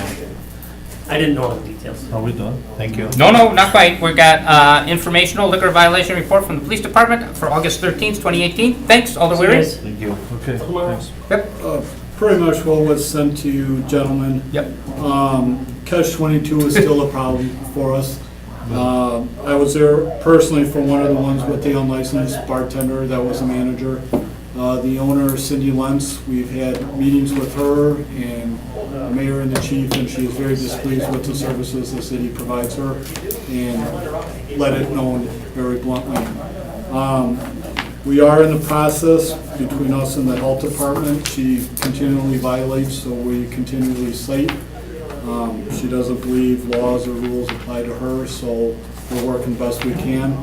I didn't know all the details. Are we done? Thank you. No, not quite. We got informational liquor violation report from the police department for August 13th, 2018. Thanks, Alder Weary. Thank you. Okay, thanks. Yep. Pretty much what was sent to you, gentlemen. Yep. Catch-22 is still a problem for us. I was there personally for one of the ones with the unlicensed bartender that was a manager. The owner, Cindy Lentz, we've had meetings with her and the mayor and the chief, and she is very displeased with the services the city provides her, and let it known very bluntly. We are in the process between us and the health department. She continually violates, so we continually cite. She doesn't believe laws or rules apply to her, so we're working best we can.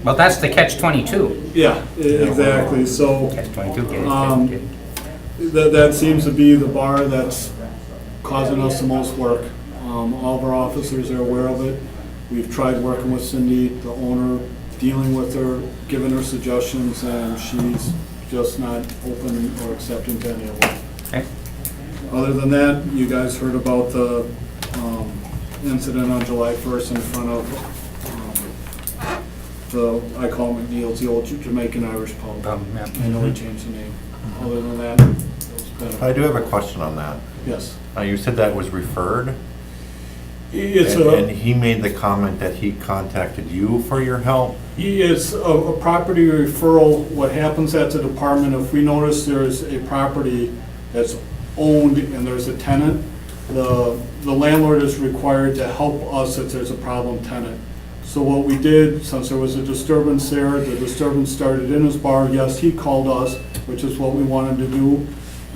Well, that's the catch-22. Yeah, exactly, so. Catch-22, get it. That seems to be the bar that's causing us the most work. All of our officers are aware of it. We've tried working with Cindy, the owner, dealing with her, giving her suggestions, and she's just not open or accepting to any of them. Okay. Other than that, you guys heard about the incident on July 1st in front of I call him McNeil's, the old Jamaican Irish pub. I know he changed the name. Other than that, it's been. I do have a question on that. Yes. You said that was referred? And he made the comment that he contacted you for your help? It's a property referral. What happens at the department, if we notice there's a property that's owned and there's a tenant, the landlord is required to help us if there's a problem tenant. So what we did, since there was a disturbance there, the disturbance started in his bar. Yes, he called us, which is what we wanted to do,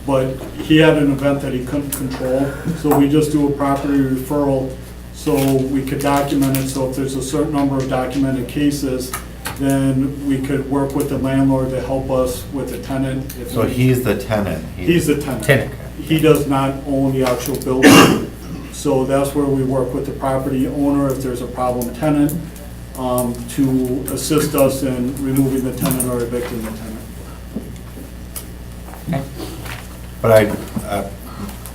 but he had an event that he couldn't control. So we just do a property referral so we could document it. So if there's a certain number of documented cases, then we could work with the landlord to help us with the tenant. So he's the tenant? He's the tenant. He does not own the actual building. So that's where we work with the property owner if there's a problem tenant, to assist us in removing the tenant or evicting the tenant. But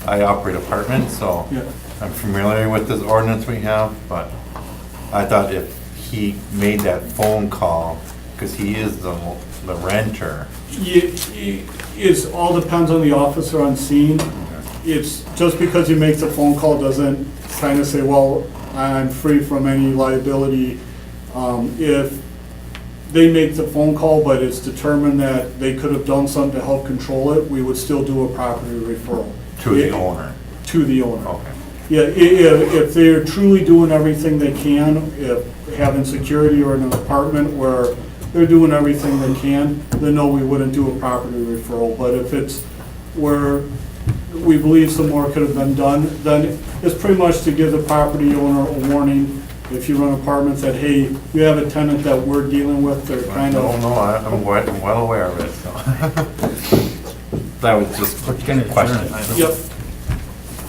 I operate apartments, so Yeah. I'm familiar with this ordinance we have, but I thought if he made that phone call, because he is the renter. It all depends on the officer on scene. It's just because he makes a phone call doesn't kind of say, well, I'm free from any liability. If they make the phone call, but it's determined that they could have done something to help control it, we would still do a property referral. To the owner? To the owner. Okay. Yeah, if they're truly doing everything they can, if having security or an apartment where they're doing everything they can, then no, we wouldn't do a property referral. But if it's where we believe some more could have been done, then it's pretty much to give the property owner a warning. If you run apartments that, hey, you have a tenant that we're dealing with, they're kind of. No, I'm well aware of it, so. That was just a question. Yep.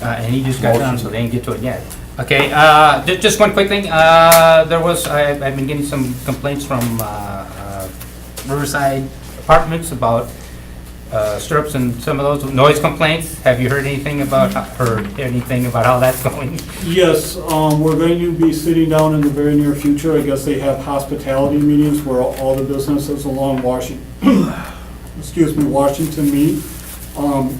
And he just got done, so they didn't get to it yet. Okay, just one quick thing. I've been getting some complaints from Riverside Apartments about stirrups and some of those noise complaints. Have you heard anything about how that's going? Yes, we're going to be sitting down in the very near future. I guess they have hospitality meetings where all the businesses along Washington meet.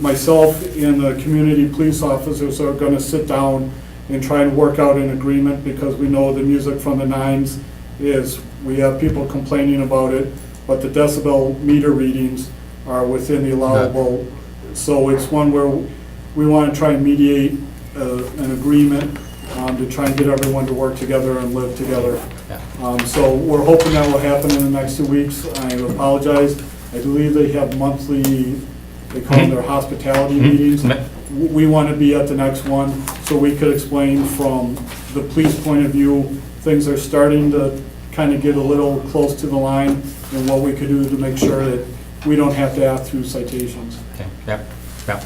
Myself and the community police officers are gonna sit down and try and work out an agreement, because we know the music from the nines we have people complaining about it, but the decibel meter readings are within the allowable. So it's one where we want to try and mediate an agreement to try and get everyone to work together and live together. So we're hoping that will happen in the next 2 weeks. I apologize. I believe they have monthly, they call them their hospitality meetings. We want to be at the next one, so we could explain from the police point of view, things are starting to kind of get a little close to the line, and what we could do to make sure that we don't have to ask through citations. Okay, yep.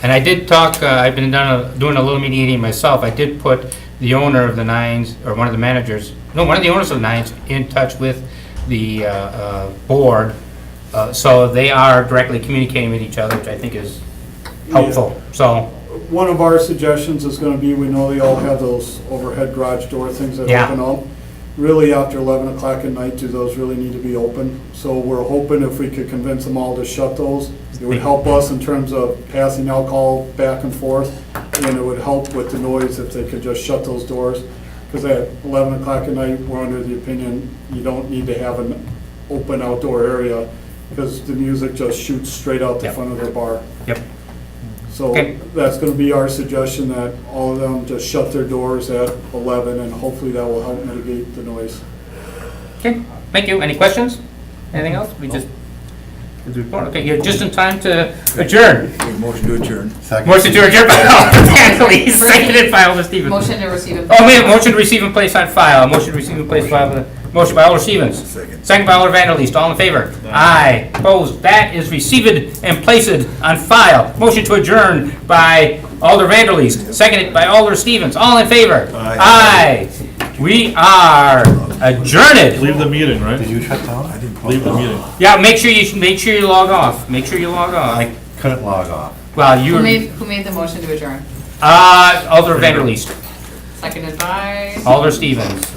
And I did talk, I've been doing a little mediating myself. I did put the owner of the Nines, or one of the owners of the Nines, in touch with the board. So they are directly communicating with each other, which I think is helpful. Yeah. So one of our suggestions is going to be, we know they all have those overhead garage door things that open up. Really, after 11 o'clock at night, do those really need to be open? So we're hoping if we could convince them all to shut those, it would help us in terms of passing alcohol back and forth, and it would help with the noise if they could just shut those doors. Because at 11 o'clock at night, we're under the opinion you don't need to have an open outdoor area, because the music just shoots straight out the front of their bar. Yep. So that's going to be our suggestion, that all of them just shut their doors at 11, and hopefully that will help mitigate the noise. Okay, thank you. Any questions? Anything else? We just did the report. Okay, you're just in time to adjourn. Motion to adjourn. Motion to adjourn by Natalie, seconded by Alder Stevens. Motion to receive and. Oh, wait, motion to receive and place on file. Motion to receive and place on file. Motion by Alder Stevens. Second by Alder Vanderleest. All in favor? Aye. Opposed? That is received and placed on file. Motion to adjourn by Alder Vanderleest. Seconded by Alder Stevens. All in favor? Aye. We are adjourned. Leave the meeting, right? Did you shut down? Leave the meeting. Yeah, make sure you log off. Make sure you log off. I couldn't log off. Well, you. Who made the motion to adjourn? Alder Vanderleest. Seconded by. Alder Stevens.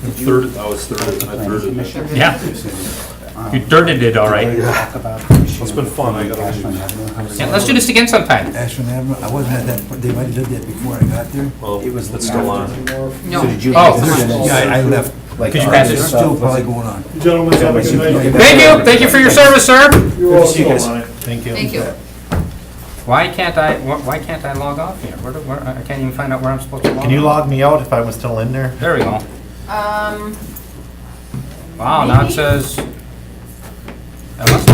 Third, I was third. I thirded it. Yeah. You dirted it, all right. It's been fun. I gotta leave. Yeah, let's do this again sometime. Ashland Avenue, I wasn't at that, they might have did that before I got there. Well, it's still on. No. Yeah, I left. Could you pass it? It's still probably going on. Gentlemen, have a good night. Thank you for your service, sir. You're welcome. Thank you. Thank you. Why can't I log off here? I can't even find out where I'm supposed to log. Can you off. log me out if I was still in there? There we go. Wow, now it says. I must